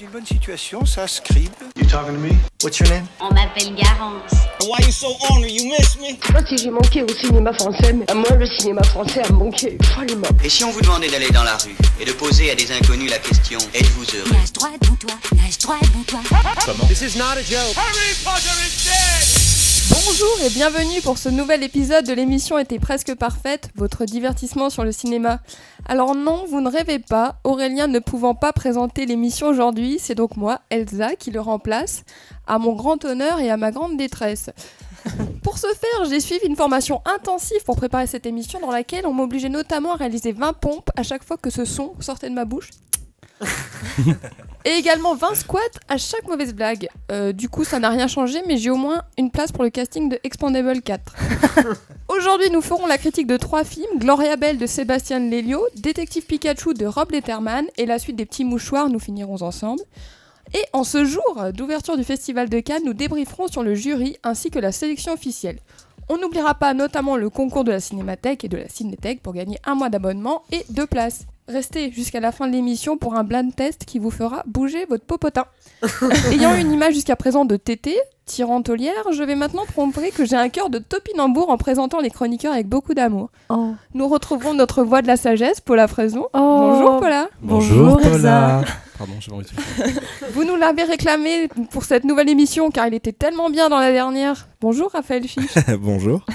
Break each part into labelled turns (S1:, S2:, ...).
S1: une bonne situation, ça, Scribe.
S2: You talking to me? What's your name?
S3: On m'appelle Garance.
S4: Why you so ornery? You miss me?
S5: Moi, si j'ai manqué au cinéma français, mais moi, le cinéma français a manqué follement.
S6: Et si on vous demandait d'aller dans la rue et de poser à des inconnus la question, êtes-vous heureux?
S3: Nage droit devant toi, nage droit devant toi.
S2: Comment? This is not a joke.
S1: Harry Potter is dead!
S7: Bonjour et bienvenue pour ce nouvel épisode de l'émission Était presque parfaite, votre divertissement sur le cinéma. Alors non, vous ne rêvez pas, Aurélien ne pouvant pas présenter l'émission aujourd'hui, c'est donc moi, Elsa, qui le remplace, à mon grand honneur et à ma grande détresse. Pour ce faire, j'ai suivi une formation intensive pour préparer cette émission dans laquelle on m'obligeait notamment à réaliser 20 pompes à chaque fois que ce son sortait de ma bouche. Et également 20 squats à chaque mauvaise blague. Du coup, ça n'a rien changé, mais j'ai au moins une place pour le casting de Expandable 4. Aujourd'hui, nous ferons la critique de 3 films, Gloria Bell de Sébastien Lelio, Détective Pikachu de Rob Letterman, et la suite des Petits Mouchoirs, nous finirons ensemble. Et en ce jour d'ouverture du Festival de Cannes, nous débrieferons sur le jury ainsi que la sélection officielle. On n'oubliera pas notamment le concours de la Cinémathèque et de la Cinéthèque pour gagner 1 mois d'abonnement et 2 places. Restez jusqu'à la fin de l'émission pour un blind test qui vous fera bouger votre popotin. Ayant une image jusqu'à présent de Tété, Tyrantolière, je vais maintenant prouver que j'ai un cœur de topinambour en présentant les chroniqueurs avec beaucoup d'amour. Oh. Nous retrouverons notre voix de la sagesse, Paula Fraison. Oh. Bonjour Paula.
S8: Bonjour Paula. Pardon, j'ai pas envie de faire.
S7: Vous nous l'avez réclamé pour cette nouvelle émission car il était tellement bien dans la dernière. Bonjour Raphaël Fiche.
S8: Bonjour.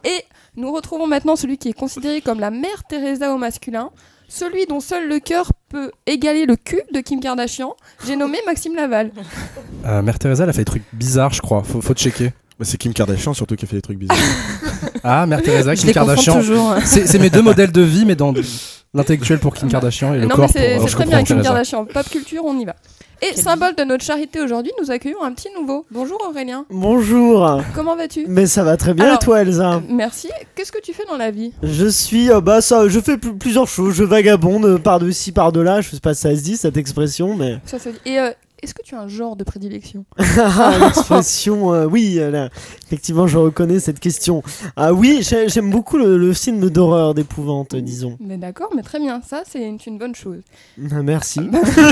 S7: Et nous retrouvons maintenant celui qui est considéré comme la mère Teresa au masculin, celui dont seul le cœur peut égaler le cul de Kim Kardashian. J'ai nommé Maxime Laval.
S8: Mère Teresa, elle a fait des trucs bizarres, je crois. Faut checker.
S9: Bah, c'est Kim Kardashian surtout qui a fait des trucs bizarres.
S8: Ah, Mère Teresa, Kim Kardashian. C'est mes deux modèles de vie, mais dans l'intellectuel pour Kim Kardashian et le corps pour...
S7: C'est très bien Kim Kardashian. Pop culture, on y va. Et symbole de notre charité aujourd'hui, nous accueillons un petit nouveau. Bonjour Aurélien.
S10: Bonjour.
S7: Comment vas-tu ?
S10: Mais ça va très bien. Alors, et toi Elsa ?
S7: Merci. Qu'est-ce que tu fais dans la vie ?
S10: Je suis, je fais plusieurs choses. Je vagabonde par-ci, par-delà. Je sais pas si ça se dit cette expression, mais...
S7: Ça se dit. Et est-ce que tu as un genre de prédilection ?
S10: L'expression, oui, là, effectivement, je reconnais cette question. Oui, j'aime beaucoup le film d'horreur, d'épouvante, disons.
S7: Mais d'accord, mais très bien, ça c'est une bonne chose.
S10: Merci,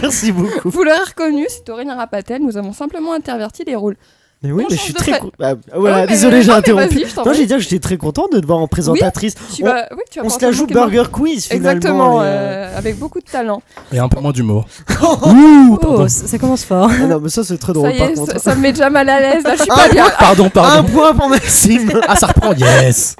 S10: merci beaucoup.
S7: Vous l'aurez reconnu, c'est Aurélien Rapatel, nous avons simplement interverti les rôles.
S10: Mais oui, mais je suis très voilà, désolé, j'ai interrompu. Non, j'ai dit que j'étais très content de te voir en présentatrice.
S7: Oui, tu vas
S10: on se la joue Burger Quiz finalement.
S7: Exactement, avec beaucoup de talent.
S8: Et un peu moins d'humour.
S11: Ça commence fort.
S10: Ah non, mais ça c'est très drôle par contre.
S7: Ça me met déjà mal à l'aise, là je suis pas bien.
S8: Pardon.
S10: Un point pour Maxime.
S8: Ah, ça reprend, yes.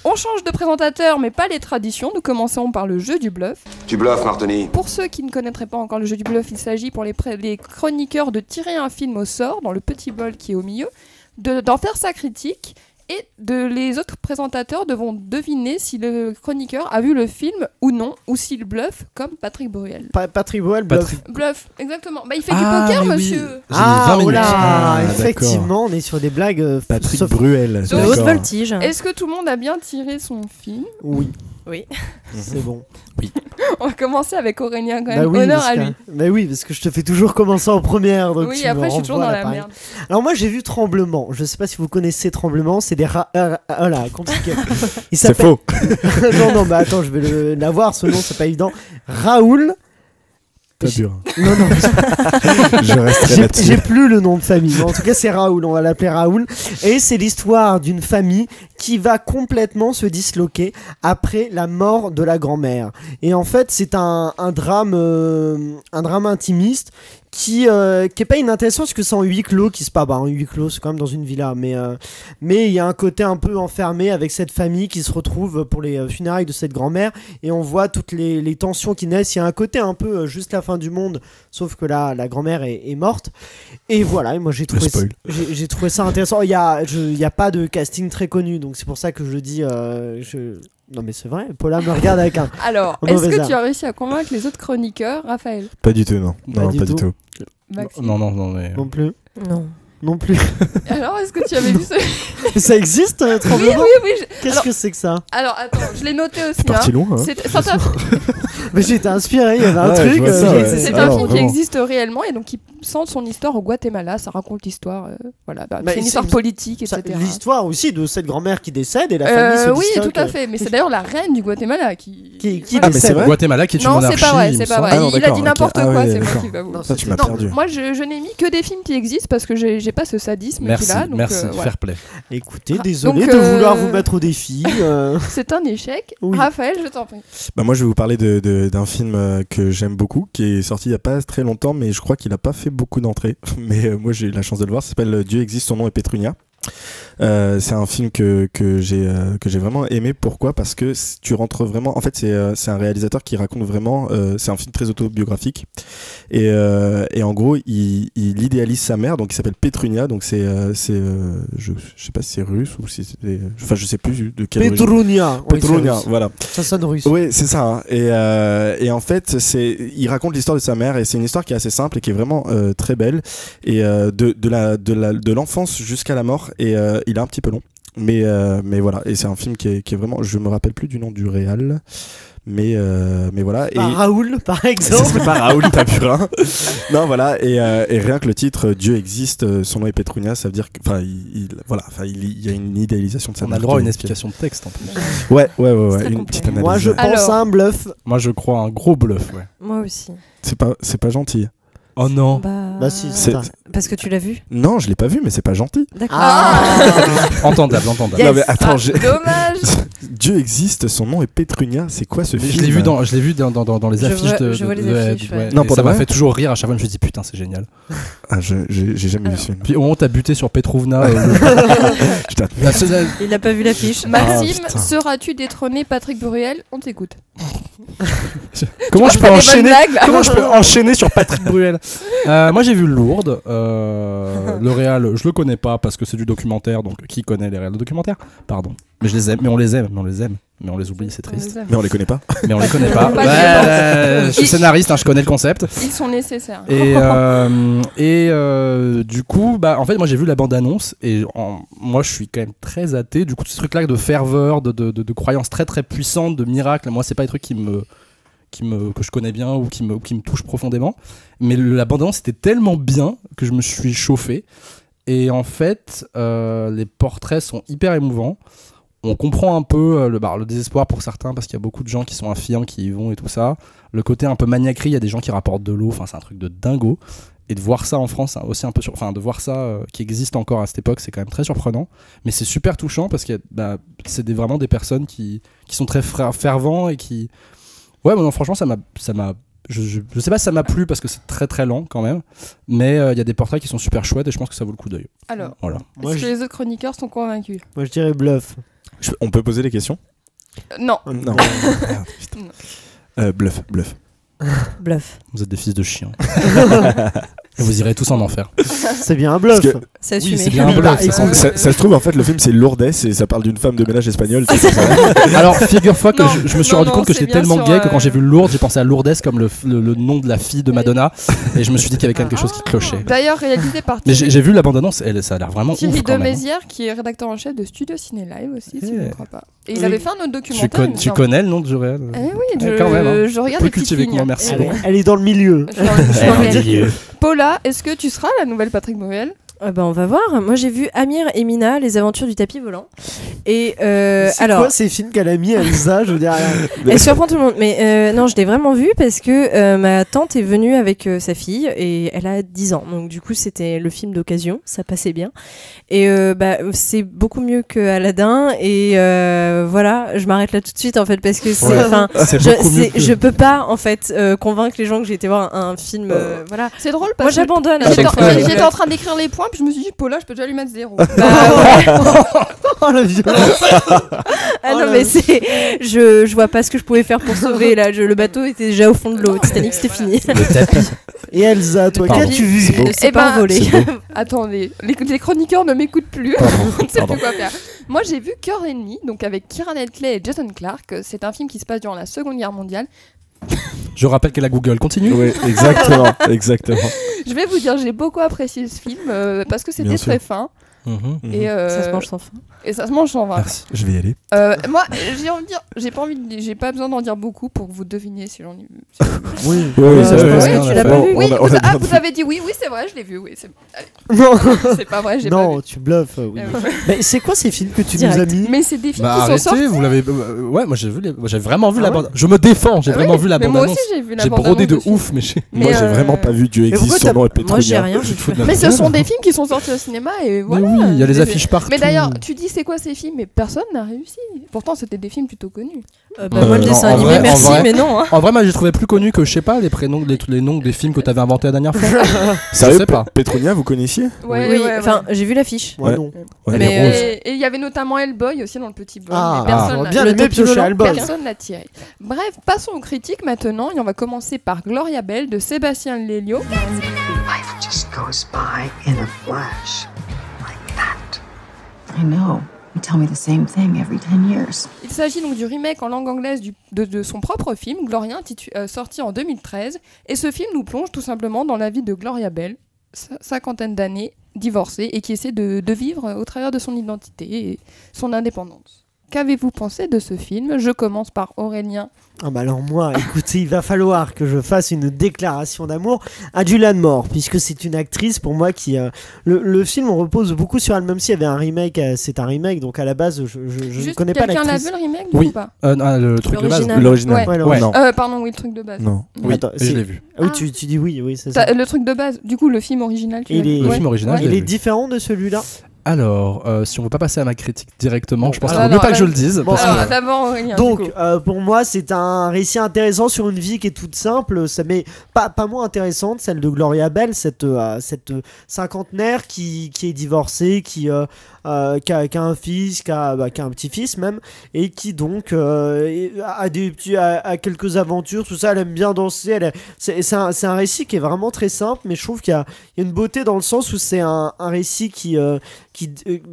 S7: On change de présentateur, mais pas les traditions. Nous commençons par le jeu du bluff.
S2: Tu bluffes, Martoni.
S7: Pour ceux qui ne connaîtraient pas encore le jeu du bluff, il s'agit pour les chroniqueurs de tirer un film au sort dans le petit bol qui est au milieu, d'en faire sa critique, et les autres présentateurs devront deviner si le chroniqueur a vu le film ou non, ou s'il bluffe, comme Patrick Bruel.
S10: Patrick Bruel bluffe.
S7: Bluff, exactement. Bah, il fait du poker, monsieur.
S10: Oui. Effectivement, on est sur des blagues.
S8: Patrick Bruel.
S11: De haute voltige.
S7: Est-ce que tout le monde a bien tiré son film ?
S10: Oui.
S11: Oui.
S10: C'est bon.
S8: Oui.
S7: On va commencer avec Aurélien quand même. Honneur à lui.
S10: Bah oui, parce que je te fais toujours commencer en première. Donc
S7: oui, après je suis toujours dans la merde.
S10: Alors moi j'ai vu Tremblement. Je sais pas si vous connaissez Tremblement. C'est des voilà, compliqué.
S9: C'est faux.
S10: non, mais attends, je vais l'avoir. Ce nom, c'est pas évident. Raoul.
S9: Pas dur.
S10: Non.
S9: Je resterai là-dessus.
S10: J'ai plus le nom de famille. Mais en tout cas, c'est Raoul. On va l'appeler Raoul. Et c'est l'histoire d'une famille qui va complètement se disloquer après la mort de la grand-mère. Et en fait, c'est un drame intimiste qui est pas inintéressant parce que c'est en huis clos qui se passe. En huis clos, c'est quand même dans une villa, mais il y a un côté un peu enfermé avec cette famille qui se retrouve pour les funérailles de cette grand-mère, et on voit toutes les tensions qui naissent. Il y a un côté un peu juste la fin du monde, sauf que là la grand-mère est morte. Et voilà, et moi j'ai trouvé ça intéressant. Il y a pas de casting très connu, donc c'est pour ça que je dis non mais c'est vrai, Paula me regarde avec un...
S7: Alors, est-ce que tu as réussi à convaincre les autres chroniqueurs, Raphaël ?
S9: Pas du tout, non. Pas du tout.
S7: Maxime ?
S8: Non, mais...
S10: Non plus. Non plus.
S7: Alors, est-ce que tu avais vu ce...
S10: Ça existe, Tremblement ?
S7: Oui.
S10: Qu'est-ce que c'est que ça ?
S7: Alors, attends, je l'ai noté aussi.
S9: C'est parti loin, hein.
S10: Mais j'étais inspiré, il y avait un truc.
S7: C'est un film qui existe réellement et donc qui centre son histoire au Guatemala. Ça raconte l'histoire,
S10: Bah,
S7: c'est une histoire politique, etc.
S10: L'histoire aussi de cette grand-mère qui décède et la famille se
S7: Oui,
S10: disloque.
S7: tout à fait. Mais c'est d'ailleurs la reine du Guatemala qui
S10: décède.
S8: Mais c'est vrai. Guatemala qui est une
S7: Non,
S8: monarchie.
S7: c'est pas vrai,
S8: il me
S7: c'est pas
S8: semble.
S7: vrai.
S9: Ah non,
S7: Il a
S9: d'accord,
S7: dit n'importe
S9: ok.
S7: quoi,
S9: Ah ouais,
S7: c'est moi
S9: d'accord.
S7: qui va vous.
S9: Ça, tu m'as
S10: Non,
S9: perdu.
S7: Moi, je n'ai mis que des films qui existent parce que j'ai pas ce sadisme
S8: Merci,
S7: qu'il a. Donc,
S8: merci,
S7: voilà.
S8: fair play.
S10: Écoutez,
S7: Ah,
S10: désolé
S7: donc,
S10: de vouloir vous mettre au défi.
S7: C'est un échec.
S10: Oui.
S7: Raphaël, je t'en prie.
S9: Bah moi je vais vous parler d'un film que j'aime beaucoup, qui est sorti il y a pas très longtemps, mais je crois qu'il a pas fait beaucoup d'entrées. Mais moi j'ai eu la chance de le voir. Ça s'appelle Dieu existe, son nom est Pétrunia. C'est un film que j'ai vraiment aimé. Pourquoi ? Parce que tu rentres vraiment. En fait, c'est un réalisateur qui raconte vraiment. C'est un film très autobiographique. Et en gros, il idéalise sa mère. Donc, il s'appelle Pétrunia. Donc, je sais pas si c'est russe ou si c'est. Enfin, je sais plus de quelle origine.
S10: Pétrunia.
S9: Pétrunia, voilà.
S10: Ça sonne russe.
S9: Oui, c'est ça. Hein. Et en fait, il raconte l'histoire de sa mère et c'est une histoire qui est assez simple et qui est vraiment très belle et de l'enfance jusqu'à la mort. Et il est un petit peu long, mais voilà. Et c'est un film qui est vraiment. Je me rappelle plus du nom du réal, mais voilà.
S10: Par Raoul, par exemple.
S9: C'est pas Raoul Taburin. Non, voilà. Et rien que le titre Dieu existe, son nom est Pétrunia, ça veut dire que, il y a une idéalisation de sa
S8: On
S9: mère.
S8: a le droit à une explication de texte en plus.
S9: Ouais.
S11: Très
S9: Une
S11: complet.
S9: petite analyse.
S10: Moi, je pense à un bluff.
S8: Moi, je crois à un gros bluff, ouais.
S11: Moi aussi.
S9: C'est pas gentil.
S8: Oh non.
S10: Bah si,
S9: C'est-
S11: Parce que tu l'as vu.
S9: Non, je l'ai pas vu, mais c'est pas gentil.
S11: D'accord.
S8: Entendable.
S9: Non mais attends,
S7: Dommage.
S9: Dieu existe, son nom est Pétrunia. C'est quoi ce
S8: Je
S9: film
S8: l'ai vu dans les
S11: Je
S8: affiches
S11: vois-
S8: de.
S11: je vois les
S8: de-
S11: affiches, ouais.
S9: Non,
S8: et
S9: pour
S8: ça
S9: de
S8: m'a
S9: vrai
S8: fait toujours rire à chaque fois. Je me suis dit putain, c'est génial.
S9: Ah, j'ai jamais vu ce film.
S8: Puis au moment où t'as buté sur Petrovna,
S9: Putain.
S11: Il n'a pas vu l'affiche.
S7: Maxime,
S9: putain.
S7: seras-tu détrôné Patrick Bruel ? On t'écoute.
S8: Comment je peux
S7: Des bonnes
S8: enchaîner
S7: blagues, là.
S8: Comment je peux enchaîner sur Patrick Bruel Moi j'ai vu Lourdes. Le réal, je le connais pas parce que c'est du documentaire. Donc qui connaît les réals de documentaire ? Pardon. Mais je les aime. Mais on les aime. Mais on les oublie. C'est triste.
S9: Mais on les connaît pas.
S8: Mais on les connaît pas.
S7: Pas
S8: Je suis scénariste. Je connais le concept.
S7: Ils sont nécessaires.
S8: Et du coup, en fait, moi j'ai vu la bande-annonce et moi je suis quand même très athée. Du coup, ce truc-là de ferveur, de croyances très très puissantes, de miracles, moi c'est pas des trucs que je connais bien ou qui me touchent profondément. Mais la bande-annonce était tellement bien que je me suis chauffé. Et en fait, les portraits sont hyper émouvants. On comprend un peu le désespoir pour certains parce qu'il y a beaucoup de gens qui sont infirmes, qui y vont et tout ça. Le côté un peu maniaquerie, il y a des gens qui rapportent de l'eau, enfin c'est un truc de dingo. Et de voir ça en France, hein, aussi un peu de voir ça qui existe encore à cette époque, c'est quand même très surprenant. Mais c'est super touchant parce que c'est vraiment des personnes qui sont très fervents et qui... Ouais, mais non, franchement, ça m'a... Je sais pas si ça m'a plu parce que c'est très très lent quand même. Mais il y a des portraits qui sont super chouettes et je pense que ça vaut le coup d'œil.
S7: Alors,
S8: voilà.
S7: est-ce que les autres chroniqueurs sont convaincus ?
S10: Moi, je dirais bluff.
S9: On peut poser des questions ?
S7: Non.
S9: Non. Merde, putain. Bluff.
S11: Bluff.
S8: Vous êtes des fils de chiens. Et vous irez tous en enfer.
S10: C'est bien un bluff.
S11: C'est
S8: Oui,
S11: assumé.
S8: c'est bien un bluff.
S9: Ça se trouve, en fait, le film c'est Lourdes et ça parle d'une femme de ménage espagnole.
S8: Alors, figure-toi que
S7: Non,
S8: je me suis rendu compte que
S7: c'est
S8: j'étais
S7: bien
S8: tellement
S7: sûr,
S8: gay que quand j'ai vu Lourdes, j'ai pensé à Lourdes comme le nom de la fille de Madonna. Et je me suis dit qu'il y avait quand même quelque chose qui clochait.
S7: D'ailleurs, réalisé par
S8: Mais j'ai vu la bande-annonce, ça a l'air vraiment ouf
S7: Thierry
S8: quand même.
S7: Demézières, qui est rédacteur en chef de Studio Ciné Live aussi, si je ne crois pas. Et il
S10: Oui.
S7: avait fait un autre documentaire. il me
S8: Tu
S7: semble.
S8: connais le nom de Joréal
S7: Eh oui,
S8: quand même, hein.
S7: je regarde
S8: Plus
S7: les petites
S8: cultivé que moi,
S7: lignes.
S8: merci.
S7: Eh oui.
S10: Elle est dans le milieu.
S7: Je regarde. Paula, est-ce que tu seras la nouvelle Patrick Bruel ?
S11: On va voir. Moi j'ai vu Amir et Mina, les aventures du tapis volant. Et
S10: C'est
S11: alors.
S10: quoi ces films qu'elle a mis, Elsa? Je veux dire.
S11: Elle surprend tout le monde. Mais non, je l'ai vraiment vu parce que ma tante est venue avec sa fille et elle a 10 ans. Donc du coup, c'était le film d'occasion. Ça passait bien. Et c'est beaucoup mieux que Aladdin. Et voilà, je m'arrête là tout de suite en fait parce que je peux pas en fait convaincre les gens que j'ai été voir un film. Voilà.
S7: C'est drôle
S11: Moi
S7: parce que
S11: j'abandonne.
S7: j'étais en train d'écrire les points, puis je me suis dit, Paula, je peux déjà lui mettre 0.
S10: Oh la violence.
S11: Ah non, mais c'est. Je vois pas ce que je pouvais faire pour sauver là. Le bateau était déjà au fond de l'eau. Titanic, c'était fini.
S8: Le tapis.
S10: Et Elsa, toi,
S8: Pardon.
S10: qu'as-tu vu?
S11: C'est pas volé.
S7: Attendez, les chroniqueurs ne m'écoutent plus. On ne sait plus quoi faire. Moi, j'ai vu Cœur ennemi, donc avec Keira Knightley et Jason Clarke. C'est un film qui se passe durant la Seconde Guerre mondiale.
S8: Je rappelle qu'elle a Google. Continue.
S9: Oui, exactement.
S7: Je vais vous dire, j'ai beaucoup apprécié ce film parce que c'était
S9: Bien sûr.
S7: très fin.
S8: Mhm.
S7: Et
S11: Ça se mange sans fin.
S7: Et ça se mange sans vin.
S9: Merci, je vais y aller.
S7: Moi, j'ai envie de dire, j'ai pas besoin d'en dire beaucoup pour que vous deviniez si j'en ai vu.
S9: Oui,
S8: ça, je pense
S11: Ouais,
S8: qu'on
S11: tu
S8: a
S11: l'as
S8: fait.
S11: pas vu.
S7: Oui,
S9: on a bien
S7: vous avez dit oui, c'est vrai, je l'ai vu. Oui,
S10: Non,
S7: c'est pas vrai, j'ai pas
S10: non,
S7: vu.
S10: tu bluffes. Oui.
S7: Ah ouais.
S10: Mais c'est quoi ces films que tu
S11: Direct.
S10: nous as mis?
S7: Mais c'est des films
S8: Bah
S7: qui sont sortis.
S8: arrêtez, vous l'avez. Ouais, moi j'ai vraiment vu
S10: Ah
S8: la
S10: ouais
S8: bande. Je me défends, j'ai
S7: Ah
S8: vraiment
S7: oui,
S8: vu la
S7: mais
S8: bande
S7: moi
S8: annonce.
S7: aussi j'ai vu la
S8: J'ai
S7: bande
S8: brodé de
S7: annonce aussi.
S8: ouf, mais
S9: Moi, j'ai vraiment pas vu Dieu
S10: Mais
S9: existe,
S10: pourquoi
S9: son nom est
S11: Moi, j'ai
S9: Pétronia.
S11: rien.
S8: Je te fous de ma
S7: Mais
S8: gueule.
S7: ce sont des films qui sont sortis au cinéma et voilà.
S8: Mais oui, il y a les
S7: Des-
S8: affiches partout.
S7: Mais d'ailleurs, tu dis c'est quoi ces films, mais personne n'a réussi. Pourtant, c'était des films plutôt connus.
S11: Moi, le
S8: non,
S11: dessin
S8: en
S11: animé,
S8: vrai-
S11: merci,
S8: en vrai-
S11: mais non. Hein.
S8: En vrai, moi j'ai trouvé plus connu que je sais pas les prénoms, les noms des films que t'avais inventés la dernière fois.
S9: Sérieux,
S8: Je sais pas.
S9: Pétronia, vous connaissiez?
S11: Oui, enfin, j'ai vu l'affiche.
S10: Moi
S9: Ouais.
S10: non.
S9: Ouais,
S11: Mais,
S9: les roses.
S7: Et il y avait notamment Hellboy aussi dans le petit boy.
S10: Ah,
S7: mais personne
S10: j'aurais
S7: l'a-
S10: bien
S11: Le
S10: aimé
S11: tapis
S10: piocher
S11: volant,
S10: Hellboy.
S7: Personne l'a tiré. Bref, passons aux critiques maintenant et on va commencer par Gloria Bell de Sébastien Lelio.
S12: Life just goes by in a flash. Like that. I know. You tell me the same thing every 10 years.
S7: Il s'agit donc du remake en langue anglaise de son propre film, Gloria, sorti en 2013. Et ce film nous plonge tout simplement dans la vie de Gloria Bell, cinquantaine d'années, divorcée, et qui essaie de vivre au travers de son identité et son indépendance. Qu'avez-vous pensé de ce film ? Je commence par Aurélien.
S10: Ah bah alors moi, écoutez, il va falloir que je fasse une déclaration d'amour à Julianne Moore, puisque c'est une actrice pour moi qui... le film, on repose beaucoup sur elle, même s'il y avait un remake, c'est un remake, donc à la base, je ne
S7: Juste,
S10: connais pas
S7: quelqu'un l'a
S10: l'actrice.
S7: vu le remake
S8: Oui.
S7: ou pas ?
S8: Le truc de base.
S11: L'original.
S9: L'original.
S10: Ouais,
S7: Ouais.
S10: non.
S7: Pardon, oui, le truc de base.
S9: Non.
S8: Oui,
S10: Attends,
S8: et je l'ai vu.
S10: Ah oui, tu dis oui, c'est ça.
S7: Le truc de base, du coup, le film original. tu
S10: Il
S7: l'as vu
S10: est-
S8: Le
S7: Ouais.
S8: film original, je
S10: Il
S8: l'ai
S10: est
S8: vu.
S10: différent de celui-là.
S8: Alors, si on veut pas passer à ma critique directement, je pense qu'il
S7: alors,
S8: vaut mieux pas que
S7: alors,
S8: je le dise.
S10: bon,
S8: parce que-
S7: Alors, d'abord Aurélien.
S10: Donc,
S7: du coup.
S10: pour moi, c'est un récit intéressant sur une vie qui est toute simple, mais pas moins intéressante, celle de Gloria Bell, cette cinquantenaire qui est divorcée, qui a un fils, qui a un petit-fils même, et qui donc a quelques aventures, tout ça. Elle aime bien danser. C'est un récit qui est vraiment très simple, mais je trouve qu'il y a une beauté dans le sens où c'est un récit qui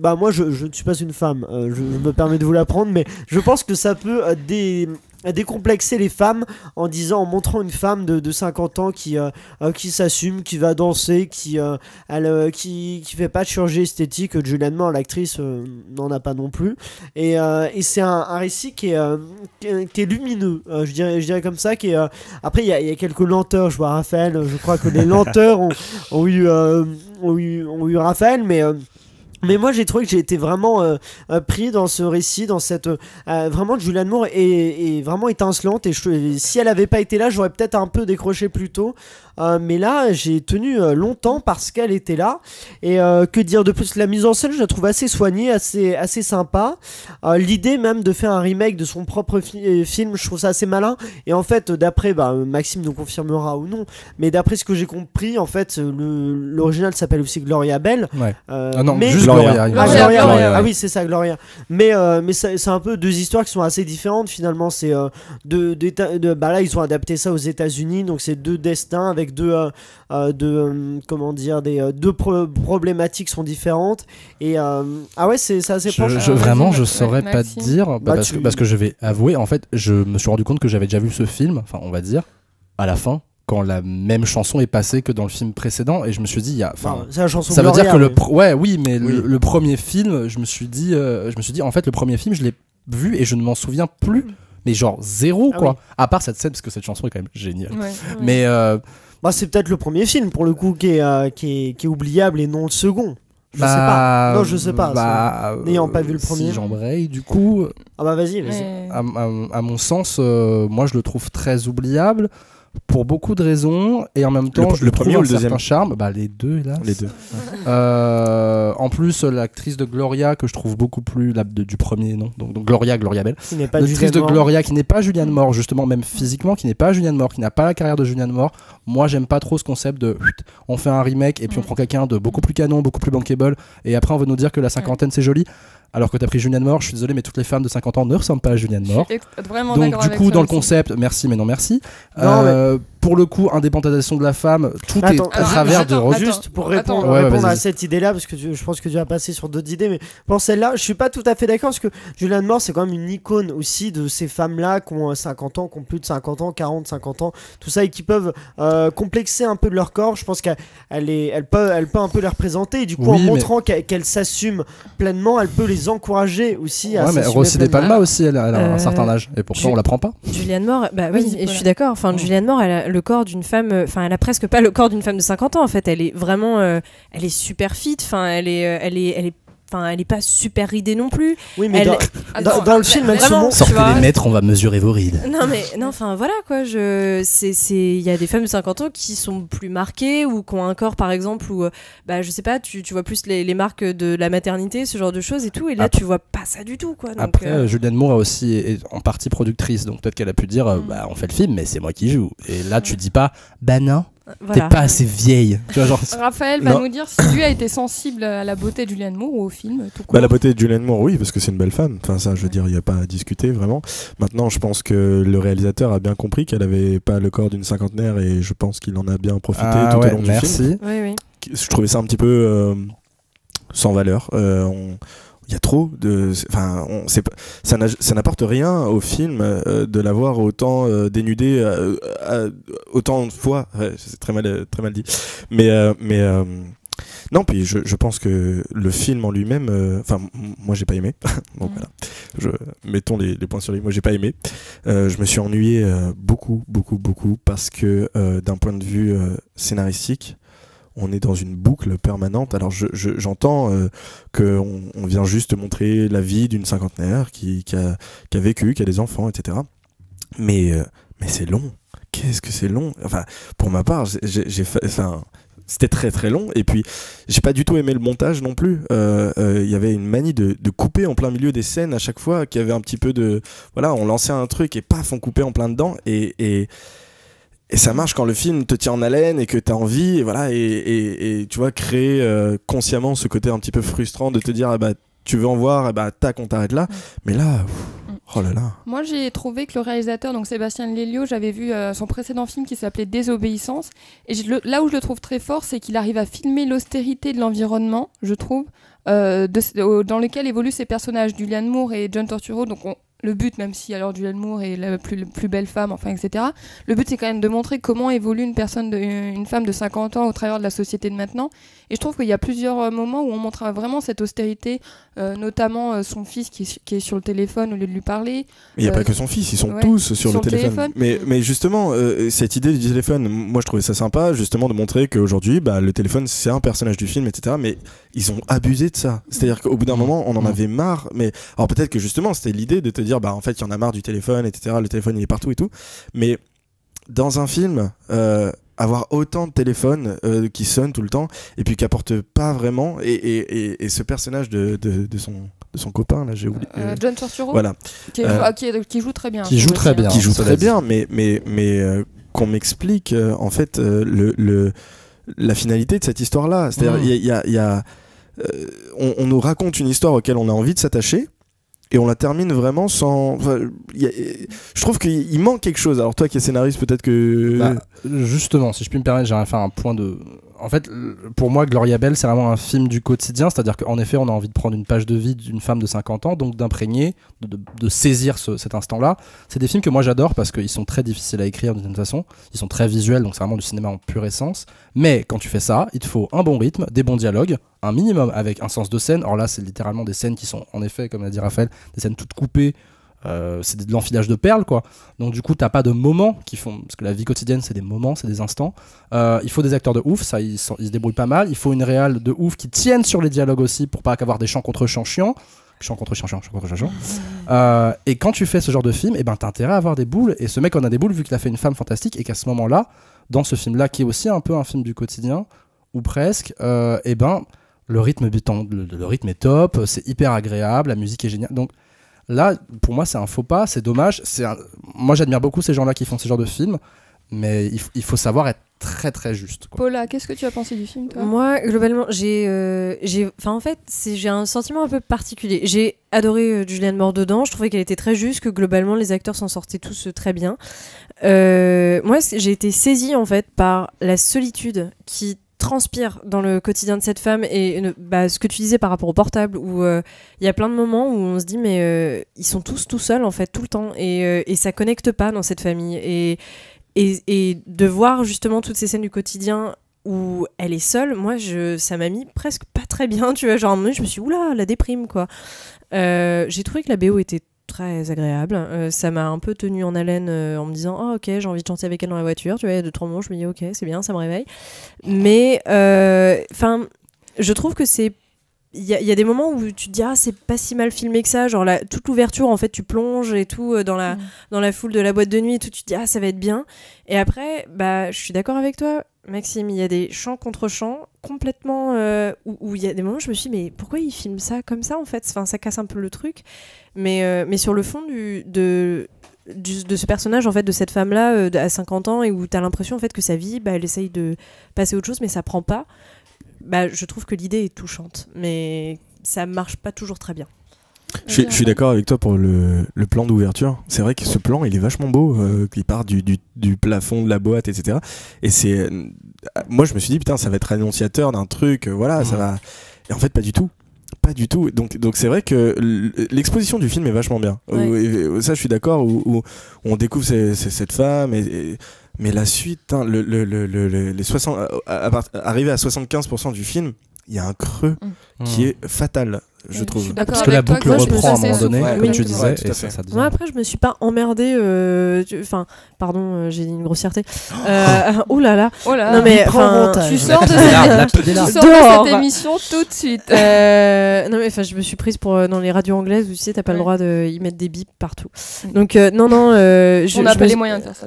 S10: moi je ne suis pas une femme, je me permets de vous l'apprendre, mais je pense que ça peut décomplexer les femmes en montrant une femme de 50 ans qui s'assume, qui va danser, qui fait pas de chirurgie esthétique. Julianne Moore, l'actrice, n'en a pas non plus, et c'est un récit qui est lumineux, je dirais comme ça, après il y a quelques lenteurs. Je vois Raphaël, je crois que les lenteurs ont eu Raphaël, mais moi j'ai trouvé que j'ai été vraiment pris dans ce récit, dans cette vraiment Julianne Moore est vraiment étincelante, et si elle avait pas été là, j'aurais peut-être un peu décroché plus tôt, mais là j'ai tenu longtemps parce qu'elle était là. Et que dire de plus, la mise en scène je la trouve assez soignée, assez sympa. L'idée même de faire un remake de son propre film, je trouve ça assez malin, et en fait d'après Maxime nous confirmera ou non, mais d'après ce que j'ai compris, en fait l'original s'appelle aussi Gloria Bell.
S8: Ouais.
S10: Non,
S8: juste
S10: Gloria.
S8: Gloria.
S10: Ah oui, c'est ça, Gloria. Mais c'est un peu deux histoires qui sont assez différentes finalement. C'est là ils ont adapté ça aux États-Unis, donc c'est deux destins avec deux problématiques sont différentes. Et c'est assez proche.
S8: Vraiment, je saurais pas te
S7: Maxime.
S8: dire, parce que je vais avouer, en fait, je me suis rendu compte que j'avais déjà vu ce film, enfin, on va dire, à la fin, quand la même chanson est passée que dans le film précédent, et je me suis dit,
S10: c'est la chanson
S8: ça veut
S10: Gloria,
S8: dire que
S10: oui.
S8: le premier film, je me suis dit, en fait, le premier film, je l'ai vu et je ne m'en souviens plus, mais genre zéro, quoi.
S10: Oui.
S8: À part cette scène, parce que cette chanson est quand même géniale.
S7: Ouais.
S8: Mais
S10: c'est peut-être le premier film pour le coup qui est oubliable et non le second. Je sais pas. Non, je sais pas. N'ayant pas vu le premier.
S8: Si j'embraye, du coup.
S10: Ah bah vas-y.
S8: À mon sens, moi je le trouve très oubliable pour beaucoup de raisons, et en même temps
S9: Le premier ou le deuxième
S8: charme, les deux, hélas.
S9: Les deux.
S8: En plus, l'actrice de Gloria que je trouve beaucoup plus du premier, non, donc Gloria Bell,
S10: Qui n'est pas
S8: l'actrice de
S10: Julianne Moore.
S8: Gloria qui n'est pas Julianne Moore, justement, même physiquement, qui n'est pas Julianne Moore, qui n'a pas la carrière de Julianne Moore. Moi j'aime pas trop ce concept de on fait un remake et puis on prend quelqu'un de beaucoup plus canon, beaucoup plus bankable, et après on veut nous dire que la cinquantaine c'est joli, alors que t'as pris Julianne Moore. Je suis désolé, mais toutes les femmes de 50 ans ne ressemblent pas à Julianne Moore.
S7: Vraiment
S8: donc
S7: d'accord
S8: du
S7: avec
S8: coup
S7: ça
S8: dans le
S7: aussi.
S8: concept, merci mais non merci.
S10: Non,
S8: pour le coup, indépendamisation de la femme, tout est à travers de
S10: juste pour répondre à cette idée-là, parce que je pense que tu vas passer sur d'autres idées, mais pour celle-là, je suis pas tout à fait d'accord, parce que Julianne Moore, c'est quand même une icône aussi de ces femmes-là qui ont 50 ans, qui ont plus de 50 ans, 40, 50 ans, tout ça, et qui peuvent complexer un peu de leur corps. Je pense qu'elle peut un peu les représenter, et du coup, en montrant qu'elle s'assume pleinement, elle peut les encourager aussi à s'assumer.
S8: Mais Rossi De Palma aussi, elle a un certain âge, et pourtant on la prend pas.
S11: Julianne Moore, je suis d'accord. Enfin, Julianne Moore, elle a le corps d'une femme. Enfin, elle a presque pas le corps d'une femme de 50 ans. En fait, elle est vraiment, elle est super fit. Enfin, elle est pas super ridée non plus.
S10: Oui, mais dans le film, elle se montre.
S8: Sortez les mètres, on va mesurer vos rides.
S11: Enfin voilà quoi. Il y a des femmes de 50 ans qui sont plus marquées ou qui ont un corps par exemple où, je sais pas, tu vois plus les marques de la maternité, ce genre de choses et tout. Et là, tu vois pas ça du tout quoi. Donc,
S8: après, Julianne Moore aussi est en partie productrice, donc peut-être qu'elle a pu dire, on fait le film, mais c'est moi qui joue. Et là, tu dis pas, non. Voilà. T'es pas assez vieille. Tu vois, genre...
S7: Raphaël va nous dire si lui a été sensible à la beauté de Julianne Moore ou au film. Tout court.
S9: La beauté de Julianne Moore, oui, parce que c'est une belle femme. Enfin, ça, je veux dire, il n'y a pas à discuter vraiment. Maintenant, je pense que le réalisateur a bien compris qu'elle avait pas le corps d'une cinquantenaire et je pense qu'il en a bien profité tout au long du film.
S11: Oui.
S9: Je trouvais ça un petit peu sans valeur. Il y a trop de, enfin, ça n'apporte rien au film de l'avoir autant dénudé autant de fois. Ouais, c'est très mal dit. Mais non, puis je pense que le film en lui-même, moi j'ai pas aimé. Donc voilà, mettons les points sur les. Moi j'ai pas aimé. Je me suis ennuyé beaucoup parce que d'un point de vue scénaristique, on est dans une boucle permanente. Alors j'entends qu'on vient juste montrer la vie d'une cinquantenaire qui a vécu, qui a des enfants, etc. Mais c'est long. Qu'est-ce que c'est long. Enfin, pour ma part, c'était très très long. Et puis, j'ai pas du tout aimé le montage non plus. Il y avait une manie de couper en plein milieu des scènes à chaque fois, qui avait un petit peu de... Voilà, on lançait un truc et paf, on coupait en plein dedans. Et ça marche quand le film te tient en haleine et que t'as envie, et voilà, et tu vois, créer consciemment ce côté un petit peu frustrant de te dire, tu veux en voir, tac, on t'arrête là. Mais là, oh là là.
S7: Moi, j'ai trouvé que le réalisateur, donc Sébastien Lelio, j'avais vu son précédent film qui s'appelait Désobéissance, et là où je le trouve très fort, c'est qu'il arrive à filmer l'austérité de l'environnement, je trouve, dans lequel évoluent ces personnages, Julianne Moore et John Turturro. Donc le but, même si alors Julianne Moore est la plus belle femme, enfin, etc., le but c'est quand même de montrer comment évolue une femme de 50 ans au travers de la société de maintenant. Et je trouve qu'il y a plusieurs moments où on montre vraiment cette austérité, notamment son fils qui est sur le téléphone au lieu de lui parler.
S9: Mais il n'y a pas que son fils, ils sont tous sur le téléphone. Mais justement, cette idée du téléphone, moi je trouvais ça sympa, justement, de montrer qu'aujourd'hui, le téléphone c'est un personnage du film, etc. Mais ils ont abusé de ça. C'est-à-dire qu'au bout d'un moment, on en avait marre. Mais alors peut-être que justement, c'était l'idée de te dire, en fait, il y en a marre du téléphone, etc. Le téléphone, il est partout et tout. Mais dans un film, avoir autant de téléphones qui sonnent tout le temps et puis qui apportent pas vraiment, et ce personnage de son copain, là, j'ai oublié.
S7: John Turturro,
S9: voilà.
S7: Qui joue très bien.
S9: Qui joue très bien, mais qu'on m'explique en fait la finalité de cette histoire-là. C'est-à-dire, on nous raconte une histoire auquel on a envie de s'attacher. Et on la termine vraiment sans... je trouve qu'il manque quelque chose. Alors toi qui es scénariste, peut-être que...
S8: Justement, si je puis me permettre, j'aimerais faire un point de... En fait, pour moi, Gloria Bell, c'est vraiment un film du quotidien. C'est-à-dire qu'en effet, on a envie de prendre une page de vie d'une femme de 50 ans, donc d'imprégner, de saisir cet instant-là. C'est des films que moi j'adore parce qu'ils sont très difficiles à écrire d'une certaine façon. Ils sont très visuels, donc c'est vraiment du cinéma en pure essence. Mais quand tu fais ça, il te faut un bon rythme, des bons dialogues, un minimum avec un sens de scène. Or là, c'est littéralement des scènes qui sont, en effet, comme l'a dit Raphaël, des scènes toutes coupées. C'est de l'enfilage de perles, quoi. Donc du coup, t'as pas de moments qui font... Parce que la vie quotidienne, c'est des moments, c'est des instants. Il faut des acteurs de ouf, ça, ils se débrouillent pas mal. Il faut une réal de ouf qui tienne sur les dialogues aussi, pour pas avoir des chants contre chants chiants. Et quand tu fais ce genre de film, t'as intérêt à avoir des boules. Et ce mec en a des boules, vu qu'il a fait une femme fantastique, et qu'à ce moment-là, dans ce film-là, qui est aussi un peu un film du quotidien, ou presque, le rythme est top, c'est hyper agréable, la musique est géniale. Donc là, pour moi, c'est un faux pas, c'est dommage. Moi, j'admire beaucoup ces gens-là qui font ce genre de films, mais il faut savoir être très très juste, quoi.
S7: Paula, qu'est-ce que tu as pensé du film, toi ?
S11: Moi, globalement, j'ai un sentiment un peu particulier. J'ai adoré Julianne Moore dedans. Je trouvais qu'elle était très juste, que globalement, les acteurs s'en sortaient tous très bien. Moi, j'ai été saisie, en fait, par la solitude qui transpire dans le quotidien de cette femme et ce que tu disais par rapport au portable, où il y a plein de moments où on se dit mais ils sont tous tout seuls, en fait, tout le temps, et ça connecte pas dans cette famille. Et de voir justement toutes ces scènes du quotidien où elle est seule, moi ça m'a mis presque pas très bien, tu vois, genre je me suis dit oula, la déprime, quoi. J'ai trouvé que la BO était très agréable, ça m'a un peu tenue en haleine en me disant oh ok, j'ai envie de chanter avec elle dans la voiture, tu vois, il y a 2-3 moments je me dis ok, c'est bien, ça me réveille, mais je trouve que il y a des moments où tu te dis ah, c'est pas si mal filmé que ça, genre toute l'ouverture, en fait tu plonges et tout dans la foule de la boîte de nuit et tout, tu te dis ah, ça va être bien, et après je suis d'accord avec toi Maxime, il y a des chants contre chants complètement où il y a des moments où je me suis dit mais pourquoi ils filment ça comme ça, en fait, enfin, ça casse un peu le truc, mais sur le fond de ce personnage, en fait, de cette femme là à 50 ans, et où t'as l'impression, en fait, que sa vie elle essaye de passer à autre chose mais ça prend pas. Je trouve que l'idée est touchante, mais ça marche pas toujours très bien.
S9: Je suis d'accord avec toi pour le plan d'ouverture. C'est vrai que ce plan, il est vachement beau. Il part du plafond de la boîte, etc. Et moi, je me suis dit, putain, ça va être annonciateur d'un truc, voilà, ça va. Et en fait, pas du tout. Pas du tout. Donc c'est vrai que l'exposition du film est vachement bien. Ouais. Ça, je suis d'accord, où on découvre cette femme mais la suite, hein, les 60, arrivé à 75% du film, il y a un creux qui est fatal, je trouve.
S8: Parce que la boucle reprend à un moment donné, comme tu disais. Et ça
S11: moi, après, je me suis pas emmerdée. Pardon, j'ai dit une grossièreté. Oh là là.
S7: Non mais tu sors de cette émission tout de suite.
S11: Non mais je me suis prise dans les radios anglaises où tu sais, t'as pas le droit d'y mettre des bips partout. Donc non.
S7: On n'a pas les moyens de faire ça.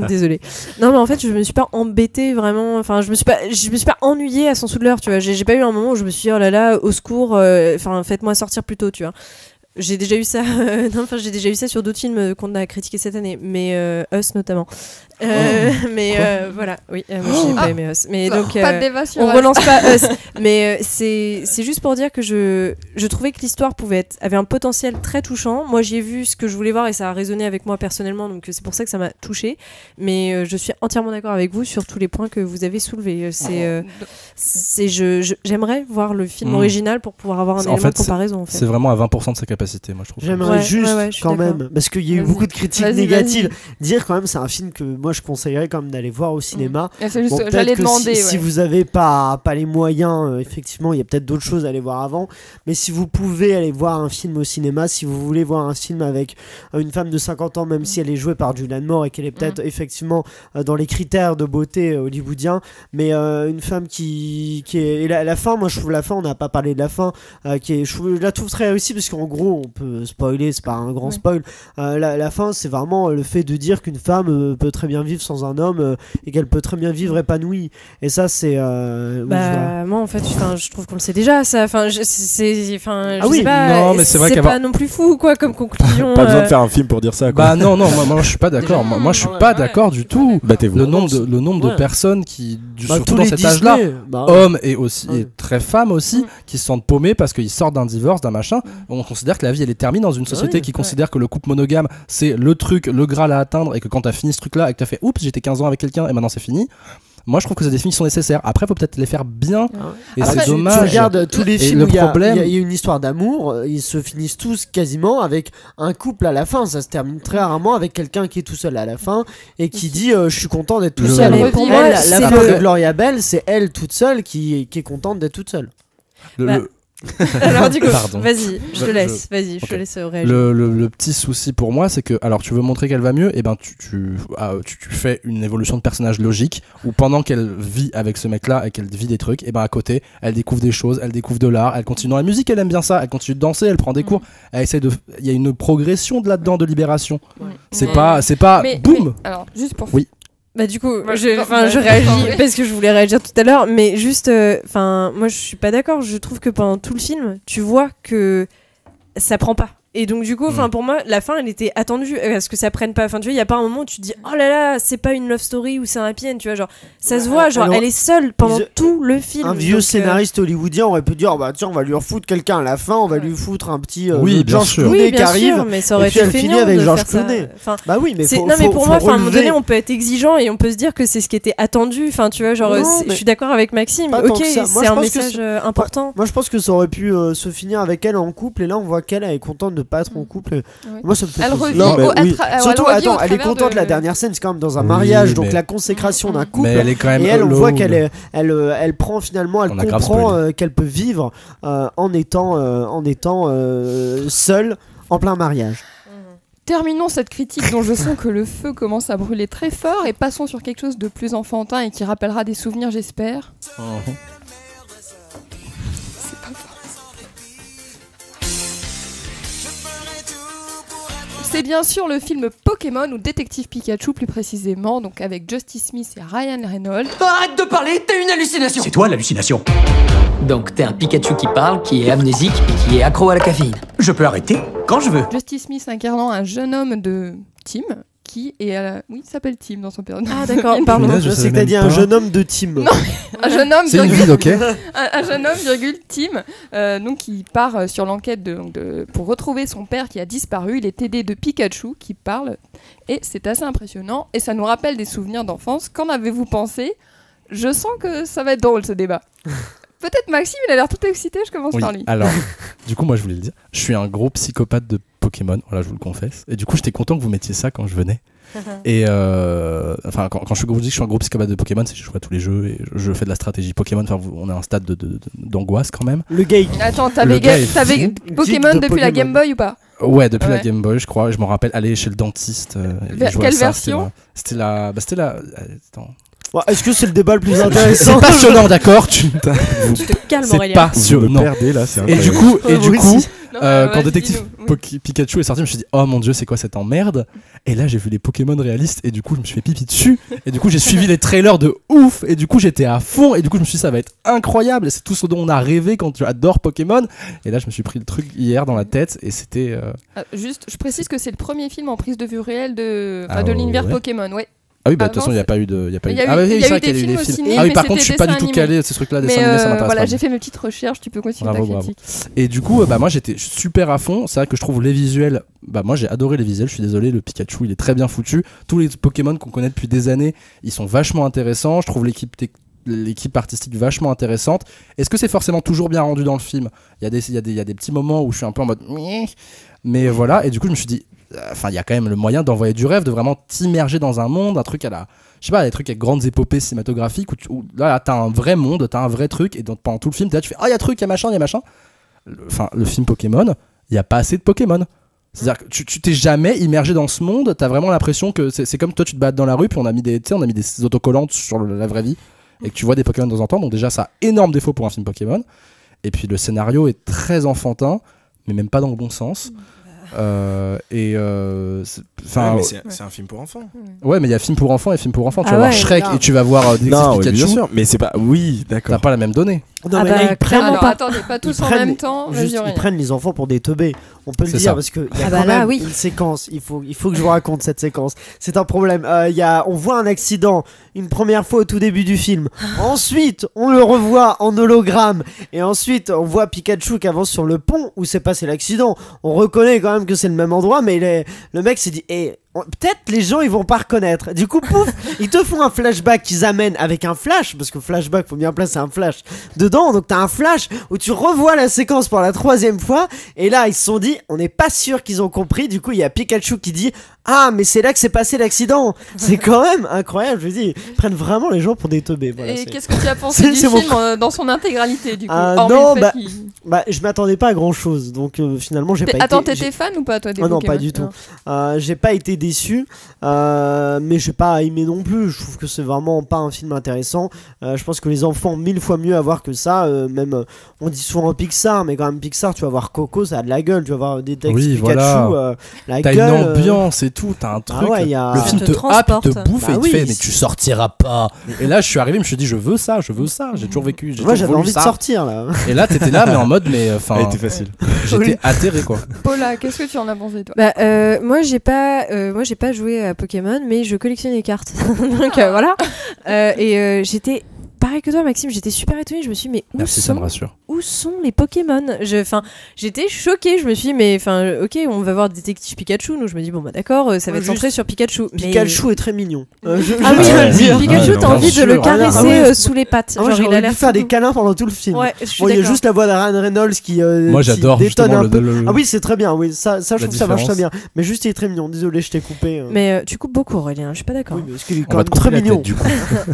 S11: Désolée. Non mais en fait, je me suis pas embêtée vraiment. Enfin, je me suis pas ennuyée à 100 sous de l'heure, tu vois. J'ai pas eu un moment où je me suis dit oh là là, au secours. Faites-moi sortir plus tôt, tu vois. J'ai déjà eu ça j'ai déjà eu ça sur d'autres films qu'on a critiqués cette année, mais Us notamment. Voilà, oui, moi j'ai pas aimé Us, mais donc
S7: pas de débat sur
S11: on relance pas Us, mais c'est juste pour dire que je trouvais que l'histoire avait un potentiel très touchant. Moi j'ai vu ce que je voulais voir et ça a résonné avec moi personnellement, donc c'est pour ça que ça m'a touchée, mais je suis entièrement d'accord avec vous sur tous les points que vous avez soulevés. J'aimerais voir le film original pour pouvoir avoir un élément de comparaison, en fait.
S8: C'est vraiment à 20% de sa capacité, moi je trouve.
S10: J'aimerais quand même, parce qu'il y a eu beaucoup de critiques négatives, dire quand même c'est un film que moi je conseillerais quand même d'aller voir au cinéma.
S7: C'est juste, j'allais demander.
S10: Si vous avez pas les moyens, effectivement, il y a peut-être d'autres choses à aller voir avant. Mais si vous pouvez aller voir un film au cinéma, si vous voulez voir un film avec une femme de 50 ans, même si elle est jouée par Julianne Moore et qu'elle est peut-être effectivement dans les critères de beauté hollywoodiens, mais une femme qui est. Et la fin, moi je trouve la fin, on n'a pas parlé de la fin, je la trouve très réussie parce qu'en gros, on peut spoiler, c'est pas un grand spoil. La fin, c'est vraiment le fait de dire qu'une femme peut très bien vivre sans un homme et qu'elle peut très bien vivre épanouie. Et ça, c'est.
S11: Moi, en fait, je trouve qu'on le sait déjà. Ça, je sais pas.
S8: Non, mais c'est vrai
S11: pas non plus fou, quoi, comme conclusion.
S9: Pas besoin de faire un film pour dire ça, quoi.
S8: Bah non, moi je suis pas d'accord. Moi je suis pas d'accord du tout. Le nombre de personnes qui, surtout dans cet âge-là, hommes et aussi et très femmes aussi, qui se sentent paumés parce qu'ils sortent d'un divorce, d'un machin. On considère que la vie elle est terminée dans une société qui considère que le couple monogame c'est le truc, le graal à atteindre, et que quand t'as fini ce truc-là et que t'as fait oups, j'étais 15 ans avec quelqu'un et maintenant c'est fini. Moi je trouve que ces définitions sont nécessaires. Après faut peut-être les faire bien et c'est dommage.
S10: Tu regardes tous les films où il y a une histoire d'amour, ils se finissent tous quasiment avec un couple à la fin. Ça se termine très rarement avec quelqu'un qui est tout seul à la fin et qui dit je suis content d'être tout seul. Pour moi, la fin de Gloria Bell, c'est elle toute seule qui est contente d'être toute seule.
S11: Alors du coup, vas-y, je te laisse réagir.
S8: Le petit souci pour moi, c'est que alors tu veux montrer qu'elle va mieux, et ben tu fais une évolution de personnage logique où pendant qu'elle vit avec ce mec-là et qu'elle vit des trucs, et ben à côté, elle découvre des choses, elle découvre de l'art, elle continue dans la musique, elle aime bien ça, elle continue de danser, elle prend des cours, elle essaie il y a une progression de là-dedans de libération. C'est pas boum.
S7: Alors juste pour
S11: Bah du coup, je réagis parce que je voulais réagir tout à l'heure, mais juste, moi je suis pas d'accord. Je trouve que pendant tout le film, tu vois que ça prend pas. Et donc du coup, pour moi, la fin, elle était attendue parce que ça prenne pas. Enfin, tu vois, il y a pas un moment où tu te dis, oh là là, c'est pas une love story ou c'est un happy end, tu vois, genre ça se voit, genre elle est seule pendant tout le film.
S10: Un vieux scénariste hollywoodien aurait pu dire, bah tiens, on va lui refoutre quelqu'un à la fin, on va lui foutre un petit George Clooney qui arrive,
S11: mais ça aurait
S10: et puis elle finit avec George Clooney.
S11: Bah oui, mais mais pour moi, à un moment donné, on peut être exigeant et on peut se dire que c'est ce qui était attendu. Enfin, tu vois, genre, je suis d'accord avec Maxime. Ok, c'est un message important.
S10: Moi, je pense que ça aurait pu se finir avec elle en couple, et là, on voit qu'elle est contente de pas être en couple. Moi, ça me fait surtout, attends, elle est contente. La dernière scène, c'est quand même dans un mariage, donc la consécration d'un couple.
S8: Elle est quand même
S10: et elle, on voit qu'elle elle prend finalement, elle comprend qu'elle peut vivre en étant seule en plein mariage.
S7: Terminons cette critique dont je sens que le feu commence à brûler très fort et passons sur quelque chose de plus enfantin et qui rappellera des souvenirs, j'espère. C'est bien sûr le film Pokémon ou Détective Pikachu plus précisément, donc avec Justice Smith et Ryan Reynolds.
S13: Arrête de parler, t'as une hallucination.
S14: C'est toi l'hallucination.
S13: Donc t'es un Pikachu qui parle, qui est amnésique et qui est accro à la caféine.
S14: Je peux arrêter quand je veux.
S7: Justice Smith incarnant un jeune homme de Tim qui est oui, il s'appelle Tim dans son personnage.
S11: Ah d'accord, pardon.
S10: Je sais que t'as dit un jeune homme de Tim.
S7: Non, un jeune homme.
S8: C'est une ville, ok.
S7: un jeune homme, Tim, donc qui part sur l'enquête pour retrouver son père qui a disparu. Il est aidé de Pikachu qui parle et c'est assez impressionnant et ça nous rappelle des souvenirs d'enfance. Qu'en avez-vous pensé ? Je sens que ça va être drôle ce débat. Peut-être Maxime, il a l'air tout excité, je commence par lui.
S8: Alors, du coup, moi je voulais le dire, je suis un gros psychopathe de Pokémon, voilà, je vous le confesse. Et du coup, j'étais content que vous mettiez ça quand je venais. Et enfin, quand je vous dis que je suis un gros psychopathe de Pokémon, c'est que je joue à tous les jeux et je fais de la stratégie Pokémon. Enfin, on a un stade d'angoisse quand même.
S10: Le gay.
S7: Attends, t'avais Pokémon depuis la Game Boy ou pas ?
S8: Ouais, depuis la Game Boy, je crois. Je me rappelle aller chez le dentiste.
S7: Quelle version ?
S8: C'était la. Attends.
S10: Bon, est-ce que c'est le débat le plus intéressant ?
S8: C'est passionnant, d'accord. Tu te
S11: calmes,
S8: c'est passionnant.
S9: Là, c'est
S8: et du coup, quand Détective Pikachu est sorti, je me suis dit, oh mon dieu, c'est quoi cette emmerde ? Et là, j'ai vu les Pokémon réalistes et du coup, je me suis fait pipi dessus. Et du coup, j'ai suivi les trailers de ouf. Et du coup, j'étais à fond. Et du coup, je me suis dit, ça va être incroyable. Et c'est tout ce dont on a rêvé quand tu adores Pokémon. Et là, je me suis pris le truc hier dans la tête et c'était.
S7: Juste, je précise que c'est le premier film en prise de vue réelle de l'univers Pokémon, ouais.
S8: Ah oui, bah de toute façon, il n'y a pas eu de.
S7: Il y a eu des films au ciné.
S8: Ah oui, par contre, je suis pas du tout calé ces trucs-là, dessin animé, ça m'intéresse
S7: voilà,
S8: pas.
S7: j'ai fait mes petites recherches, tu peux continuer ta critique.
S8: Et du coup, moi j'étais super à fond. C'est vrai que je trouve les visuels. Moi j'ai adoré les visuels, je suis désolé, le Pikachu il est très bien foutu. Tous les Pokémon qu'on connaît depuis des années, ils sont vachement intéressants. Je trouve l'équipe artistique vachement intéressante. Est-ce que c'est forcément toujours bien rendu dans le film ? Il y a des petits moments où je suis un peu en mode. Mais voilà, et du coup, je me suis dit. Enfin, il y a quand même le moyen d'envoyer du rêve, de vraiment t'immerger dans un monde, un truc à la. Je sais pas, des trucs avec grandes épopées cinématographiques où là, t'as un vrai monde, t'as un vrai truc, et donc, pendant tout le film, tu fais ah, il y a truc, il y a machin. Le film Pokémon, il y a pas assez de Pokémon. C'est-à-dire que tu t'es jamais immergé dans ce monde, t'as vraiment l'impression que c'est comme toi, tu te balades dans la rue, puis on a mis des autocollantes sur la vraie vie, et que tu vois des Pokémon de temps en temps, donc déjà, ça a énorme défaut pour un film Pokémon. Et puis le scénario est très enfantin, mais même pas dans le bon sens. Mais
S9: c'est un film pour enfants.
S8: Ouais, mais il y a film pour enfants et film pour enfants. Tu
S11: vas
S8: voir Shrek et tu vas voir Pikachu.
S9: Bien sûr, mais c'est pas. Oui, d'accord.
S8: T'as pas la même donnée.
S10: Non, mais là, ils prennent.
S7: Alors attendez, pas tous en même temps.
S10: Ils prennent les enfants pour des teubés. On peut le dire parce que y a quand même une séquence. Il faut que je vous raconte cette séquence. C'est un problème. On voit un accident une première fois au tout début du film. Ensuite, on le revoit en hologramme. Et ensuite, on voit Pikachu qui avance sur le pont où s'est passé l'accident. On reconnaît quand même que c'est le même endroit, mais le mec s'est dit peut-être les gens ils vont pas reconnaître. Du coup, pouf, ils te font un flashback qu'ils amènent avec un flash, parce que flashback, faut bien placer un flash dedans. Donc t'as un flash où tu revois la séquence pour la 3e fois. Et là, ils se sont dit, on n'est pas sûr qu'ils ont compris. Du coup, il y a Pikachu qui dit, ah, mais c'est là que s'est passé l'accident. C'est quand même incroyable. Je veux dire, ils prennent vraiment les gens pour des teubés. Voilà,
S7: et qu'est-ce que tu as pensé du film dans son intégralité, du coup?
S10: Non, je m'attendais pas à grand chose. Donc finalement, j'ai pas été.
S7: Attends, t'étais fan ou pas, toi, des Pokémon?
S10: Non, pas du tout. J'ai pas été déçu, mais j'ai pas aimé non plus. Je trouve que c'est vraiment pas un film intéressant. Je pense que les enfants ont 1000 fois mieux à voir que ça. Même on dit souvent Pixar, mais quand même Pixar, tu vas voir Coco, ça a de la gueule. Tu vas voir des textes Pikachu,
S8: voilà.
S10: La
S8: t'as
S10: gueule.
S8: T'as une ambiance et tout, t'as un truc. Le film te happe, te bouffe et il te fait mais tu sortiras pas. Et là, je suis arrivé, je me suis dit je veux ça. J'ai toujours vécu.
S10: Moi, j'avais envie de sortir là.
S8: Et là, t'étais là, mais en mode mais enfin.
S9: C'était facile.
S8: j'étais atterré quoi.
S7: Paula, qu'est-ce que tu en as pensé toi?
S11: Moi j'ai pas joué à Pokémon, mais je collectionne les cartes. Donc voilà. J'étais pareil que toi, Maxime, j'étais super étonnée. Je me suis dit, mais
S8: ça me rassure.
S11: Où sont les Pokémon? J'étais choquée. Je me suis dit, mais ok, on va voir Détective Pikachu. Donc je me dis, bon, bah d'accord, ça va être centré sur Pikachu.
S10: Pikachu est très mignon.
S11: Pikachu, t'as envie de le caresser sous les pattes.
S10: Genre, il a l'air faire des câlins pendant tout le film.
S11: Ouais,
S10: il y a juste la voix de Ryan Reynolds qui.
S8: Moi, j'adore
S10: détonne un peu.
S8: le...
S10: Ah oui, c'est très bien. Oui, ça, je trouve que ça marche très bien. Mais juste, il est très mignon. Désolé, je t'ai coupé.
S11: Mais tu coupes beaucoup, Aurélien. Je suis pas d'accord.
S10: Oui, parce qu'il est quand même très mignon.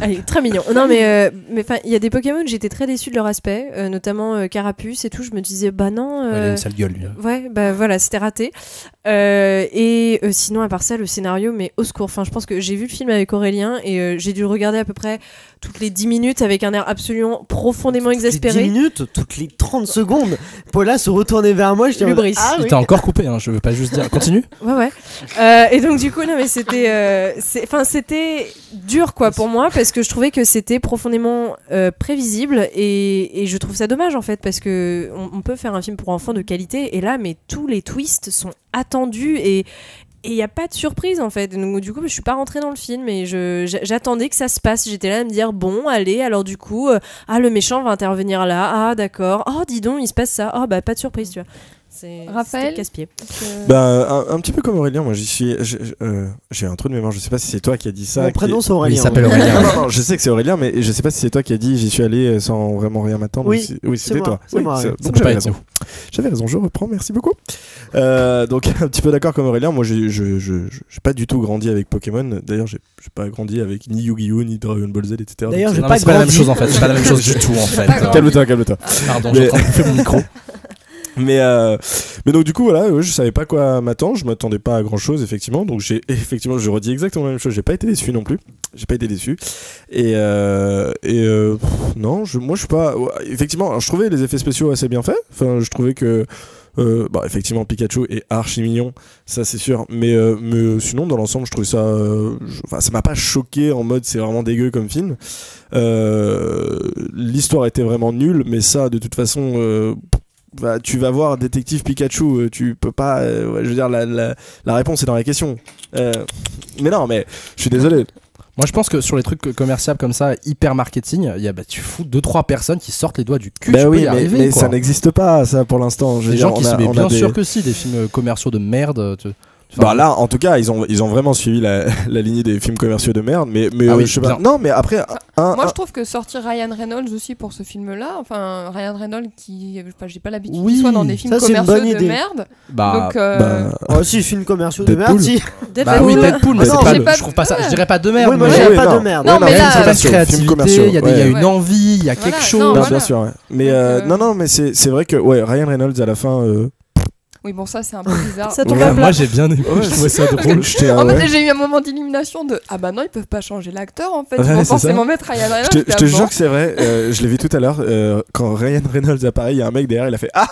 S11: Allez, très mignon. Non, mais enfin, il y a des Pokémon, j'étais très déçue de leur aspect, notamment Carapuce et tout. Je me disais, bah non.
S8: Il a une sale gueule, lui.
S11: Ouais, bah voilà, c'était raté. Sinon, à part ça, le scénario, mais au secours. Enfin, je pense que j'ai vu le film avec Aurélien et j'ai dû le regarder à peu près toutes les 10 minutes avec un air absolument profondément exaspéré.
S10: Toutes les 10 minutes, toutes les 30 secondes. Paula se retournait vers moi. Je
S11: Lubris.
S8: Il t'a encore coupé, hein, je veux pas juste dire. Continue.
S11: Ouais. Et donc, du coup, non, mais c'était dur, quoi, pour moi, parce que je trouvais que c'était profondément prévisible et je trouve ça dommage, en fait, parce que on peut faire un film pour enfants de qualité et là, mais tous les twists sont attendus et il n'y a pas de surprise en fait. Donc, du coup, je suis pas rentrée dans le film et j'attendais que ça se passe. J'étais là à me dire, bon, allez, alors du coup, le méchant va intervenir là. Ah, d'accord. Oh, dis donc, il se passe ça. Oh, bah, pas de surprise, tu vois.
S7: Raphaël,
S11: casse-pied.
S9: Un petit peu comme Aurélien, moi j'ai un trou de mémoire, je sais pas si c'est toi qui as dit ça.
S10: Mon prénom c'est Aurélien.
S8: Il s'appelle Aurélien.
S9: non, je sais que c'est Aurélien, mais je sais pas si c'est toi qui as dit j'y suis allé sans vraiment rien m'attendre.
S10: Oui,
S9: c'était toi.
S10: C'est moi.
S9: Donc j'avais raison. J'avais raison, je reprends, merci beaucoup. Donc un petit peu d'accord comme Aurélien, moi j'ai pas du tout grandi avec Pokémon. D'ailleurs, j'ai pas grandi avec ni Yu-Gi-Oh, ni Dragon Ball Z, etc.
S10: D'ailleurs, j'ai
S8: pas
S10: pas grandi.
S8: C'est pas la même chose en fait, c'est pas la même chose du tout en fait.
S9: Calme-toi.
S8: Pardon, j'ai en train de couper mon micro.
S9: Mais donc du coup voilà, je savais pas quoi m'attendre, je m'attendais pas à grand chose effectivement, donc je redis exactement la même chose, j'ai pas été déçu non plus, non, moi je suis pas, effectivement, alors, je trouvais les effets spéciaux assez bien faits, enfin je trouvais que effectivement Pikachu est archi mignon, ça c'est sûr, mais sinon dans l'ensemble je trouvais ça, ça m'a pas choqué en mode c'est vraiment dégueu comme film. L'histoire était vraiment nulle, mais ça de toute façon tu vas voir Détective Pikachu, tu peux pas, je veux dire la réponse est dans la question. Mais non, mais je suis désolé.
S8: Moi je pense que sur les trucs commerciaux comme ça, hyper marketing, tu fous 2-3 personnes qui sortent les doigts du cul.
S9: Bah oui, mais ça n'existe pas ça pour l'instant.
S8: Les gens qui se mettent bien sûr que si, des films commerciaux de merde.
S9: Là en tout cas ils ont vraiment suivi la lignée des films commerciaux de merde, mais je sais pas. Non mais après
S7: moi je trouve que sortir Ryan Reynolds aussi pour ce film là, enfin Ryan Reynolds qui, j'ai pas l'habitude qu'il soit dans des films commerciaux de merde.
S10: Si films commerciaux de merde, si.
S8: Oui, Deadpool, mais je trouve pas ça, je dirais pas de merde.
S10: Oui, moi je dirais pas de merde.
S7: Non mais là
S8: c'est pas créativité, il y a une envie, il y a quelque chose.
S9: Bien sûr. Mais non mais c'est vrai que Ryan Reynolds à la fin
S7: oui, bon, ça c'est un peu bizarre.
S11: Ça tombe à plat.
S8: Moi j'ai bien aimé, je trouvais ça drôle.
S7: En fait, j'ai eu un moment d'illumination de ah bah non, ils peuvent pas changer l'acteur en fait. Ils vont forcément mettre Ryan Reynolds.
S9: Je te jure que c'est vrai, je l'ai vu tout à l'heure. Quand Ryan Reynolds apparaît, il y a un mec derrière, il a fait ah.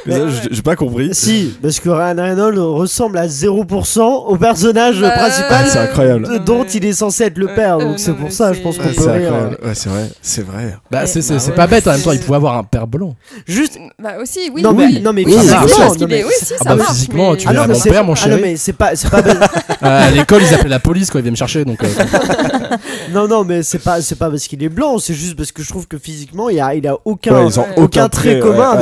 S9: Mais ça, j'ai pas compris.
S10: Si, parce que Ryan Reynolds ressemble à 0% au personnage principal.
S9: C'est incroyable.
S10: Dont il est censé être le père, donc c'est pour ça, je pense qu'on peut rire.
S9: Ouais, c'est vrai.
S8: Bah c'est pas bête en même temps, il pouvait avoir un père blanc.
S10: Juste.
S7: Bah aussi, oui.
S10: Non mais
S8: physiquement, tu es mon père, mon chéri.
S10: Ah non mais c'est pas bête.
S8: À l'école, ils appelaient la police quand ils viennent me chercher, donc.
S10: Non mais c'est pas parce qu'il est blanc, c'est juste parce que je trouve que physiquement il a aucun trait commun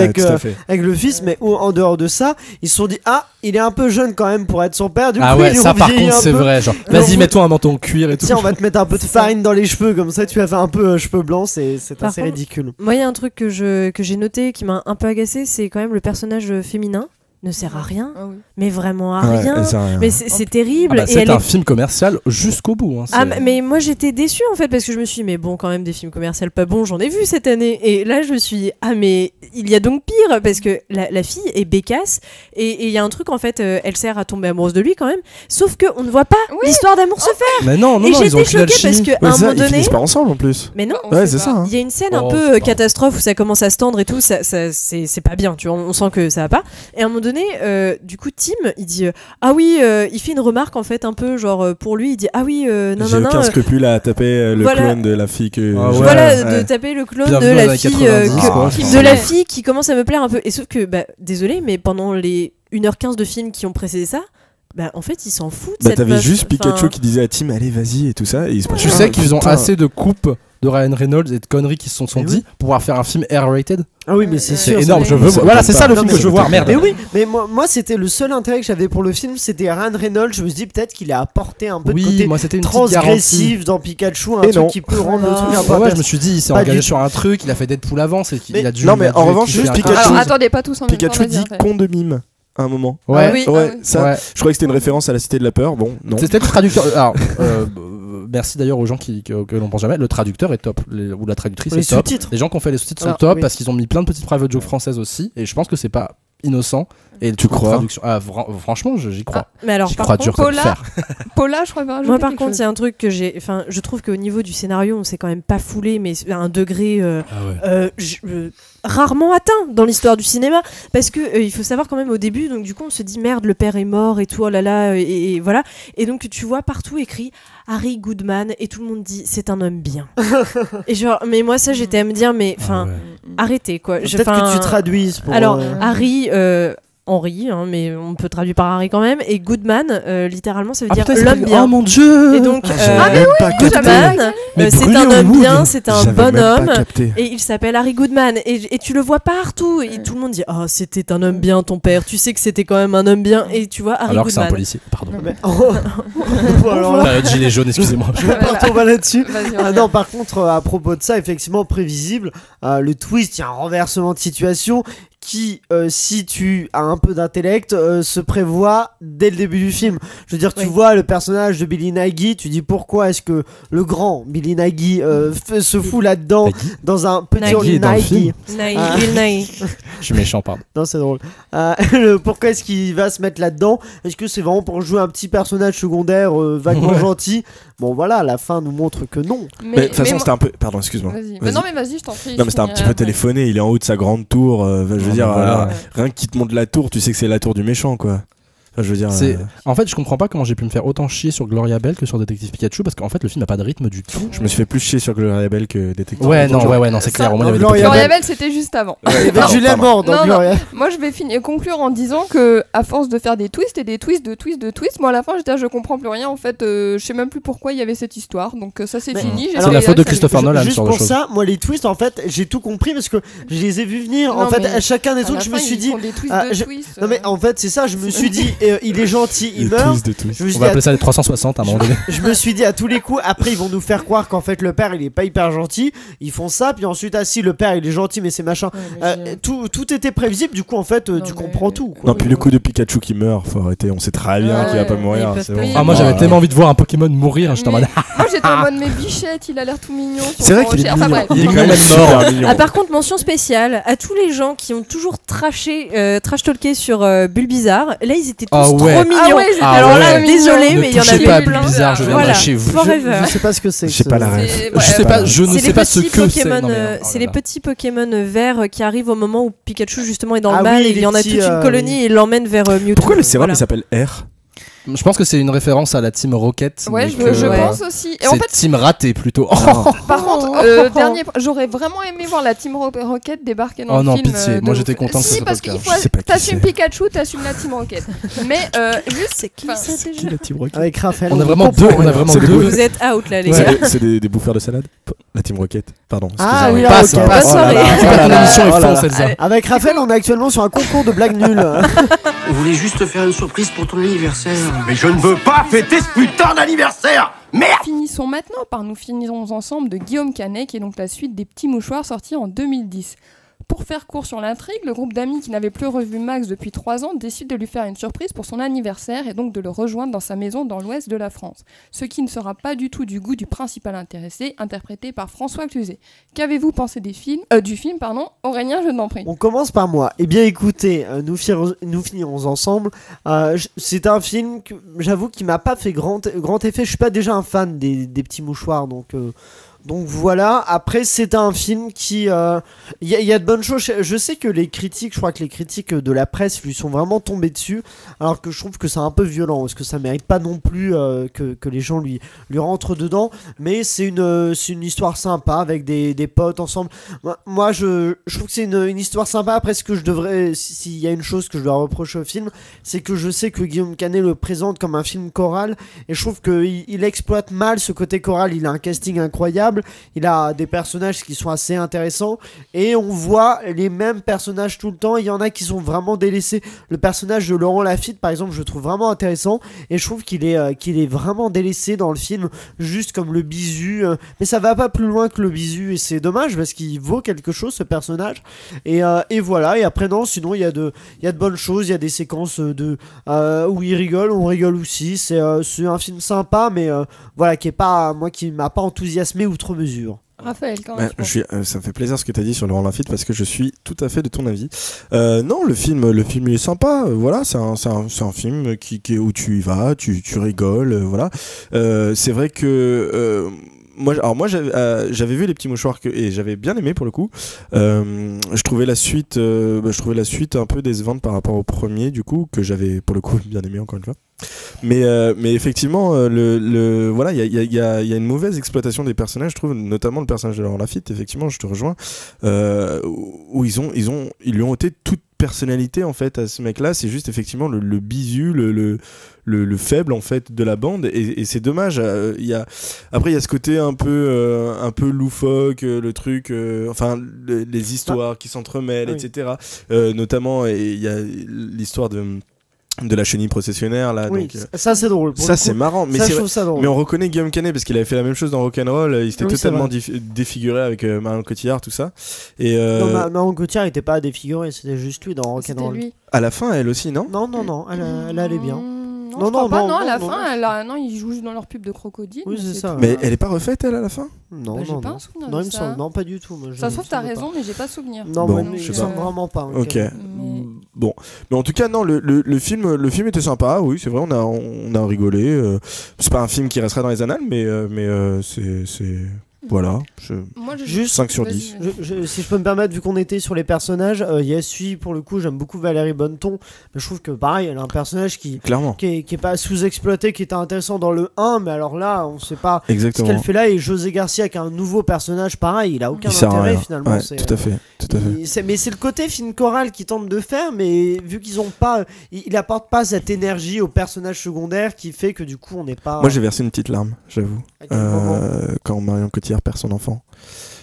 S10: avec le fils, mais en dehors de ça, ils se sont dit il est un peu jeune quand même pour être son père. Du coup,
S8: ça par contre c'est vrai, genre vas-y mets-toi un menton en cuir et tout.
S10: Tiens, on va te mettre un peu de farine dans les cheveux comme ça, tu vas faire un peu cheveux blancs, c'est assez ridicule.
S11: Moi il y a un truc que j'ai noté qui m'a un peu agacé, c'est quand même le personnage féminin ne sert à rien, mais vraiment à rien. Mais c'est terrible.
S8: C'est un film commercial jusqu'au bout.
S11: Mais moi j'étais déçue en fait parce que je me suis dit mais bon quand même des films commerciaux pas bons j'en ai vu cette année et là je me suis dit mais il y a donc pire parce que la fille est bécasse et il y a un truc en fait elle sert à tomber amoureuse de lui quand même sauf qu'on ne voit pas l'histoire d'amour se faire.
S8: Mais non
S11: et
S8: ils ont
S11: j'étais choquée parce qu'à un moment donné
S9: ils finissent pas ensemble en plus.
S11: Mais non
S9: c'est ça.
S11: Il y a une scène un peu catastrophe où ça commence à se tendre et tout, c'est pas bien, tu vois, on sent que ça va pas et à un moment donné donné, du coup, Tim, il dit ah oui, il fait une remarque en fait un peu genre pour lui, il dit ah oui, non.
S9: J'ai aucun scrupule à taper le clone de la fille que.
S11: De taper le clone de la fille qui commence à me plaire un peu. Et sauf que, désolé, mais pendant les 1h15 de film qui ont précédé ça. En fait, ils s'en foutent.
S9: T'avais juste Pikachu qui disait à Tim, allez, vas-y et tout ça. Et
S8: tu sais qu'ils ont assez de coupes de Ryan Reynolds et de conneries qui se sont dit pour pouvoir faire un film R-rated.
S10: Ah oui, mais c'est sûr.
S8: Énorme. Voilà, c'est ça le film que je veux voir. Merde.
S10: Mais oui, mais moi c'était le seul intérêt que j'avais pour le film, c'était Ryan Reynolds. Je me suis dit peut-être qu'il a apporté un peu de côté transgressif dans Pikachu, un truc qui peut rendre le truc un peu.
S8: Ouais, je me suis dit, il s'est engagé sur un truc, il a fait Deadpool avant, c'est qu'il a dû.
S9: Non, mais en revanche, juste Pikachu.
S7: Alors attendez, pas tous en même temps.
S9: Pikachu dit con de mime. À un moment.
S8: Ouais,
S9: je croyais que c'était une référence à la Cité de la Peur. Bon, non.
S8: C'était le traducteur. Alors, merci d'ailleurs aux gens que l'on pense jamais. Le traducteur est top, ou la traductrice est top. Les gens qui ont fait les sous-titres sont top parce qu'ils ont mis plein de petites private jokes françaises aussi. Et je pense que c'est pas innocent. Et
S9: tu crois
S8: franchement, j'y crois.
S11: Mais alors,
S8: par contre,
S7: Paula, je crois pas.
S11: Moi, par contre, il y a un truc que je trouve qu'au niveau du scénario, on s'est quand même pas foulé, mais à un degré rarement atteint dans l'histoire du cinéma. Parce que il faut savoir quand même au début, donc du coup, on se dit merde, le père est mort et tout, oh là là, et voilà. Et donc, tu vois partout écrit Harry Goodman, et tout le monde dit c'est un homme bien. Et genre, mais moi, ça, j'étais à me dire, mais arrêtez quoi.
S10: Peut-être que tu traduises pour.
S11: Alors, Harry. Henry, mais on peut traduire par Harry quand même. Et Goodman, littéralement, ça veut dire l'homme bien.
S8: Oh mon dieu!
S11: Et donc, Goodman, c'est un homme bien, c'est un bon homme. Et il s'appelle Harry Goodman. Et tu le vois partout. Et tout le monde dit oh, c'était un homme bien, ton père. Tu sais que c'était quand même un homme bien. Et tu vois, Harry
S8: alors
S11: Goodman.
S8: Alors que c'est un policier, pardon.
S10: Période
S8: gilet jaune, excusez-moi.
S10: Je vais pas retomber là-dessus. Non, par contre, à propos de ça, effectivement, prévisible. Le twist, il y a un renversement de situation qui, si tu as un peu d'intellect, se prévoit dès le début du film. Je veux dire, tu vois le personnage de Billy Nagy, tu dis pourquoi est-ce que le grand Billy Nagy se fout là-dedans dans un petit rôle Nagy.
S8: Je suis méchant, pardon.
S10: Non, c'est drôle. Pourquoi est-ce qu'il va se mettre là-dedans? Est-ce que c'est vraiment pour jouer un petit personnage secondaire vaguement gentil? Bon, voilà, la fin nous montre que non.
S9: Mais de toute façon, c'était un peu. Pardon, excuse-moi.
S7: Vas-y. Non, mais vas-y, je t'en prie.
S9: Non, mais c'était un petit peu téléphoné. Il est en haut de sa grande tour. Je veux dire, rien qu'il te montre la tour, tu sais que c'est la tour du méchant, quoi. Enfin, je veux dire.
S8: En fait, je comprends pas comment j'ai pu me faire autant chier sur Gloria Bell que sur Détective Pikachu parce qu'en fait, le film n'a pas de rythme du tout.
S9: Je me suis fait plus chier sur Gloria Bell que Détective
S8: Pikachu. Non, c'est clair.
S7: Gloria Bell, c'était juste avant.
S10: Il y avait Julien mort dans Gloria.
S7: Moi, je vais conclure en disant que, à force de faire des twists et des twists, moi, à la fin, je comprends plus rien. En fait, je sais même plus pourquoi il y avait cette histoire. Donc, ça, c'est fini.
S8: C'est la faute de Christopher Nolan.
S10: Juste pour ça, moi, les twists, en fait, j'ai tout compris parce que je les ai vus venir. En fait, à chacun des trucs, je me suis dit. Non, mais en fait, c'est ça, je me suis dit, il est gentil. Il meurt.
S8: On va appeler ça les 360 à un moment donné.
S10: Je me suis dit à tous les coups, après ils vont nous faire croire qu'en fait le père il est pas hyper gentil. Ils font ça, puis ensuite si le père il est gentil mais c'est machin. Tout était prévisible, du coup en fait tu comprends tout.
S9: Non, puis le coup de Pikachu qui meurt, faut arrêter. On sait très bien qu'il va pas mourir.
S8: Moi j'avais tellement envie de voir un Pokémon mourir. J'étais en mode.
S7: Moi j'étais en mode mais Bichette, il a l'air tout mignon.
S9: C'est vrai qu'il est mignon.
S8: Il est quand même mort.
S11: Par contre, mention spéciale à tous les gens qui ont toujours trash talké sur Bulbizarre. Là ils étaient tous trop mignons. Alors là, désolé, mais il y en avait plein.
S8: Bizarre, je viendrai chez vous.
S10: Je sais pas ce que c'est.
S9: Je sais pas la rêve.
S8: Je ne sais pas ce que c'est.
S11: C'est les petits Pokémon verts qui arrivent au moment où Pikachu justement est dans le mal et il y en a toute une colonie et il l'emmène vers Mewtwo.
S9: Pourquoi le sérum il s'appelle R?
S8: Je pense que c'est une référence à la team Rocket.
S7: Ouais, je pense aussi.
S8: Et en fait, team raté plutôt.
S7: Par contre, j'aurais vraiment aimé voir la team Rocket débarquer dans le film.
S8: Oh non, pitié. Moi j'étais content que ça soit
S7: parce qu'il faut t'assumes Pikachu, t'assumes la team Rocket. Mais juste,
S11: c'est qui ça déjà?
S9: La team Rocket.
S10: Avec Raphaël.
S8: On a vraiment deux.
S11: Vous êtes out là, les gars.
S9: C'est des bouffeurs de salade. La team Rocket. Pardon.
S10: Ah oui,
S11: bonne soirée.
S8: Ton émission est fausse, Elsa.
S10: Avec Raphaël, on est actuellement sur un concours de blagues nulles.
S14: On voulait juste te faire une surprise pour ton anniversaire.
S1: Mais je ne veux pas fêter ce putain d'anniversaire! Merde!
S7: Finissons maintenant par Nous finirons ensemble de Guillaume Canet, qui est donc la suite des Petits Mouchoirs sortis en 2010. Pour faire court sur l'intrigue, le groupe d'amis qui n'avait plus revu Max depuis 3 ans décide de lui faire une surprise pour son anniversaire et donc de le rejoindre dans sa maison dans l'ouest de la France. Ce qui ne sera pas du tout du goût du principal intéressé, interprété par François Cluzet. Qu'avez-vous pensé du film Aurélien, je t'en prie.
S10: On commence par moi. Eh bien écoutez, nous finirons ensemble. C'est un film que j'avoue qui m'a pas fait grand effet. Je suis pas déjà un fan des Petits Mouchoirs, donc Donc voilà, après c'est un film qui... Il y a de bonnes choses. Je sais que je crois que les critiques de la presse lui sont vraiment tombées dessus, alors que je trouve que c'est un peu violent, parce que ça mérite pas non plus que les gens lui rentrent dedans, mais c'est une histoire sympa avec des potes ensemble. Moi je trouve que c'est une histoire sympa. Après, ce que je devrais... S'il y a une chose que je dois reprocher au film, c'est que je sais que Guillaume Canet le présente comme un film choral, et je trouve qu'il exploite mal ce côté choral. Il a un casting incroyable, il a des personnages qui sont assez intéressants, et on voit les mêmes personnages tout le temps. Il y en a qui sont vraiment délaissés. Le personnage de Laurent Lafitte par exemple, je le trouve vraiment intéressant, et je trouve qu'il est vraiment délaissé dans le film, juste comme le bisu, mais ça va pas plus loin que le bisu, et c'est dommage parce qu'il vaut quelque chose, ce personnage. Et voilà, et après non, sinon il y a de bonnes choses. Il y a des séquences où il rigole, on rigole aussi. C'est un film sympa, mais voilà, qui m'a pas enthousiasmé outre mesure.
S7: Raphaël, quand même.
S9: Ça me fait plaisir ce que tu as dit sur Laurent Lafitte, parce que je suis tout à fait de ton avis. Non, le film il est sympa. Voilà, c'est un film où tu y vas, tu rigoles. Voilà. C'est vrai que moi j'avais vu Les Petits Mouchoirs et j'avais bien aimé pour le coup. Je trouvais la suite un peu décevante par rapport au premier, du coup, que j'avais pour le coup bien aimé encore une fois. Mais effectivement, voilà, il y a une mauvaise exploitation des personnages, je trouve, notamment le personnage de Laurent Lafitte. Effectivement, je te rejoins, où ils lui ont ôté toute personnalité en fait à ce mec-là. C'est juste effectivement le bisu, le faible en fait de la bande, et c'est dommage. Après il y a ce côté un peu loufoque, le truc, enfin les histoires qui s'entremêlent, oui. Etc. Notamment, il y a l'histoire de la chenille processionnaire là,
S10: oui,
S9: donc
S10: ça c'est drôle.
S9: Ça c'est marrant, mais
S10: mais
S9: on reconnaît Guillaume Canet parce qu'il avait fait la même chose dans Rock'n'Roll. Il s'était totalement défiguré avec Marion Cotillard, tout ça. Et
S10: non, Marion Cotillard n'était pas défiguré, c'était juste lui dans Rock'n'Roll.
S7: Lui.
S9: À la fin, elle aussi, non?
S10: Non, elle allait bien.
S7: Non, à la fin, ils jouent dans leur pub de crocodile.
S10: Oui, c'est ça.
S9: Mais elle est pas refaite, elle, à la fin?
S10: Non,
S7: j'ai pas un souvenir
S10: non,
S7: de ça.
S10: Non, pas du tout.
S7: Ça se trouve, t'as raison, mais j'ai pas souvenir.
S10: Non,
S9: bon,
S10: je sais vraiment pas.
S9: Ok. Bon, mais en tout cas, non, le film était sympa. Oui, c'est vrai, on a rigolé. C'est pas un film qui restera dans les annales, mais c'est voilà, juste 5 sur 10.
S10: Si je peux me permettre, vu qu'on était sur les personnages, il y a celui, pour le coup, j'aime beaucoup Valérie Bonneton, mais je trouve que pareil, elle a un personnage qui est pas sous-exploité, qui était intéressant dans le 1, mais alors là, on sait pas
S9: exactement
S10: ce qu'elle fait là. Et José Garcia, qui a un nouveau personnage, pareil, il a aucun intérêt finalement.
S9: Ouais, tout à fait.
S10: Mais c'est le côté film choral qu'ils tentent de faire, mais vu qu'ils ont pas, il apporte pas cette énergie au personnage secondaire qui fait que du coup on n'est pas.
S9: Moi j'ai versé une petite larme, j'avoue, quand Marion Cotillard perd son enfant.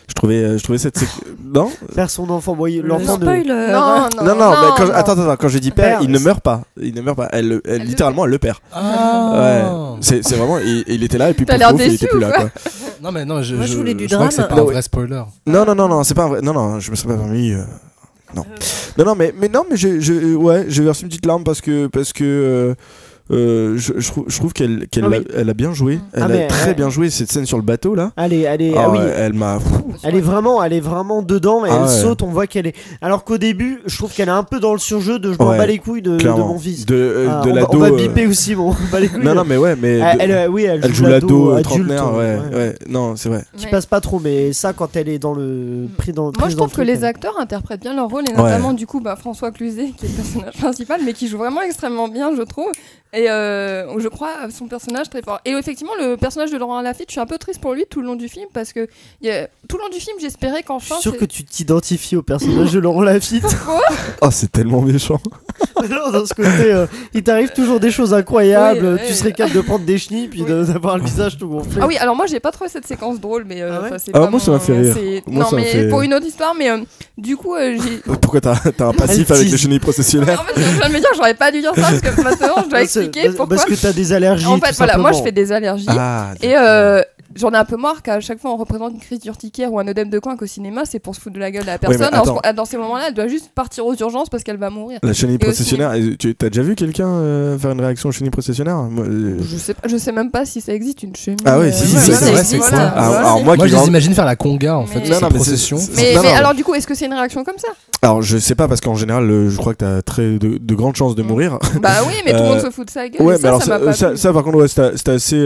S9: Je trouvais cette non,
S10: perd son enfant, l'enfant de
S9: non, attends, quand je dis père, il ne meurt pas, elle littéralement elle le perd. Ouais, c'est vraiment il était là et puis il était plus là quoi.
S8: Non mais non, je
S11: voulais du
S8: drame. Crois que c'est pas un vrai spoiler.
S9: Non, c'est pas un vrai. Non, je me serais pas permis. Non, mais j'ai versé une petite larme parce que je trouve qu'elle a bien joué. Elle a très bien joué cette scène sur le bateau là. Elle m'a.
S10: Elle est vraiment dedans. Elle saute. On voit qu'elle est. Alors qu'au début, je trouve qu'elle est un peu dans le surjeu de je m'en bats les couilles de mon fils. On va biper aussi bon.
S9: Non mais ouais, mais elle joue l'ado trentenaire. Ouais. Non, c'est vrai.
S10: Qui passe pas trop, mais ça quand elle est dans le
S7: Moi je trouve que les acteurs interprètent bien leur rôle, et notamment du coup François Cluzet qui est le personnage principal, mais qui joue vraiment extrêmement bien, je trouve. Et je crois son personnage très fort. Et effectivement, le personnage de Laurent Lafitte, je suis un peu triste pour lui tout le long du film, parce que tout le long du film, j'espérais qu'enfin.
S10: Je suis sûr que tu t'identifies au personnage de Laurent Lafitte.
S9: Oh, c'est tellement méchant.
S10: Non, dans ce côté, il t'arrive toujours des choses incroyables. Tu serais capable de prendre des chenilles puis d'avoir le visage tout gonflé.
S7: Ah oui, alors moi j'ai pas trouvé cette séquence drôle, mais
S9: moi ça m'a fait rire.
S7: Non, mais pour une autre histoire, mais du coup, j'ai.
S9: Pourquoi t'as un passif avec les chenilles processionnaires?
S7: En fait, je viens de me dire, j'aurais pas dû dire ça parce que maintenant je dois expliquer pourquoi.
S10: Parce que t'as des allergies.
S7: En fait, voilà, moi je fais des allergies. Et j'en ai un peu marre qu'à chaque fois on représente une crise d'urticaire ou un œdème de coin qu'au cinéma, c'est pour se foutre de la gueule de la personne. Dans ces moments-là, elle doit juste partir aux urgences parce qu'elle va mourir.
S9: La chenille processionnaire, t'as déjà vu quelqu'un faire une réaction aux chenilles processionnaires?
S7: Je sais même pas si ça existe une chenille.
S9: Ah ouais, si, ça existe.
S8: Alors moi je les imagine faire la conga en fait, procession.
S7: Mais alors du coup, est-ce que c'est une réaction comme ça?
S9: Alors je sais pas parce qu'en général je crois que t'as de grandes chances de mourir.
S7: Bah oui mais tout le monde se fout de sa gueule.
S9: Ouais,
S7: mais alors
S9: ça par contre ouais, c'était assez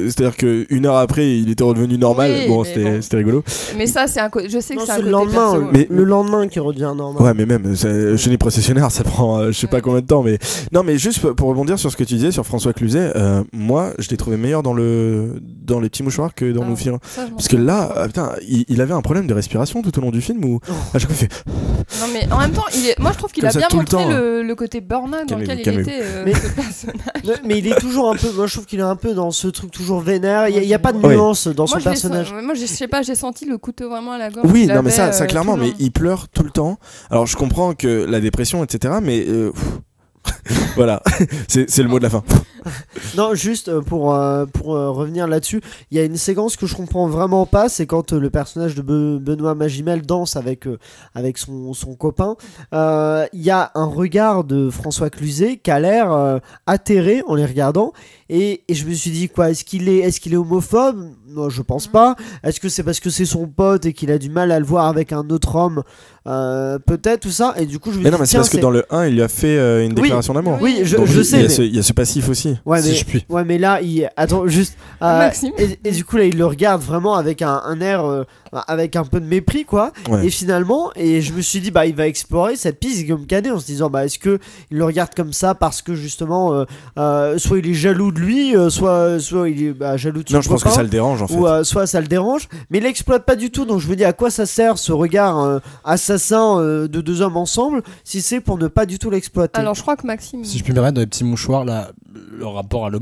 S9: c'est-à-dire que une heure après il était redevenu normal.
S7: Oui,
S9: bon c'était rigolo.
S7: Mais ça c'est je sais que c'est un côté
S10: le lendemain,
S7: perso.
S10: mais le lendemain qui redevient normal.
S9: Ouais mais même chez les processionnaires ça prend je sais pas combien de temps mais non mais juste pour rebondir sur ce que tu disais sur François Cluzet, moi je l'ai trouvé meilleur dans les petits mouchoirs que dans Nous finirons parce que là putain il avait un problème de respiration tout au long du film où à chaque fois il fait
S7: non mais en même temps moi je trouve qu'il a bien montré le côté burn-out dans lequel il était ce personnage.
S10: Mais il est toujours un peu, moi je trouve qu'il est un peu dans ce truc toujours vénère, il y a pas de nuance dans son personnage.
S7: Moi je sais pas, j'ai senti le couteau vraiment à la gorge.
S9: Oui non mais ça clairement mais il pleure tout le temps. Alors je comprends que la dépression etc mais voilà, c'est le mot de la fin.
S10: Non, juste pour revenir là-dessus, il y a une séquence que je comprends vraiment pas, c'est quand le personnage de Benoît Magimel danse avec son copain. Il y a un regard de François Cluzet qui a l'air atterré en les regardant. Et je me suis dit quoi, est-ce qu'il est homophobe? Non, je pense pas. Est-ce que c'est parce que c'est son pote et qu'il a du mal à le voir avec un autre homme? Peut-être tout ça. Et du coup je me dis
S9: non mais c'est parce que dans le 1 il lui a fait une déclaration d'amour.
S10: Oui, je sais.
S9: Il y a ce passif aussi.
S10: Ouais,
S9: si je puis.
S10: Ouais mais là attends juste et du coup là il le regarde vraiment avec un air avec un peu de mépris quoi. Ouais. Et finalement je me suis dit il va explorer cette piste Guillaume Canet en se disant est-ce que il le regarde comme ça parce que justement soit il est jaloux de lui soit il est jaloux de son
S9: non je pense que ça le dérange en fait
S10: ou soit ça le dérange mais il l'exploite pas du tout donc je me dis à quoi ça sert ce regard assassin de deux hommes ensemble si c'est pour ne pas du tout l'exploiter.
S7: Alors je crois que Maxime
S8: si je puis me permettre dans les petits mouchoirs là le rapport à le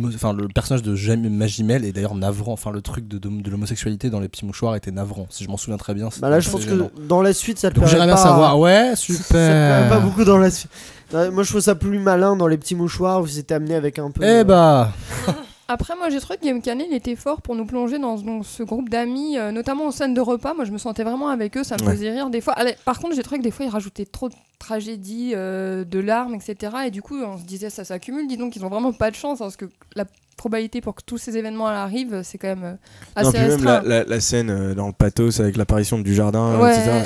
S8: personnage de Magimel est d'ailleurs navrant le truc de l'homosexualité dans les petits mouchoirs était navrant si je m'en souviens très bien.
S10: Là je pense que dans la suite ça te
S8: donc
S10: plairait
S8: j'aimerais bien savoir ouais super
S10: ça te plairait pas beaucoup dans la suite. Moi je trouve ça plus malin dans les petits mouchoirs où c'était amené avec un peu
S7: Après, moi, j'ai trouvé que Guillaume Canet, il était fort pour nous plonger dans ce groupe d'amis, notamment en scène de repas. Moi, je me sentais vraiment avec eux, ça me faisait rire des fois. Par contre, j'ai trouvé que des fois, ils rajoutaient trop de tragédies, de larmes, etc. Et du coup, on se disait, ça s'accumule. Dis donc, ils ont vraiment pas de chance, parce que la probabilité pour que tous ces événements arrivent, c'est quand même assez restreint.
S9: Même la scène dans le pathos avec l'apparition du jardin, etc.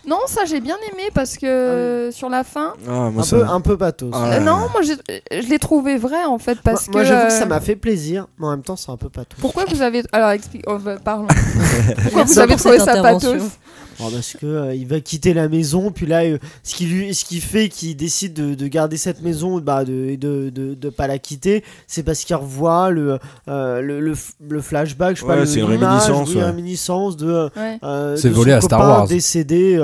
S7: Non, ça j'ai bien aimé parce que sur la fin,
S10: un peu pathos.
S7: Non, moi je l'ai trouvé vrai en fait parce
S10: moi j'avoue que ça m'a fait plaisir, mais en même temps c'est un peu pathos.
S7: Pourquoi vous avez parlons. Pourquoi vous avez trouvé ça pathos?
S10: Parce que il va quitter la maison, puis là ce qui fait qu'il décide de garder cette maison, de pas la quitter, c'est parce qu'il revoit le flashback, je sais pas,
S9: c'est une
S10: réminiscence de
S8: c'est volé à Star Wars
S10: décédé.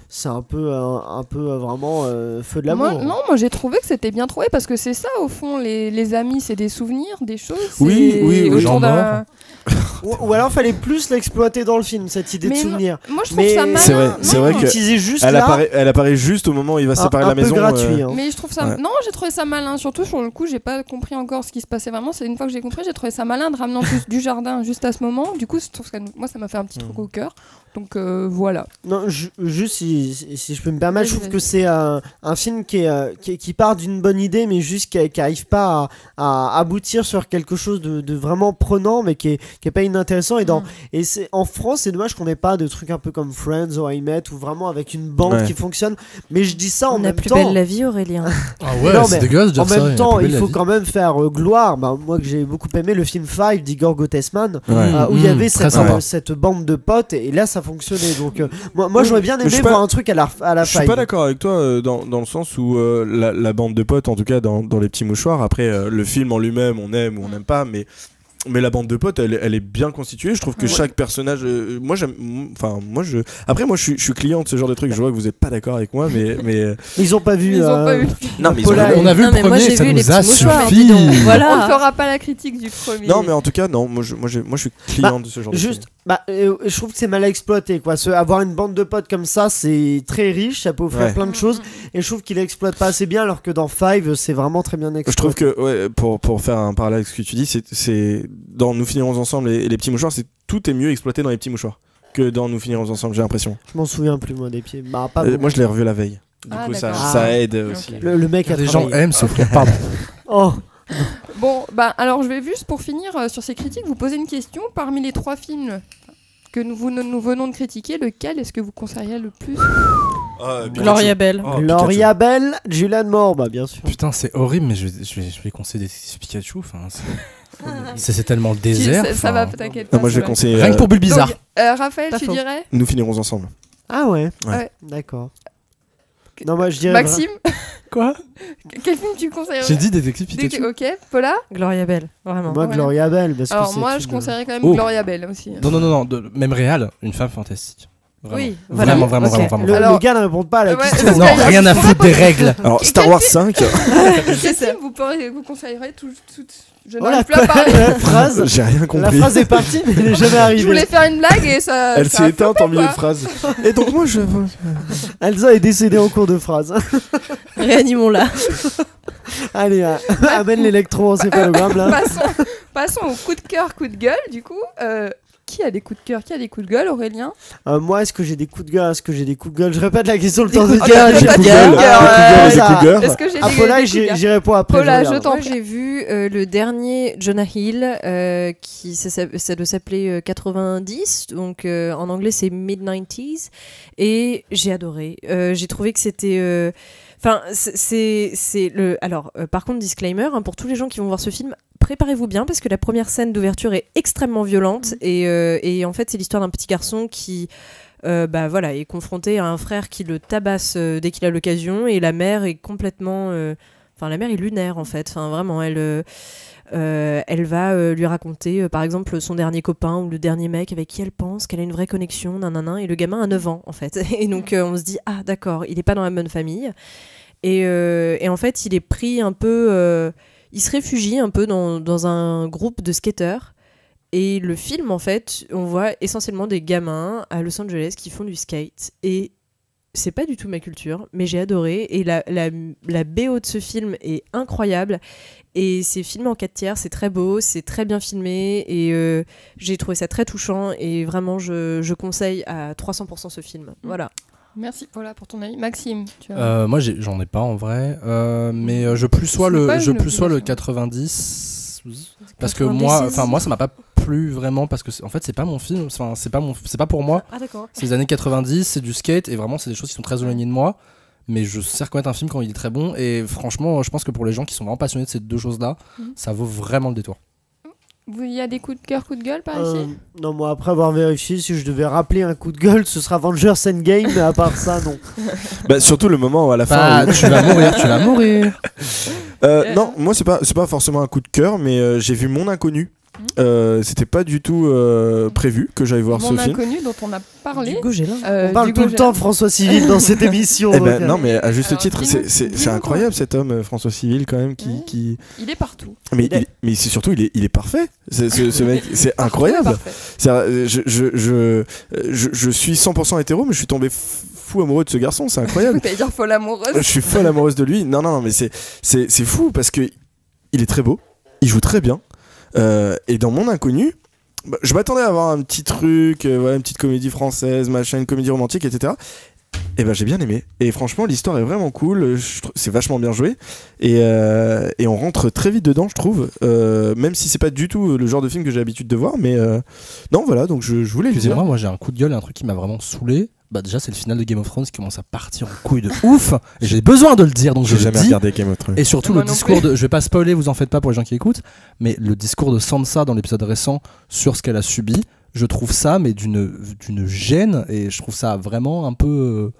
S10: C'est un peu vraiment feu de l'amour.
S7: Moi j'ai trouvé que c'était bien trouvé parce que c'est ça au fond les amis, c'est des souvenirs, des choses.
S9: Oui,
S7: autour d'un...
S10: ou alors fallait plus l'exploiter dans le film cette idée de souvenir.
S7: Moi je trouve ça malin.
S9: C'est vrai que elle apparaît juste au moment où il va séparer la maison.
S10: Gratuit, hein.
S7: Mais je trouve ça non, j'ai trouvé ça malin, surtout sur le coup, j'ai pas compris encore ce qui se passait vraiment, c'est une fois que j'ai compris, j'ai trouvé ça malin de ramener en plus du jardin juste à ce moment. Du coup, je trouve que moi ça m'a fait un petit truc au cœur. Donc voilà.
S10: Non, juste si je peux me permettre, je trouve que c'est un film qui part d'une bonne idée, mais juste qui arrive pas à aboutir sur quelque chose de vraiment prenant, mais qui est pas inintéressant. Et c'est en France, c'est dommage qu'on n'ait pas de trucs un peu comme Friends ou I Met, ou vraiment avec une bande qui fonctionne. Mais je dis ça en même temps.
S11: On a plus belle la vie, Aurélien.
S8: Ah ouais, c'est dégueulasse de dire ça.
S10: En même temps, il faut quand même faire gloire. Moi que j'ai beaucoup aimé le film Five d'Igor Gottesman, où il y avait cette bande de potes, et là ça fonctionnait. Donc moi j'aurais bien aimé voir un truc à la fin.
S9: Je suis pas d'accord avec toi dans le sens où la bande de potes, en tout cas dans les petits mouchoirs, après le film en lui-même on aime ou on n'aime pas, mais la bande de potes elle est bien constituée. Je trouve que chaque personnage après moi je suis client de ce genre de trucs. Je vois que vous êtes pas d'accord avec moi, mais
S10: ils ont pas vu
S9: non mais
S8: on a vu le premier, ça nous a suffi.
S7: Voilà. On ne fera pas la critique du premier.
S9: Non mais en tout cas non, moi je suis client de ce genre de trucs.
S10: Je trouve que c'est mal exploité quoi. Avoir une bande de potes comme ça, c'est très riche, ça peut offrir plein de choses, et je trouve qu'il exploite pas assez bien, alors que dans Five c'est vraiment très bien exploité.
S9: Je trouve que pour faire un parallèle avec ce que tu dis, c'est dans Nous finirons ensemble et les petits mouchoirs, tout est mieux exploité dans les petits mouchoirs que dans Nous finirons ensemble, j'ai l'impression.
S10: Je m'en souviens plus moi des pieds. Moi
S9: je l'ai revu la veille. Du coup ça aide aussi.
S10: Le mec a
S8: des gens aiment sauf que pardon.
S7: Bon, alors je vais juste pour finir sur ces critiques vous poser une question. Parmi les 3 films que nous venons de critiquer, lequel est-ce que vous conseilleriez le plus?
S11: Gloria Bell.
S10: Gloria Bell, Julianne Moore, bah bien sûr.
S8: Putain, c'est horrible, mais je vais conseiller des Pikachu. Enfin, c'est tellement le désert.
S7: Ça va, t'inquiète pas.
S9: Moi, je vais conseiller.
S8: Rien que pour Bulbizarre.
S7: Raphaël, tu dirais
S9: Nous finirons ensemble.
S10: Ah ouais.
S7: Ouais.
S10: D'accord. Non, moi je dirais.
S7: Maxime.
S8: Quoi?
S7: Quel film tu conseillerais?
S8: J'ai dit Détective Pikachu.
S7: Ok, Paula?
S11: Gloria Bell, vraiment.
S10: Moi, Gloria Bell. Parce
S7: Alors,
S10: que
S7: moi, je conseillerais quand même Gloria Bell aussi.
S8: Non, même réel, une femme fantastique. Vraiment.
S11: Oui,
S8: voilà. Vraiment.
S10: Le gars ne répond pas à la question.
S8: Non, rien à foutre des règles.
S9: Alors, Star Wars 5.
S7: Quel film vous conseillerez tout. Je n'arrive plus à parler.
S10: La phrase.
S9: J'ai rien compris.
S10: La phrase est partie, mais elle n'est jamais arrivée.
S7: Je voulais faire une blague et ça.
S9: Elle s'est éteinte en milieu de phrase. Et donc, moi, je.
S10: Elsa est décédée en cours de phrase.
S11: Réanimons-la.
S10: Allez, amène l'électroencéphalogramme là.
S7: Passons au coup de cœur, coup de gueule, du coup. Qui a des coups de cœur, qui a des coups de gueule, Aurélien?
S10: Moi, est-ce que j'ai des coups de gueule? Je répète la question le temps de
S11: dire. J'ai
S10: coups de gueule.
S7: Est-ce que j'ai des
S10: Paula, j'y réponds après.
S7: Paula, je t'en
S11: prie. J'ai vu le dernier Jonah Hill, ça doit s'appeler 90, donc en anglais c'est mid-90s, et j'ai adoré. J'ai trouvé que c'était... Enfin, c'est le. Alors, par contre, disclaimer, pour tous les gens qui vont voir ce film, préparez-vous bien parce que la première scène d'ouverture est extrêmement violente et en fait, c'est l'histoire d'un petit garçon qui, est confronté à un frère qui le tabasse dès qu'il a l'occasion et la mère est complètement. La mère est lunaire en fait. Enfin, vraiment, elle va lui raconter, par exemple, son dernier copain ou le dernier mec avec qui elle pense qu'elle a une vraie connexion, et le gamin a 9 ans en fait. Et donc, on se dit, ah d'accord, il n'est pas dans la bonne famille. Et en fait, il est pris un peu... il se réfugie un peu dans un groupe de skateurs. Et le film, en fait, on voit essentiellement des gamins à Los Angeles qui font du skate. Et c'est pas du tout ma culture, mais j'ai adoré. Et la BO de ce film est incroyable. Et c'est filmé en 4/3, c'est très beau, c'est très bien filmé. Et j'ai trouvé ça très touchant. Et vraiment, je conseille à 300% ce film. Voilà.
S7: Merci pour ton avis. Maxime, tu as...
S8: moi j'en ai pas en vrai, mais je plus sois le 90 parce que moi ça m'a pas plu vraiment parce que en fait c'est pas mon film, c'est pas pour moi.
S11: Ah d'accord.
S8: C'est les années 90, c'est du skate et vraiment c'est des choses qui sont très éloignées de moi. Mais je sais reconnaître un film quand il est très bon et franchement je pense que pour les gens qui sont vraiment passionnés de ces deux choses là, ça vaut vraiment le détour.
S7: Il y a des coups de cœur, coups de gueule par ici?
S10: Non, moi après avoir vérifié, si je devais rappeler un coup de gueule, ce sera Avengers Endgame, mais à part ça, non.
S9: Surtout le moment où à la fin.
S8: Tu vas mourir.
S9: Non, moi c'est pas forcément un coup de cœur, mais j'ai vu Mon Inconnu. C'était pas du tout prévu que j'aille voir ce film.
S7: Mon Inconnu dont on a parlé.
S10: On parle tout le temps de François Civil dans cette émission.
S9: Non, mais à juste titre, c'est incroyable cet homme, François Civil, quand même, qui...
S7: Il est partout.
S9: Mais c'est surtout, il est parfait. Ce mec, c'est incroyable. Je suis 100% hétéro, mais je suis tombé fou amoureux de ce garçon. C'est incroyable.
S7: T'allais dire folle amoureuse.
S9: Je suis folle amoureuse de lui. Non, mais c'est fou parce que il est très beau, il joue très bien. Et dans Mon Inconnu, je m'attendais à avoir un petit truc, une petite comédie française, machin, une comédie romantique, etc. Et j'ai bien aimé. Et franchement, l'histoire est vraiment cool. C'est vachement bien joué. Et on rentre très vite dedans, je trouve. Même si c'est pas du tout le genre de film que j'ai l'habitude de voir. Mais non, voilà, donc je voulais le dire.
S8: Moi, j'ai un coup de gueule, un truc qui m'a vraiment saoulé. Déjà, c'est le final de Game of Thrones qui commence à partir en couille de ouf. Et j'ai besoin de le dire, donc
S9: j'ai jamais regardé Game of Thrones.
S8: Et surtout le discours de, je vais pas spoiler, vous en faites pas pour les gens qui écoutent, mais le discours de Sansa dans l'épisode récent sur ce qu'elle a subi, je trouve ça mais d'une gêne et je trouve ça vraiment un peu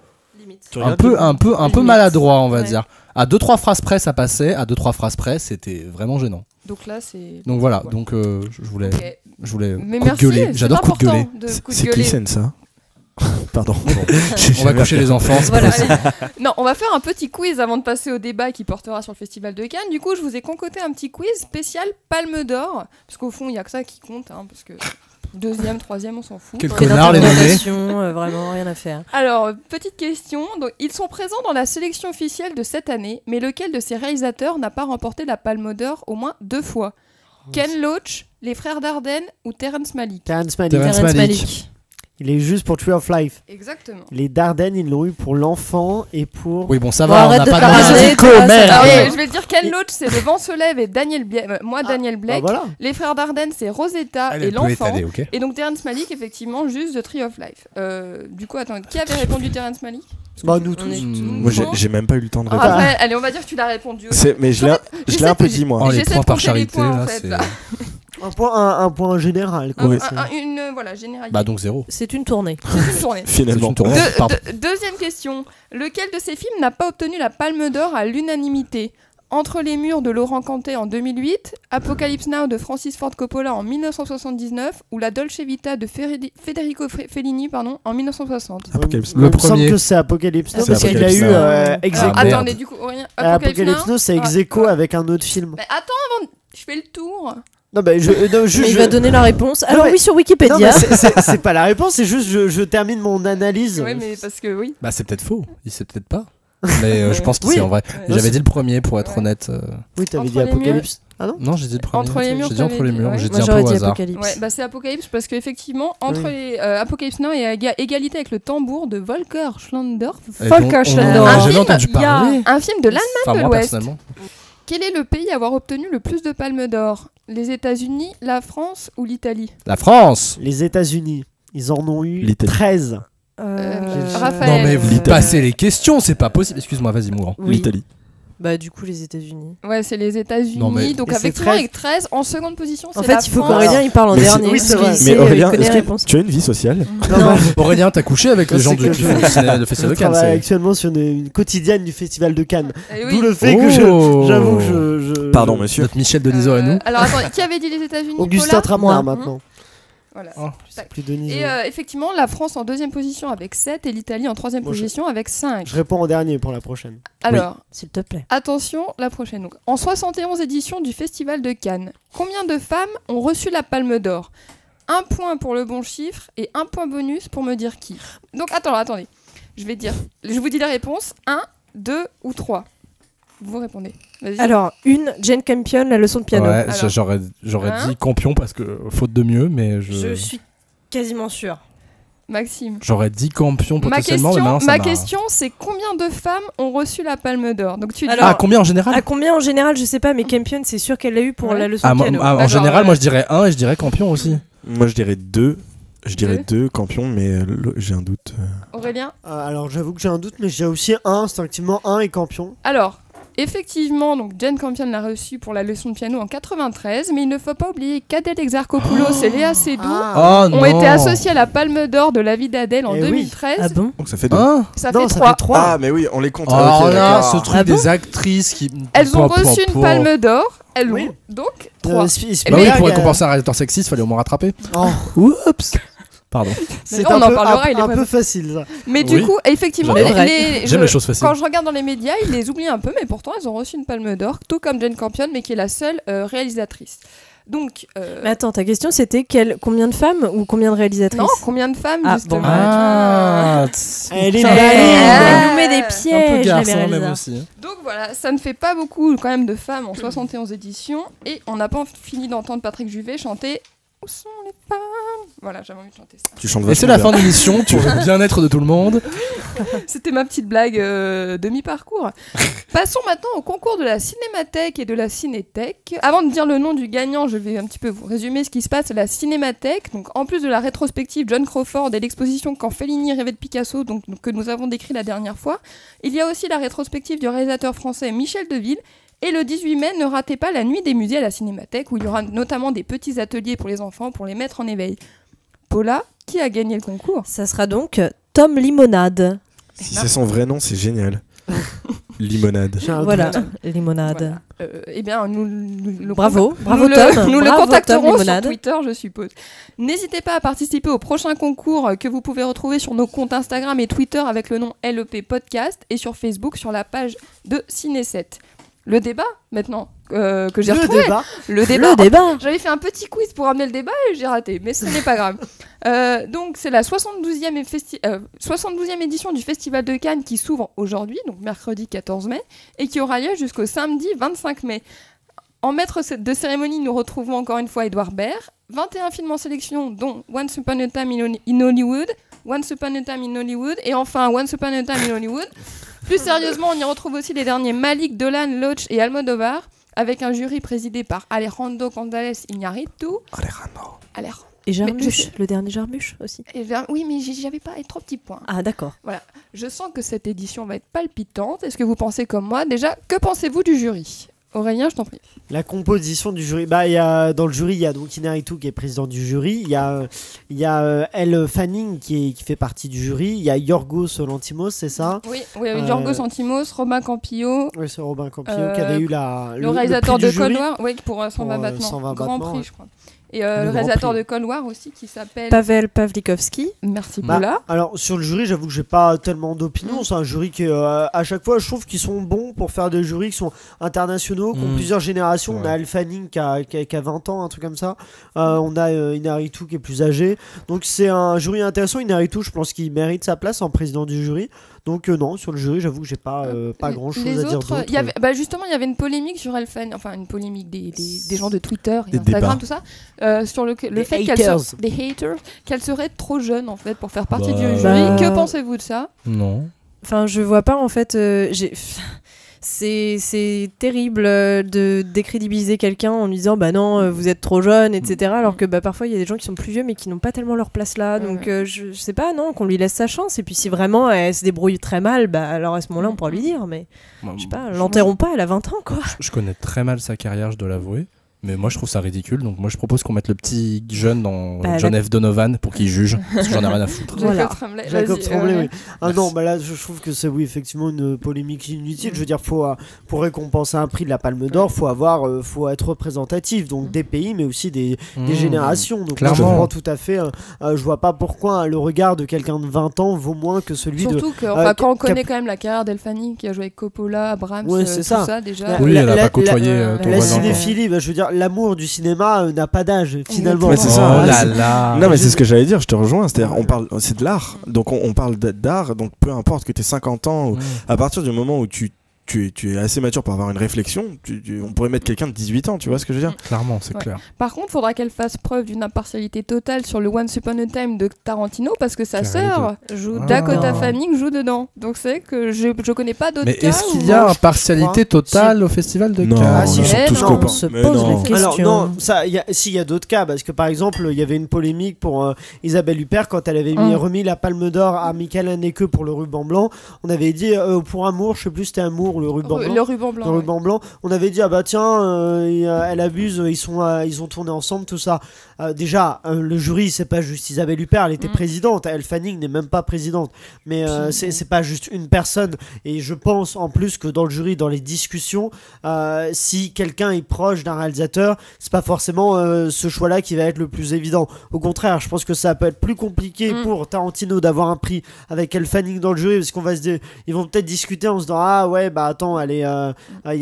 S8: un peu maladroit, on va dire. À 2-3 phrases près ça passait, à 2-3 phrases près c'était vraiment gênant.
S7: Donc là c'est.
S8: Donc voilà, donc je voulais
S7: mais
S8: coup
S7: merci,
S8: de gueuler. J'adore coup de gueuler.
S9: C'est qui ça? Pardon.
S8: On va coucher les enfants.
S7: Voilà, non, on va faire un petit quiz avant de passer au débat qui portera sur le Festival de Cannes. Du coup, je vous ai concocté un petit quiz spécial Palme d'Or, parce qu'au fond, il y a que ça qui compte, parce que 2e, 3e, on s'en fout.
S8: Quel connard les nommés.
S11: Vraiment rien à faire.
S7: Alors, petite question. Donc, ils sont présents dans la sélection officielle de cette année, mais lequel de ces réalisateurs n'a pas remporté la Palme d'Or au moins 2 fois? Ken Loach, les frères Dardenne ou Terrence Malick?
S10: Terrence Malick. Il est juste pour Tree of Life.
S7: Exactement.
S10: Les Dardennes, ils l'ont eu pour l'enfant et pour...
S8: Oui, bon, ça va, on n'a pas de
S7: merde. Je vais te dire, Ken Loach, c'est Le Vent se lève et Daniel Blake. Daniel Blake.
S10: Voilà.
S7: Les frères Dardenne, c'est Rosetta et l'enfant. Et donc, Terrence Malick, effectivement, juste The Tree of Life. Du coup, attends, qui avait répondu Terrence Malick?
S10: Bah, nous tous.
S9: Moi, j'ai même pas eu le temps de répondre.
S7: Après, allez, on va dire que tu l'as répondu.
S9: Mais je l'ai un peu dit, moi.
S8: Oh, les
S7: J'essaie
S8: points
S7: de
S8: par
S7: compter les
S8: charité,
S7: points, en
S8: là,
S7: fait,
S8: c'est.
S7: là.
S10: Un point général. Quoi.
S7: Voilà, généralité.
S8: Bah, donc 0.
S11: C'est une tournée.
S7: C'est une tournée.
S9: Finalement.
S7: Deuxième question. Lequel de ces films n'a pas obtenu la Palme d'Or à l'unanimité ? Entre les murs de Laurent Cantet en 2008, Apocalypse Now de Francis Ford Coppola en 1979 ou La Dolce Vita de Federico Fellini en 1960.
S9: Apocalypse
S10: Il
S9: Now.
S10: me semble que c'est Apocalypse Now parce qu'il a eu ex aequo.
S7: Attendez, du coup,
S10: Apocalypse Now, c'est ex aequo avec un autre film.
S7: Mais attends, je fais le tour.
S10: Non, bah,
S11: il va donner la réponse. Alors, oui, sur Wikipédia.
S10: Non, c'est pas la réponse, c'est juste je termine mon analyse.
S7: Oui, mais parce que oui.
S8: Bah, c'est peut-être faux. Il sait peut-être pas. Mais je pense que
S10: Oui.
S8: c'est en vrai. J'avais dit le premier pour être honnête.
S10: Oui, t'avais
S7: Entre
S10: dit
S7: les
S10: Apocalypse. Ah non,
S8: j'ai dit le premier.
S7: Entre les murs,
S8: j'ai dit entre les murs.
S7: ouais.
S8: J'ai
S11: Moi,
S8: dit un
S11: j'aurais
S8: peu au
S11: dit
S8: hasard.
S11: Apocalypse.
S7: Ouais, bah c'est Apocalypse parce qu'effectivement, entre les Apocalypse Now et égalité avec le tambour de Volker Schlendorf.
S8: Volker Schlendorf. J'ai jamais entendu parler.
S7: Un film de l'Allemagne
S8: Enfin,
S7: de
S8: moi,
S7: l'Ouest.
S8: personnellement.
S7: Quel est le pays à avoir obtenu le plus de palmes d'or ? Les États-Unis, la France ou l'Italie ?
S8: La France.
S10: Les États-Unis, ils en ont eu
S9: L'Italie.
S10: 13.
S7: Raphaël.
S8: Non, mais vous passez les questions, c'est pas possible. Excuse-moi, vas-y, Mourant.
S11: Oui.
S9: L'Italie.
S11: Bah, du coup, les États-Unis.
S7: Ouais, c'est les États-Unis.
S8: Non, mais-
S7: Donc,
S10: Et c'est
S7: effectivement,
S10: 13.
S7: avec 13, en seconde position, c'est
S11: En
S7: la
S11: fait, il faut
S7: France.
S11: qu'Aurélien il parle en
S9: Mais
S11: dernier.
S10: oui, c'est
S11: parce qu'il
S10: vrai.
S11: sait,
S9: Mais Aurélien,
S11: il connaît
S9: est-ce
S11: les
S9: que
S11: réponses.
S9: tu as une vie sociale?
S8: Non, Aurélien, t'as couché avec les gens
S10: C'est que
S8: qui font le Festival de
S10: Je
S8: Cannes.
S10: travaille
S8: c'est-
S10: actuellement sur une quotidienne du Festival de Cannes.
S7: Eh oui.
S10: D'où le fait que
S8: Oh.
S10: j'avoue que je...
S9: Pardon, monsieur.
S8: Notre Michel Denisot à nous.
S7: Alors, attends, qui avait dit les États-Unis ?
S10: Augustin
S7: Paula
S10: Trapenard maintenant.
S7: Voilà.
S8: Oh.
S7: Tac.
S10: Plus Denis.
S7: Et effectivement, la France en deuxième position avec 7 et l'Italie en troisième
S10: Moi,
S7: position avec 5.
S10: Je réponds en dernier pour la prochaine.
S7: Alors,
S11: S'il te plaît.
S7: attention, la prochaine. Donc, en 71 éditions du Festival de Cannes, combien de femmes ont reçu la Palme d'Or ? Un point pour le bon chiffre et un point bonus pour me dire qui. Donc, attendez. Je vous dis les réponses. 1, 2 ou 3. Vous répondez. Vas-y.
S11: Alors, Jane Campion, la leçon de piano.
S8: Ouais,
S7: Alors.
S8: j'aurais
S7: Hein
S8: dit Campion parce que faute de mieux, mais
S11: Je suis quasiment sûre.
S7: Maxime.
S8: J'aurais dit Campion
S7: Ma
S8: potentiellement, mais maintenant ça
S7: ma
S8: m'a-
S7: question, c'est combien de femmes ont reçu la Palme d'Or ? Donc, tu dis.
S11: Alors,
S8: Ah, combien en général
S11: À combien en général, je sais pas, mais Campion, c'est sûr qu'elle l'a eu pour
S7: Ouais.
S11: la leçon
S8: Ah,
S11: de
S8: moi-
S11: piano.
S8: ah, En
S7: D'accord,
S8: général,
S7: ouais.
S8: moi je dirais 1 et je dirais Campion aussi.
S9: Moi, je dirais 2. Je dirais
S7: Deux.
S9: 2 campions, mais j'ai un doute.
S7: Aurélien ?
S10: Alors j'avoue que j'ai un doute, mais j'ai aussi instinctivement 1 et Campion.
S7: Alors, effectivement, donc Jane Campion l'a reçu pour la leçon de piano en 93, mais il ne faut pas oublier qu'Adèle Exarchopoulos et Léa Seydoux
S8: Oh non.
S7: ont été associés à la Palme d'Or de la vie d'Adèle en
S10: Eh oui.
S7: 2013.
S11: Ah bon ?
S9: Donc ça fait 2.
S8: Hein
S7: Ça
S10: Non,
S7: fait
S10: ça
S7: 3.
S10: fait 3.
S9: Ah, mais oui, on les compte.
S8: Oh
S9: Ok,
S8: là,
S9: d'accord.
S8: ce truc
S11: Ah bon
S8: des actrices qui.
S7: Elles ont
S8: Po, po,
S7: reçu une
S8: po.
S7: Palme d'Or, elles
S10: Oui.
S7: ont donc 3.
S8: Bah oui, pour récompenser un réalisateur sexiste, fallait au moins rattraper.
S10: Oh,
S8: Oups. Pardon.
S10: c'est
S7: on
S10: un
S7: en
S10: peu,
S7: parlera, il est
S10: un
S7: pas
S10: peu
S7: facile.
S10: facile ça.
S7: Mais du
S8: Oui.
S7: coup, effectivement,
S8: J'aime bien. J'aime les choses faciles.
S7: quand je regarde dans les médias, ils les oublient un peu, mais pourtant elles ont reçu une Palme d'Or, tout comme Jane Campion, mais qui est la seule réalisatrice. Donc,
S11: Mais attends, ta question c'était combien de femmes ou combien de réalisatrices ?
S7: non, combien de femmes
S11: Ah,
S7: justement
S11: bon.
S8: Ah.
S10: Elle est
S11: Ça
S10: belle.
S11: Elle nous met des
S8: Un peu
S11: pièges, la
S8: garçon même
S11: Mérisa.
S8: aussi.
S7: Donc voilà, ça ne fait pas beaucoup quand même de femmes en 71 éditions, et on n'a pas fini d'entendre Patrick Juvet chanter « Où sont les femmes ?» Voilà, j'avais envie de chanter ça.
S9: Tu chantes
S8: Et c'est
S9: vachement
S8: la fin
S9: bien.
S8: de l'émission pour le bien-être de tout le monde.
S7: C'était ma petite blague de mi-parcours. Passons maintenant au concours de la Cinémathèque et de la Cinéthèque. Avant de dire le nom du gagnant, je vais un petit peu vous résumer ce qui se passe à la Cinémathèque. Donc, en plus de la rétrospective John Crawford et l'exposition Quand Fellini rêvait de Picasso, donc, que nous avons décrit la dernière fois, il y a aussi la rétrospective du réalisateur français Michel Deville. Et le 18 mai, ne ratez pas la nuit des musées à la Cinémathèque, où il y aura notamment des petits ateliers pour les enfants pour les mettre en éveil. Paula, qui a gagné le concours ?
S11: Ça sera donc Tom Limonade.
S9: Si c'est son vrai nom, c'est génial. Limonade.
S10: J'ai un
S11: Voilà,
S10: doute.
S11: Limonade.
S7: Eh bien, nous
S11: Bravo,
S7: nous
S11: bravo
S7: le-
S11: Tom.
S7: Nous le
S11: Bravo, Tom
S7: contacterons sur
S11: Limonade.
S7: Twitter, je suppose. N'hésitez pas à participer au prochain concours que vous pouvez retrouver sur nos comptes Instagram et Twitter avec le nom LEP Podcast et sur Facebook sur la page de Ciné7. Le débat, maintenant, que j'ai
S10: Le
S7: retrouvé.
S10: débat.
S7: Le débat.
S11: Le débat.
S7: J'avais fait un petit quiz pour ramener le débat et j'ai raté, mais ce n'est pas grave. Donc, c'est la 72e édition du Festival de Cannes qui s'ouvre aujourd'hui, donc mercredi 14 mai, et qui aura lieu jusqu'au samedi 25 mai. En maître de cérémonie, nous retrouvons encore une fois Edouard Baird, 21 films en sélection, dont Once Upon a Time in Hollywood, Once Upon a Time in Hollywood, et enfin Once Upon a Time in Hollywood. Plus sérieusement, on y retrouve aussi les derniers Malik, Dolan, Loach et Almodovar, avec un jury présidé par Alejandro González Iñárritu.
S11: Et Jarmusch, le dernier Jarmusch aussi.
S7: Oui, mais j'avais pas 3 petits points.
S11: Ah, d'accord.
S7: Voilà. Je sens que cette édition va être palpitante. Est-ce que vous pensez comme moi? Déjà, que pensez-vous du jury? Aurélien, je t'en prie.
S10: La composition du jury, bah, dans le jury, il y a donc Inaritu qui est président du jury, il y a Elle Fanning qui fait partie du jury, il y a Yorgos Lanthimos, c'est ça?
S7: Oui, Yorgos Lanthimos, Robin Campillo.
S10: Oui, c'est Robin Campillo qui avait eu
S7: le réalisateur de Cold War, oui, pour 120 battements.
S10: 120
S7: Grand
S10: battements,
S7: prix, je crois. Et le réalisateur de Cold War aussi qui s'appelle
S11: Pavel Pavlikovski.
S7: Merci Paula.
S10: Alors sur le jury, j'avoue que j'ai pas tellement d'opinion. C'est un jury qui à chaque fois, je trouve qu'ils sont bons pour faire des jurys qui sont internationaux, qui ont plusieurs générations. Ouais. On a Al Fanning qui a 20 ans, un truc comme ça. On a Inaritu qui est plus âgé. Donc c'est un jury intéressant. Inaritu, je pense qu'il mérite sa place en président du jury. Donc non, sur le jury, j'avoue que j'ai pas grand chose à dire d'autre.
S7: Justement, il y avait une polémique sur El Fanning, enfin une polémique des gens de Twitter et Instagram, tout ça, sur le fait qu'elle serait trop jeune en fait pour faire partie du jury. Que pensez-vous de ça?
S8: Non.
S11: Enfin, je vois pas en fait. C'est terrible de décrédibiliser quelqu'un en lui disant bah non vous êtes trop jeune, etc. Alors que parfois il y a des gens qui sont plus vieux mais qui n'ont pas tellement leur place là, donc je sais pas, non, qu'on lui laisse sa chance, et puis si vraiment elle se débrouille très mal, alors à ce moment là on pourra lui dire, mais je sais pas, l'enterrons pas, elle a 20 ans quoi.
S8: Je connais très mal sa carrière, je dois l'avouer. Mais moi je trouve ça ridicule, donc moi je propose qu'on mette le petit jeune dans John F. Donovan pour qu'il juge, parce que j'en ai rien à foutre.
S10: Voilà. Jacob Tremblay, oui. Ah non, là je trouve que c'est effectivement une polémique inutile. Je veux dire, pour récompenser un prix de la Palme d'Or, faut être représentatif, donc des pays, mais aussi des générations. Donc moi, je comprends tout à fait. Je vois pas pourquoi le regard de quelqu'un de 20 ans vaut moins que celui
S7: surtout quand on connaît quand même la carrière d'El Fanning qui a joué avec Coppola, Abrams, tout ça déjà.
S8: Oui, elle a pas côtoyé ton
S10: la
S8: voisin.
S10: Cinéphilie, je veux dire, l'amour du cinéma n'a pas d'âge finalement.
S9: Ouais, c'est ça.
S8: Oh là là.
S9: Non mais c'est ce que j'allais dire, je te rejoins, c'est-à-dire c'est de l'art. Donc on parle d'art, donc peu importe que tu aies 50 ans ou à partir du moment où tu es assez mature pour avoir une réflexion, on pourrait mettre quelqu'un de 18 ans, tu vois ce que je veux dire?
S8: Clairement, c'est clair.
S7: Par contre, il faudra qu'elle fasse preuve d'une impartialité totale sur le Once Upon a Time de Tarantino, parce que sa sœur Dakota Fanning joue dedans. Donc c'est que je connais pas d'autres cas.
S8: Mais est-ce qu'il y a impartialité totale au Festival de Cannes?
S10: Ah, si,
S9: ils sont tous copains.
S11: On se pose la question.
S10: Alors non, il y a d'autres cas, parce que par exemple, il y avait une polémique pour Isabelle Huppert quand elle avait remis la Palme d'Or à Michael Haneke pour Le Ruban Blanc. On avait dit pour Amour, je sais plus, c'était Amour, le ruban blanc. Le ruban blanc. On avait dit tiens, elle abuse, ils ont tourné ensemble, tout ça. Déjà, le jury, c'est pas juste Isabelle Huppert, elle était présidente. Elle Fanning n'est même pas présidente, mais c'est pas juste une personne. Et je pense en plus que dans le jury, dans les discussions, si quelqu'un est proche d'un réalisateur, c'est pas forcément ce choix-là qui va être le plus évident. Au contraire, je pense que ça peut être plus compliqué pour Tarantino d'avoir un prix avec Elle Fanning dans le jury, parce qu'on va se dire, ils vont peut-être discuter en se disant attends, il y a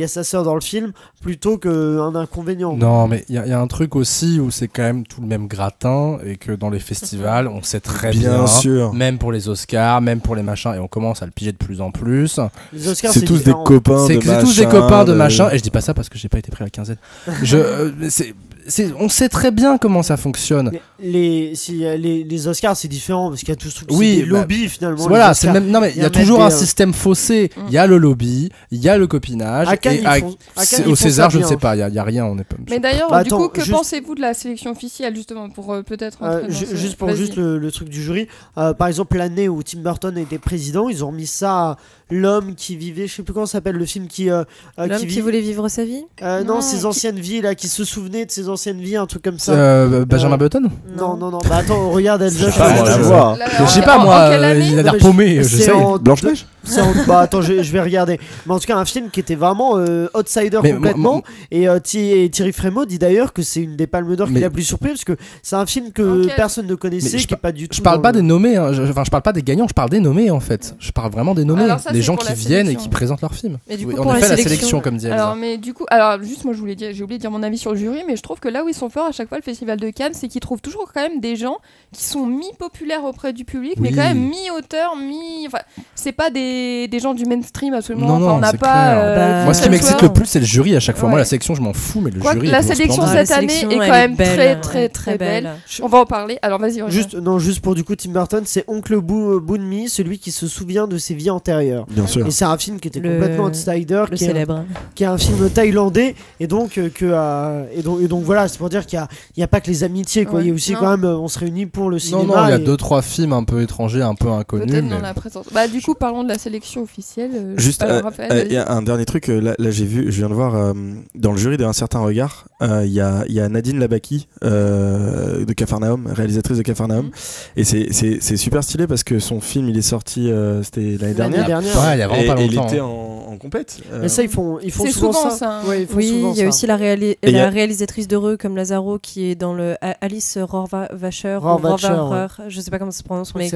S10: sa sœur dans le film, plutôt qu'un inconvénient.
S8: Non, mais il y a un truc aussi où c'est quand même tout le même gratin, et que dans les festivals, on sait très bien sûr, même pour les Oscars, même pour les machins, et on commence à le piger de plus en plus.
S10: Les Oscars,
S9: c'est tous des copains de machin.
S8: C'est tous des copains de machin, et je dis pas ça parce que j'ai pas été pris à la quinzaine. On sait très bien comment ça fonctionne.
S10: Les Oscars, c'est différent parce qu'il y a tous des lobbies finalement.
S8: Voilà, c'est même. Non mais il y a toujours un système faussé. Il y a le lobby, il y a le copinage. Au César, je ne sais pas, il y a rien. On est pas.
S7: Mais d'ailleurs, du coup, que pensez-vous de la sélection officielle justement pour peut-être
S10: juste le truc du jury. Par exemple, l'année où Tim Burton était président, ils ont remis ça à L'homme qui vivait, je sais plus comment ça s'appelle le film qui
S11: voulait vivre sa vie.
S10: Non, ses anciennes vies là, qui se souvenait de ses anciennes vies, un truc comme ça.
S8: Benjamin Button.
S10: Non. Bah attends, regarde elle.
S8: Je sais pas moi. Il a l'air paumé. Je sais.
S9: Blanche-Neige.
S10: Bah attends, je vais regarder. Mais en tout cas, un film qui était vraiment outsider complètement. Et Thierry Frémaux dit d'ailleurs que c'est une des Palmes d'Or qui l'a plus surpris, parce que c'est un film que personne ne connaissait, qui est pas du tout.
S8: Je parle pas des nommés. Enfin, je parle pas des gagnants. Je parle des nommés en fait. Je parle vraiment des nommés, des gens qui viennent et qui présentent leur film.
S7: On
S8: a fait la sélection comme dit Elsa.
S7: Alors juste moi j'ai oublié de dire mon avis sur le jury, mais je trouve que là où ils sont forts à chaque fois le Festival de Cannes, c'est qu'ils trouvent toujours quand même des gens qui sont mi-populaires auprès du public, mais quand même mi-auteurs, c'est pas des gens du mainstream absolument.
S8: Non,
S7: Enfin, on n'a
S8: c'est
S7: pas.
S8: clair. Moi, ce qui m'excite le plus, c'est le jury à chaque fois. Moi, la sélection, je m'en fous, mais le jury.
S7: La sélection cette année est quand même très belle. On va en parler. Alors, vas-y.
S10: Juste pour du coup, Tim Burton, c'est Oncle Boonmi, celui qui se souvient de ses vies antérieures.
S9: Bien sûr.
S10: Et c'est un film qui était complètement outsider,
S11: le célèbre,
S10: qui est un film thaïlandais, et donc voilà, c'est pour dire qu'il y a pas que les amitiés, quoi. Il y a aussi quand même, on se réunit pour le cinéma.
S8: Non, il y a 2-3 films un peu étrangers, un peu inconnus.
S7: Peut-être dans la présence. Bah, du coup, parlons de la sélection officielle.
S9: Juste, il y a un dernier truc. Là, je viens de voir dans le jury d'un certain regard. Il y a Nadine Labaki de Capharnaüm, réalisatrice de Capharnaüm, et c'est super stylé parce que son film il est sorti c'était l'année dernière.
S8: Ouais, il y a vraiment pas longtemps.
S9: Il était en compète.
S10: Mais ça ils font souvent ça.
S11: Ouais, oui, il y a aussi la réalisatrice d'Heureux comme Lazaro qui est dans le Alice Rohrwacher, je sais pas comment ça se prononce, mais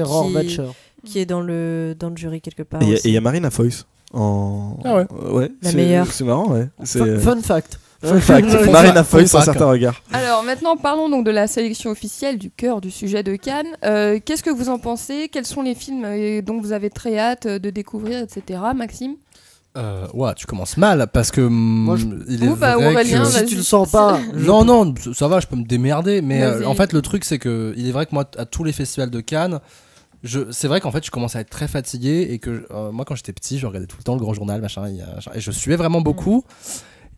S11: qui est dans le jury quelque part.
S9: Et il y a Marina Foïs ouais,
S11: la meilleure.
S9: C'est marrant, ouais.
S10: Fun fact.
S9: Marina Foïs un certain regard.
S7: Alors maintenant parlons donc de la sélection officielle, du cœur du sujet de Cannes. Qu'est-ce que vous en pensez? Quels sont les films dont vous avez très hâte de découvrir, etc. Maxime?
S8: Ouais, tu commences mal parce que il est vrai
S7: Aurélien,
S8: que
S10: si tu le sens pas.
S8: Non, ça va, je peux me démerder, mais en fait le truc c'est que il est vrai que moi à tous les festivals de Cannes, c'est vrai qu'en fait je commence à être très fatigué et que moi quand j'étais petit je regardais tout le temps le Grand Journal machin et je suivais vraiment beaucoup.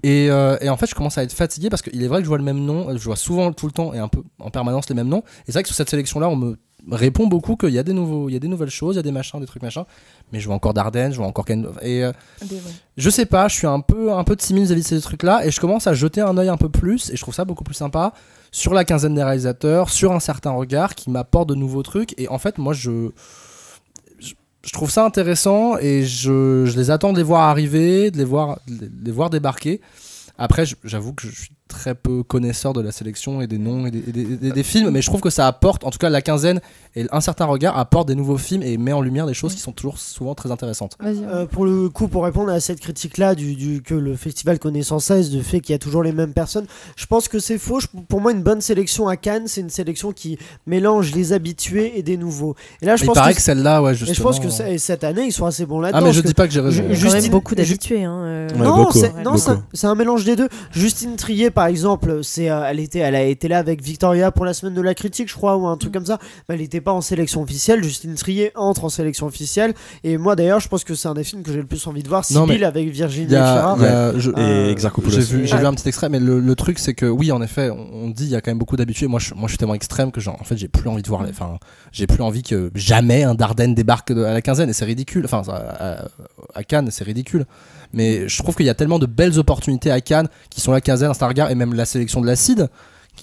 S8: Et en fait je commence à être fatigué parce qu'il est vrai que je vois le même nom, je vois souvent tout le temps et un peu en permanence les mêmes noms, et c'est vrai que sur cette sélection là on me répond beaucoup qu'il y a des nouvelles choses, il y a des machins, des trucs machins, mais je vois encore Dardenne, je vois encore je sais pas, je suis un peu timide vis-à-vis de ces trucs là et je commence à jeter un œil un peu plus et je trouve ça beaucoup plus sympa sur la quinzaine des réalisateurs, sur un certain regard qui m'apporte de nouveaux trucs, et en fait moi je trouve ça intéressant et je les attends de les voir arriver, de les voir débarquer. Après, j'avoue que je suis très peu connaisseur de la sélection et des noms et des films, mais je trouve que ça apporte, en tout cas la quinzaine et un certain regard apporte des nouveaux films et met en lumière des choses qui sont toujours souvent très intéressantes.
S10: Pour le coup, pour répondre à cette critique-là que le festival connaît sans cesse, du fait qu'il y a toujours les mêmes personnes, je pense que c'est faux. Pour moi, une bonne sélection à Cannes, c'est une sélection qui mélange les habitués et des nouveaux. Et là, je pense
S8: paraît que celle-là, ouais, justement.
S10: Et je pense que cette année, ils sont assez bons là-dedans.
S8: Ah, mais je dis pas que j'ai raison.
S11: Il y a quand même beaucoup d'habitués.
S10: Non, c'est un mélange des deux. Justine Triet, par exemple, elle a été là avec Victoria pour la semaine de la critique, je crois, ou un truc comme ça. Mais elle n'était pas en sélection officielle. Justine Triet entre en sélection officielle. Et moi, d'ailleurs, je pense que c'est un des films que j'ai le plus envie de voir. Sibylle avec Virginie Efira.
S9: Et Exarchopoulos.
S8: J'ai vu un petit extrait, mais le truc, c'est que oui, en effet, on dit il y a quand même beaucoup d'habitués. Moi, je suis tellement extrême que en fait, j'ai plus envie de voir. J'ai plus envie que jamais un Dardenne débarque à la quinzaine, et c'est ridicule. Enfin, à Cannes, c'est ridicule. Mais je trouve qu'il y a tellement de belles opportunités à Cannes qui sont la quinzaine, un regard, et même la sélection de l'Acide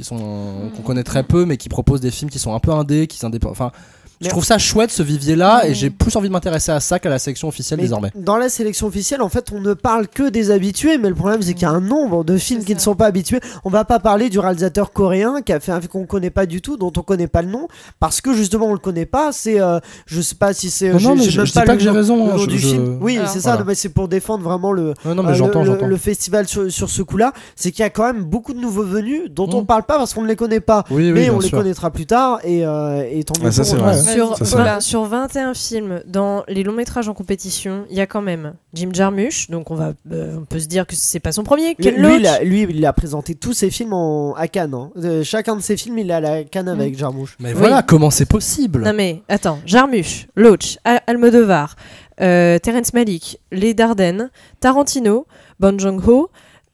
S8: qu'on connaît très peu, mais qui proposent des films qui sont un peu indés, enfin, je trouve ça chouette, ce vivier-là, et j'ai plus envie de m'intéresser à ça qu'à la sélection officielle désormais.
S10: Dans la sélection officielle, en fait, on ne parle que des habitués, mais le problème, c'est qu'il y a un nombre de films qui ne sont pas habitués. On va pas parler du réalisateur coréen qui a fait un film qu'on connaît pas du tout, dont on connaît pas le nom, parce que justement, on le connaît pas. C'est, je sais pas si c'est.
S8: Non, je dis pas que j'ai raison.
S10: Le nom du film. Oui, c'est ça. Voilà. C'est pour défendre vraiment le festival sur ce coup-là. C'est qu'il y a quand même beaucoup de nouveaux venus dont on parle pas parce qu'on ne les connaît pas, mais on les connaîtra plus tard, et tant mieux.
S9: Ça, c'est vrai.
S11: Sur 21 films dans les longs métrages en compétition, il y a quand même Jim Jarmusch, donc on peut se dire que c'est pas son premier.
S10: Lui, il a présenté tous ses films à Cannes. Chacun de ses films, il est à la Cannes avec Jarmusch.
S8: Mais voilà, comment c'est possible?
S11: Non mais attends, Jarmusch, Loach, Almodovar, Terrence Malick, Les Dardennes, Tarantino, Bong Joon-ho,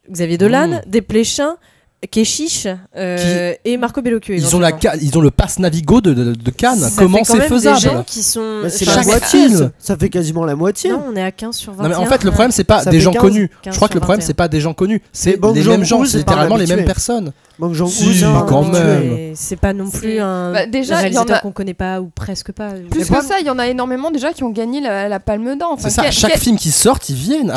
S11: Xavier Dolan, Desplechin, Keshish et Marco Bellocchio.
S8: Ils ont le pass Navigo de Cannes. Comment c'est faisable?
S11: Des gens qui sont
S10: c'est la moitié. Ça fait quasiment la moitié.
S11: Non, on est à 15 sur 21.
S8: Non, mais en fait, le problème, c'est pas des gens connus. Je crois que le problème, c'est pas des gens connus. C'est les mêmes gens, c'est littéralement les mêmes personnes.
S11: Quand même. C'est pas non plus un réalisateur qu'on connaît pas ou presque pas.
S7: Plus que ça, il y en a énormément déjà qui ont gagné la Palme d'Or.
S8: C'est ça, chaque film qui sort, ils viennent.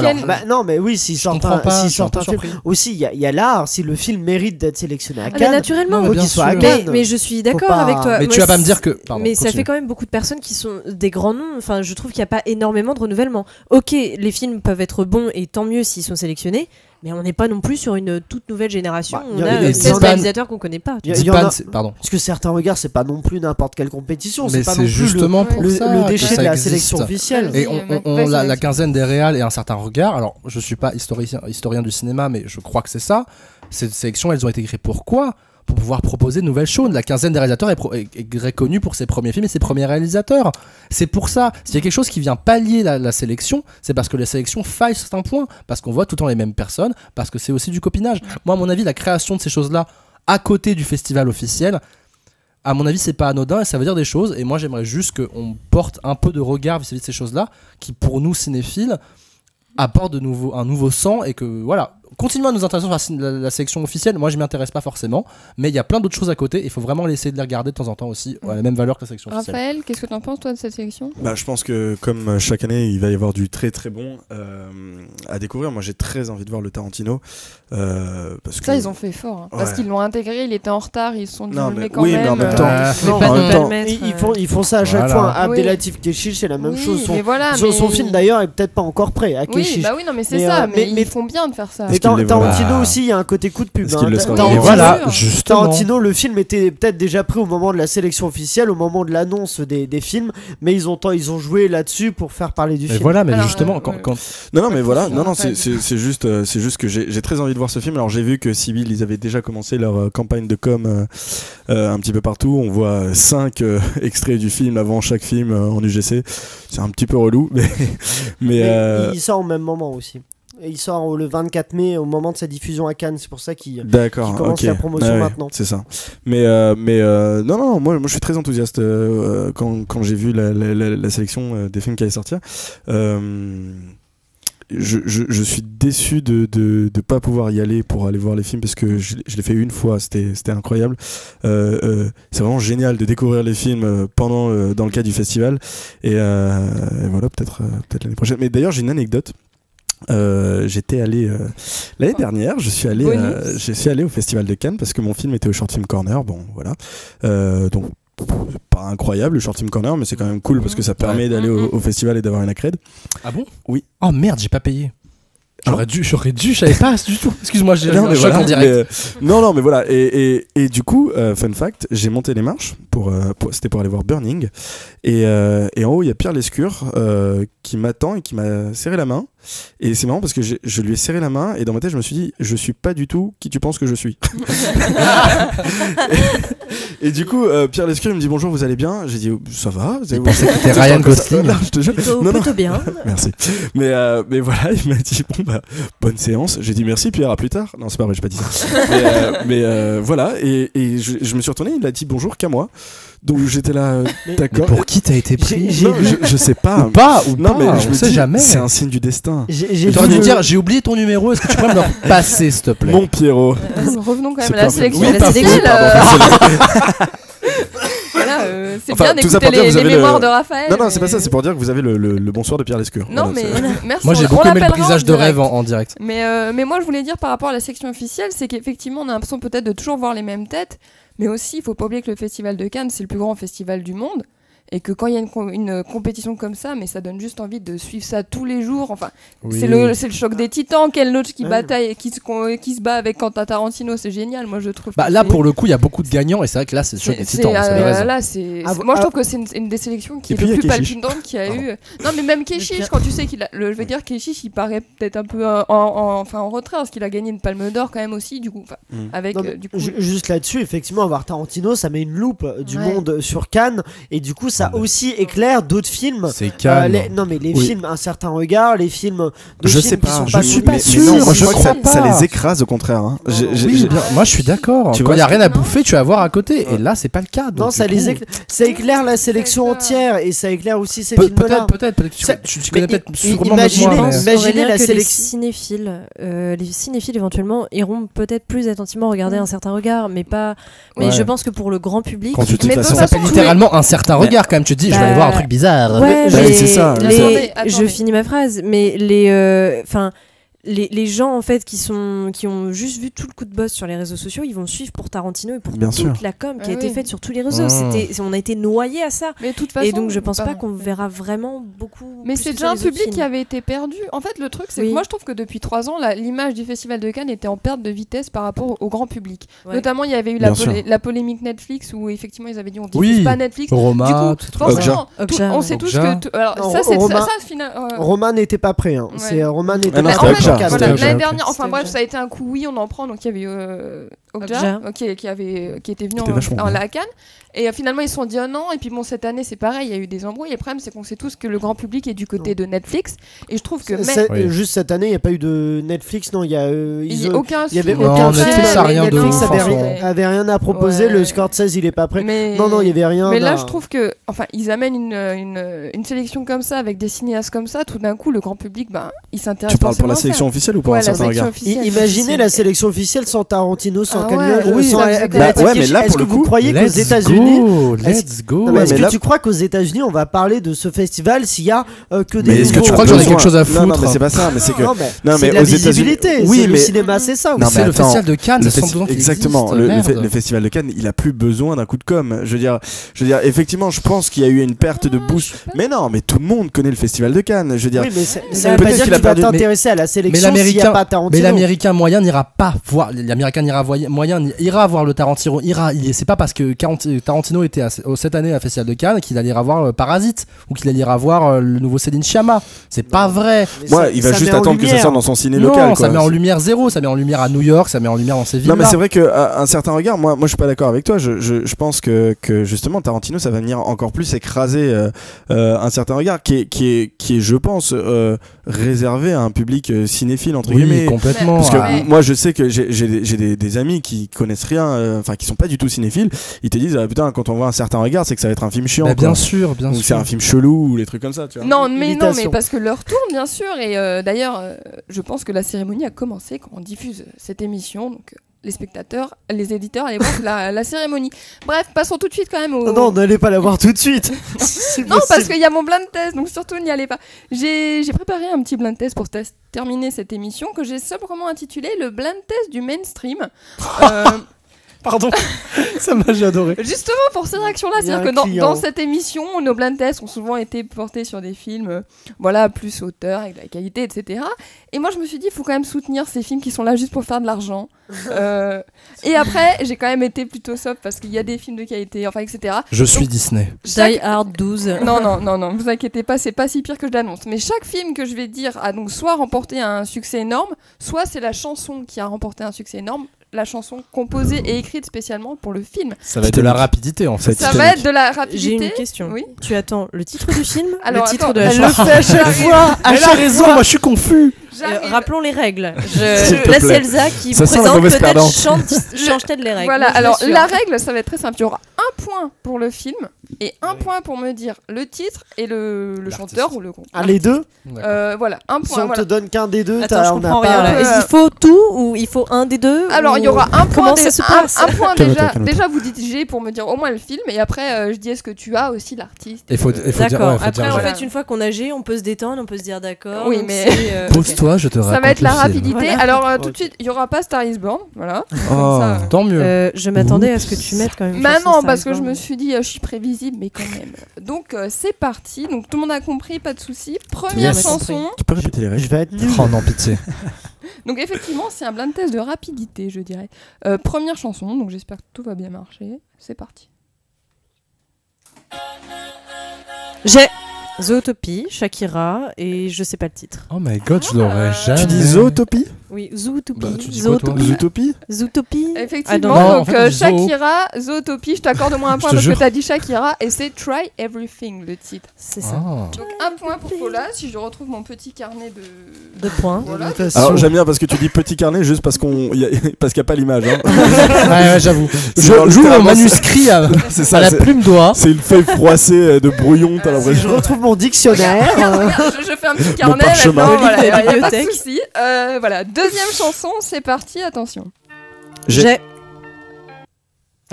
S10: Non, mais oui, s'ils sortent un film. Aussi, il y a l'art. Si le film mérite d'être sélectionné à Cannes,
S11: naturellement,
S10: faut qu'il soit à Cannes.
S11: Mais je suis d'accord avec toi.
S8: Mais tu vas pas me dire que.
S11: Mais ça fait quand même beaucoup de personnes qui sont des grands noms. Enfin, je trouve qu'il n'y a pas énormément de renouvellement. Ok, les films peuvent être bons et tant mieux s'ils sont sélectionnés. Mais on n'est pas non plus sur une toute nouvelle génération. On
S10: y
S11: a
S10: a
S11: 16 réalisateurs qu'on connaît pas.
S8: Pardon.
S10: Parce que certains regards, c'est pas non plus n'importe quelle compétition.
S8: Mais
S10: c'est pas
S8: c'est
S10: non plus
S8: justement pour ça
S10: le
S8: que
S10: déchet
S8: ça
S10: de la
S8: existe.
S10: sélection officielle.
S8: Et la quinzaine des réals et un certain regard. Alors, je suis pas historien du cinéma, mais je crois que c'est ça. Ces sélections, elles ont été créées pourquoi ? Pour pouvoir proposer de nouvelles choses. La quinzaine des réalisateurs est reconnue pour ses premiers films et ses premiers réalisateurs. C'est pour ça. S'il y a quelque chose qui vient pallier la sélection, c'est parce que la sélection faille sur certains points, parce qu'on voit tout le temps les mêmes personnes, parce que c'est aussi du copinage. Moi, à mon avis, la création de ces choses-là, à côté du festival officiel, à mon avis, c'est pas anodin et ça veut dire des choses. Et moi, j'aimerais juste qu'on porte un peu de regard vis-à-vis de ces choses-là, qui pour nous, cinéphiles, apportent un nouveau sang et que voilà. Continuons à nous intéresser sur la sélection officielle. Moi, je m'y intéresse pas forcément, mais il y a plein d'autres choses à côté. Il faut vraiment essayer de les regarder de temps en temps aussi à la même valeur que la sélection officielle.
S7: Raphaël, qu'est-ce que t'en penses toi de cette sélection ?
S9: Je pense que comme chaque année, il va y avoir du très très bon à découvrir. Moi, j'ai très envie de voir le Tarantino. Parce
S7: ça,
S9: que...
S7: ils ont fait fort. Hein, parce qu'ils l'ont intégré. Il était en retard. Ils se sont dit mais quand
S9: oui,
S7: même.
S9: mais en même temps,
S10: ils font ça à chaque fois. Abdelatif Kechiche, c'est la même chose. Son film d'ailleurs est peut-être pas encore prêt. À Kechiche.
S7: Oui, non, mais c'est ça. Mais ils font bien de faire ça.
S10: Mais Tarantino aussi, il y a un côté coup de pub. Tarantino, le film était peut-être déjà prêt au moment de la sélection officielle, au moment de l'annonce des films, mais ils ont joué là-dessus pour faire parler du film.
S8: Voilà, mais justement,
S9: c'est juste que j'ai très envie de voir ce film. Alors j'ai vu que Sibyl, ils avaient déjà commencé leur campagne de com un petit peu partout. On voit 5 extraits du film avant chaque film en UGC. C'est un petit peu relou, mais
S10: il sort au même moment aussi. Et il sort le 24 mai au moment de sa diffusion à Cannes, c'est pour ça qu'il commence la promotion maintenant.
S9: C'est ça. Mais non, moi je suis très enthousiaste quand j'ai vu la sélection des films qui allaient sortir. Je suis déçu de pas pouvoir y aller pour aller voir les films parce que je l'ai fait une fois, c'était incroyable. C'est vraiment génial de découvrir les films dans le cadre du festival et voilà peut-être l'année prochaine. Mais d'ailleurs j'ai une anecdote. J'étais allé l'année dernière, je suis allé au festival de Cannes parce que mon film était au Short Film Corner. Bon voilà, donc pas incroyable le Short Film Corner, mais c'est quand même cool parce que ça permet d'aller au festival et d'avoir une accrède.
S8: Ah bon ?
S9: Oui.
S8: Oh merde, j'ai pas payé. J'aurais dû, je savais pas du tout. Excuse-moi, j'ai un choc en direct.
S9: Non, mais voilà. Et du coup, fun fact, j'ai monté les marches c'était pour aller voir Burning. Et en haut, il y a Pierre Lescure qui m'attend et qui m'a serré la main. Et c'est marrant parce que je lui ai serré la main et dans ma tête, je me suis dit, je suis pas du tout qui tu penses que je suis. Et du coup, Pierre Lescure, il me dit bonjour, vous allez bien ? J'ai dit ça va.
S8: Vous pensez que c'était Ryan Gosling ?
S9: Je te jure.
S11: Plutôt bien.
S9: Merci. Mais voilà, il m'a dit bonne séance. J'ai dit merci Pierre, à plus tard. Non, c'est pas vrai, j'ai pas dit ça. mais voilà, et je me suis retourné, il a dit bonjour qu'à moi. Donc j'étais là, d'accord.
S8: Mais pour qui t'as été pris ?
S9: Je sais pas.
S8: Ou pas,
S9: non, mais je
S8: me
S9: sais
S8: jamais.
S9: C'est un signe du destin.
S8: J'aurais dû dire, j'ai oublié ton numéro, est-ce que tu pourrais me le repasser, s'il te plaît ?
S9: Mon Pierrot.
S7: Revenons quand même à la sélection. Voilà, c'est bien d'écouter les mémoires de Raphaël.
S9: Non, c'est pas ça, c'est pour dire que vous avez le bonsoir de Pierre Lescure.
S7: Non, mais merci.
S8: Moi, j'ai beaucoup aimé le brisage de rêve en direct.
S7: Mais moi, je voulais dire par rapport à la section officielle, c'est qu'effectivement, on a l'impression peut-être de toujours voir les mêmes têtes. Mais aussi, il faut pas oublier que le Festival de Cannes, c'est le plus grand festival du monde. Et que quand il y a une compétition comme ça, mais ça donne juste envie de suivre ça tous les jours. Enfin, c'est le choc des titans. Ken Loach qui bataille, qui se bat avec Quentin Tarantino, c'est génial. Moi, je trouve.
S8: Là, pour le coup, il y a beaucoup de gagnants et c'est vrai que là, c'est le choc des titans.
S7: Moi, je trouve que c'est une des sélections qui est le plus palpitante qu'il y a eu. Non, mais même Kechiche, quand tu sais qu'il a, je veux dire, Kechiche, il paraît peut-être un peu en retrait parce qu'il a gagné une Palme d'Or quand même aussi, du coup.
S10: Juste là-dessus, effectivement, avoir Tarantino, ça met une loupe du monde sur Cannes et du coup. Ça aussi éclaire d'autres films.
S8: C'est calme.
S10: Les films Un certain regard, les films.
S9: Je sais pas.
S10: Je
S9: suis pas sûr. Je crois que ça les écrase au contraire. Hein.
S8: Moi, je suis d'accord. Quand il y a rien à bouffer, tu vas voir à côté. Et là, c'est pas le cas.
S10: Non, ça éclaire la sélection entière et ça éclaire aussi ces films-là.
S8: Peut-être. Tu connais peut-être sûrement
S10: imaginez la sélection.
S11: Les cinéphiles éventuellement iront peut-être plus attentivement regarder Un certain regard, mais pas. Mais je pense que pour le grand public.
S8: Ça s'appelle littéralement Un certain regard. Quand même, tu te dis, je vais aller voir un truc bizarre.
S11: Ouais,
S9: c'est ça.
S11: Je finis ma phrase, mais les gens en fait qui ont juste vu tout le coup de buzz sur les réseaux sociaux, ils vont suivre pour Tarantino et pour
S9: Bien sûr.
S11: toute la com qui a été faite sur tous les réseaux. On a été noyés à ça.
S7: Mais de toute façon,
S11: et donc je pense pas qu'on verra vraiment beaucoup.
S7: Mais
S11: plus
S7: c'est
S11: que
S7: déjà
S11: sur
S7: un
S11: les autres
S7: public
S11: films.
S7: qui avait été perdu. En fait, le truc, c'est que moi, je trouve que depuis 3 ans, l'image du Festival de Cannes était en perte de vitesse par rapport au grand public.
S11: Ouais.
S7: Notamment, il y avait eu la polémique Netflix où effectivement ils avaient dit on
S8: Oui,
S7: diffuse pas Netflix.
S8: Roma,
S7: du coup, forcément, on sait tous que. Alors,
S10: Non,
S7: ça, c'est
S10: Roma-
S7: ça, finalement.
S10: Roman n'était pas prêt. Hein.
S7: Ouais.
S10: C'est Roman n'était
S9: Ah non,
S10: pas
S9: c'était
S10: prêt.
S9: Okja,
S7: Voilà,
S9: Okja,
S7: l'année
S9: ok.
S7: dernière, enfin
S11: C'était
S7: bref,
S11: Okja.
S7: ça a été un coup, oui, on en prend. Donc il y avait
S11: Okja.
S7: Okja, qui était venu
S9: C'était vachement bien.
S7: à Cannes. Et finalement, ils se sont dit oh non. Et puis bon, cette année, c'est pareil, il y a eu des embrouilles. Et le problème, c'est qu'on sait tous que le grand public est du côté de Netflix. Et je trouve que
S10: Juste cette année, il n'y a pas eu de Netflix. Non, il y a
S7: aucun.
S10: Il y avait
S7: film.
S10: aucun
S8: Netflix
S10: film.
S8: a rien de
S10: Netflix
S8: ouf,
S10: avait rien à proposer.
S7: Ouais.
S10: Le Scorsese, il est pas prêt.
S7: Mais...
S10: Non, il y avait rien.
S7: Mais là, je trouve que, enfin, ils amènent une sélection comme ça avec des cinéastes comme ça. Tout d'un coup, le grand public, il s'intéresse.
S9: Tu parles pour la
S7: forcément à ça.
S9: sélection officielle ou pour
S7: Ouais,
S9: un
S7: la
S9: certain
S7: sélection
S9: regard
S7: officielle.
S10: Imaginez la sélection officielle sans Tarantino, sans
S7: Ah
S10: Cagnol,
S7: ouais,
S10: sans
S7: oui,
S10: Agatha
S9: ouais, mais
S10: Christie.
S9: là,
S10: Est-ce
S9: pour
S10: que
S9: le
S10: vous
S9: coup,
S10: croyez qu'aux
S8: Let's
S10: États-Unis
S8: let's go.
S10: Non, mais est-ce
S9: mais
S10: que
S9: là-
S10: tu crois qu'aux États-Unis on va parler de ce festival s'il y a que des
S9: Mais est-ce que tu
S10: nouveaux-
S9: crois
S8: que j'en ai quelque chose à
S9: Non,
S8: foutre
S9: mais c'est pas ça. Mais c'est que
S10: Non, mais
S9: non,
S10: c'est
S9: mais
S10: de la
S9: aux États-Unis,
S10: visibilité.
S9: oui,
S10: c'est
S9: mais
S10: le cinéma, c'est ça.
S9: Non,
S10: aussi.
S8: C'est
S9: mais
S8: le
S9: attends,
S8: festival de Cannes,
S9: le
S8: c'est
S9: festi-
S8: sans doute qu'il
S9: exactement.
S8: existe,
S9: Le festival de Cannes, il a plus besoin d'un coup de com. Je veux dire, effectivement, je pense qu'il y a eu une perte de boost. Mais non, mais tout le monde connaît le festival de Cannes. Je veux dire,
S10: Oui, mais ça
S9: c'est
S10: veut pas
S9: peut-être
S10: dire
S9: qu'il a
S10: qu'il va
S9: perdu.
S10: t'intéresser à la
S8: Mais
S10: sélection s'il n'y a pas Tarantino.
S8: l'américain moyen n'ira pas voir. L'américain moyen ira voir le Tarantino. C'est pas parce que Tarantino était cette année à Festival de Cannes qu'il allait voir Parasite ou qu'il allait voir le nouveau Céline Sciamma. C'est pas vrai.
S9: Moi, il va juste attendre que ça sorte dans son ciné
S8: Non,
S9: local.
S8: ça met en lumière zéro. Ça met en lumière à New York, ça met en lumière dans ces villes.
S9: Non, mais c'est vrai qu'à un certain regard, moi je suis pas d'accord avec toi. Je pense que justement Tarantino, ça va venir encore plus écraser un certain regard qui est, je pense, réservé à un public cinéphile entre
S8: Oui,
S9: guillemets.
S8: complètement.
S9: Parce que
S7: Ouais.
S9: moi, je sais que j'ai des amis qui connaissent rien, enfin qui sont pas du tout cinéphiles. Ils te disent putain, quand on voit un certain regard, c'est que ça va être un film chiant.
S8: Bah, bien
S9: quoi.
S8: sûr, bien
S9: Ou
S8: sûr.
S9: c'est un film chelou ou les trucs comme ça. Tu vois.
S7: Non, mais
S10: Imitation.
S7: parce que leur tourne, bien sûr. Et d'ailleurs, je pense que la cérémonie a commencé quand on diffuse cette émission. Donc, les spectateurs, les éditeurs, allez voir la cérémonie. Bref, passons tout de suite quand même au.
S10: Non, n'allez pas la voir tout de suite.
S7: Non, parce qu'il y a mon blind test, donc surtout n'y allez pas. J'ai préparé un petit blind test pour terminer cette émission que j'ai sobrement intitulé le blind test du mainstream.
S8: Pardon, ça m'a j'adoré.
S7: Justement pour ces réactions-là,
S10: Il y a
S7: c'est-à-dire
S10: un
S7: que
S10: client.
S7: dans cette émission, nos blind tests ont souvent été portés sur des films, voilà, plus auteurs, avec de la qualité, etc. Et moi, je me suis dit, il faut quand même soutenir ces films qui sont là juste pour faire de l'argent. Et après, j'ai quand même été plutôt soft parce qu'il y a des films de qualité, enfin, etc.
S8: Je suis Disney.
S11: Die Hard 12.
S7: Non, vous inquiétez pas, c'est pas si pire que je l'annonce. Mais chaque film que je vais dire a donc soit remporté un succès énorme, soit c'est la chanson qui a remporté un succès énorme. La chanson composée et écrite spécialement pour le film.
S8: Ça va être de la rapidité en fait.
S7: Ça va être de la rapidité.
S11: J'ai une question.
S7: Oui.
S11: Tu attends le titre du film,
S7: Alors,
S11: le titre
S7: attends,
S11: de la
S10: Elle le
S11: chanson.
S10: fait à chaque fois. À
S8: Elle a
S10: chaque
S8: raison,
S10: fois.
S8: moi je suis confus.
S11: Rappelons les règles.
S9: S'il te
S11: Là,
S9: plaît.
S11: c'est Elsa qui
S9: Ça sent la
S11: présente,
S9: mauvaise
S11: peut-être
S9: perdante.
S11: change-t-elle les règles.
S7: Voilà,
S11: Moi, je
S7: alors
S11: l'assure.
S7: la règle, ça va être très simple. Il y aura un point pour le film et un point pour me dire le titre et le chanteur ou le groupe.
S10: Ah, les deux.
S7: Voilà, un
S10: Si
S7: point.
S10: on
S7: voilà.
S10: te donne qu'un des deux,
S11: Attends, je
S10: on n'a
S11: comprends rien.
S10: pas.
S11: Là. Est-ce qu'il faut tout ou il faut un des deux
S7: Alors, il y
S11: ou-
S7: aura un point,
S11: Comment ça se passe
S7: un point
S9: Calme-toi,
S7: déjà.
S9: calme-toi.
S7: Déjà, vous dites G pour me dire au moins le film et après, je dis est-ce que tu as aussi l'artiste.
S8: Il faut dire.
S11: D'accord.
S8: Ouais, faut
S11: Après,
S8: dire
S11: en
S8: genre.
S11: fait, une fois qu'on a G, on peut se détendre, on peut se dire d'accord.
S7: Oui,
S11: donc
S7: mais-
S11: c'est,
S8: Pose-toi, je te raconte.
S7: Ça va être
S8: le
S7: la
S8: film.
S7: rapidité.
S11: Voilà.
S7: Alors, tout de
S10: Ok.
S7: suite, il y aura pas Star is Born. Voilà.
S9: Oh.
S7: Comme ça,
S8: Tant mieux.
S11: Je m'attendais à ce que tu mettes quand même. une
S7: Bah
S11: chanson
S7: non,
S11: Star
S7: parce
S11: is
S7: que je
S11: Born.
S7: me suis dit, je suis prévisible, mais quand même. Donc, c'est parti. Donc, tout le monde a compris, pas de souci. Première
S8: Yes.
S7: chanson.
S9: Tu peux répéter les règles?
S10: Je vais être nul.
S8: Oh non, pitié.
S7: Donc, effectivement, c'est un blind test de rapidité, je dirais. Première chanson, donc j'espère que tout va bien marcher. C'est parti.
S11: J'ai Zootopie, Shakira et je sais pas le titre.
S8: Oh my god, je l'aurais jamais.
S9: Tu dis Zootopie?
S11: Oui, Zootopie.
S8: Bah, tu dis quoi, toi
S9: Zootopie?
S11: Zootopie.
S7: Effectivement,
S8: non, en
S7: donc
S8: fait, on dit Zoo.
S7: Shakira, Zootopie, je t'accorde au moins un point
S8: te
S7: parce que
S8: jure.
S7: t'as dit Shakira et c'est Try Everything le titre.
S11: C'est ça.
S8: Ah.
S7: Donc un point pour Paula si je retrouve mon petit carnet de.
S11: Deux points.
S7: Voilà.
S9: Alors j'aime bien parce que tu dis petit carnet juste parce qu'il n'y a pas l'image. Hein.
S8: Ouais, j'avoue.
S9: C'est
S8: J'ouvre mon
S9: littéralement
S8: manuscrit à
S9: C'est ça,
S8: la
S9: c'est-
S8: plume d'oie.
S9: C'est une feuille froissée de brouillon, t'as
S10: Je
S9: l'impression.
S10: retrouve mon dictionnaire.
S7: Regarde, je fais un petit carnet
S9: parchemin.
S7: maintenant,
S11: Le
S7: voilà,
S11: livre de
S7: y a pas de
S11: bibliothèque.
S7: souci. Voilà, deuxième chanson, c'est parti, attention.
S11: J'ai.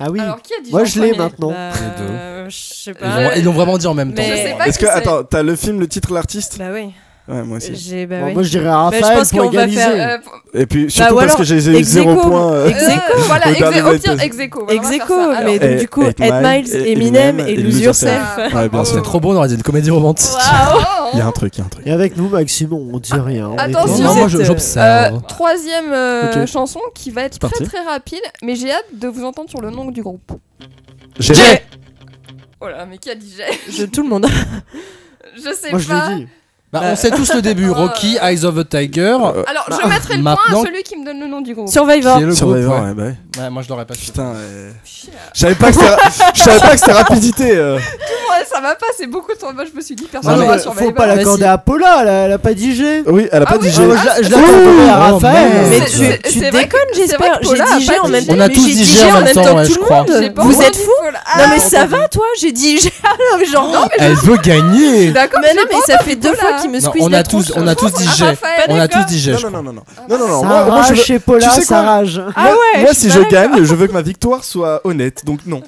S10: Ah oui.
S7: Alors qui a dit
S10: Moi
S7: Jean
S10: je l'ai
S7: premier
S10: maintenant.
S11: Bah,
S8: Les deux.
S11: je sais
S8: Ils
S11: pas.
S8: l'ont vraiment dit en même temps.
S11: Mais-
S7: Je sais pas
S9: Est-ce
S7: qui
S9: que
S7: c'est.
S9: attends, t'as le film, le titre, l'artiste?
S11: Bah oui.
S9: Ouais, moi aussi.
S11: Bah
S10: Bon,
S11: oui.
S10: moi je dirais
S11: Bah,
S10: Raphaël
S11: je pense
S10: pour
S11: qu'on va
S10: égaliser.
S11: faire.
S9: Et puis
S11: Bah,
S9: surtout
S11: ou
S9: parce
S11: alors,
S9: que j'ai eu
S11: ex
S9: 0
S11: aequo.
S9: points.
S11: Ex aequo.
S7: Voilà,
S9: au dernier
S7: au pire,
S9: vote.
S7: ex aequo.
S11: Ex aequo,
S7: Alors,
S11: mais donc du coup, 8 Miles, Eminem et Lose Yourself.
S9: Ouais, bien sûr.
S8: C'est trop beau, on aurait dit une comédie romantique.
S9: Il y a un truc.
S10: Et avec nous, Maxime, on dit rien. on est
S7: Attention.
S8: Non, moi j'observe.
S7: Troisième
S9: Ok.
S7: chanson qui va être
S8: C'est parti.
S7: très rapide, mais j'ai hâte de vous entendre sur le nom du groupe.
S9: J'ai.
S7: Oh là, mais qui a dit
S11: Tout le monde.
S7: Je sais
S10: Moi je
S7: pas.
S10: l'ai dit.
S8: Bah, on sait tous le début. Rocky, Eyes of a Tiger.
S7: Alors, je mettrai le point
S8: maintenant-
S7: à celui qui me donne le nom du groupe.
S11: Survivor.
S8: Qui est le
S9: Survivor,
S8: groupe,
S9: ouais, bah ouais.
S8: Ouais, moi je l'aurais pas su.
S9: Putain, je savais pas que c'était rapidité.
S7: Ouais, ça va pas, c'est beaucoup trop. Moi, je me suis dit, personne
S10: Non,
S7: n'aura
S10: mais
S7: Survivor.
S10: faut pas l'accorder à Paula, elle a pas dit G.
S9: Oui, elle a pas
S7: oui,
S9: dit G.
S10: Je l'accorderai à Raphaël.
S11: Mais
S7: C'est-
S11: tu
S7: c'est vrai
S11: déconnes,
S7: que- c'est
S11: j'espère.
S7: vrai que
S11: J'ai
S7: Paula a
S11: dit
S7: pas
S11: G en
S7: dit
S11: même
S7: G.
S11: temps.
S8: On a
S11: Mais
S8: tous
S11: j'ai
S8: dit
S11: dit
S8: G
S11: G
S8: en
S11: en
S8: même
S11: même
S8: temps,
S11: temps
S8: ouais,
S11: que
S8: je
S11: tout le
S8: crois.
S11: monde.
S7: J'ai pas
S11: Vous
S7: entendu
S11: êtes fous?
S7: Paula.
S11: Non mais ça va toi, j'ai dit G. Alors genre non mais
S8: Elle veut gagner.
S7: D'accord,
S11: mais
S7: j'ai
S11: non
S7: pas
S11: mais ça
S7: entendu
S11: fait 2
S7: Paula.
S11: fois qu'il me
S8: Non,
S11: squeeze
S8: on
S11: la
S8: a tous dit G.
S7: Raphaël,
S8: On a tous dit G. je
S9: Non,
S8: crois.
S9: non.
S10: Ça
S9: Moi, je
S10: rage
S9: veux-
S10: chez Paula,
S9: tu sais
S10: ça
S9: quoi
S10: rage.
S11: Ah ouais.
S9: Moi,
S11: je
S9: si
S11: suis
S9: je
S11: pas
S9: gagne, je veux que ma victoire soit honnête. Donc non,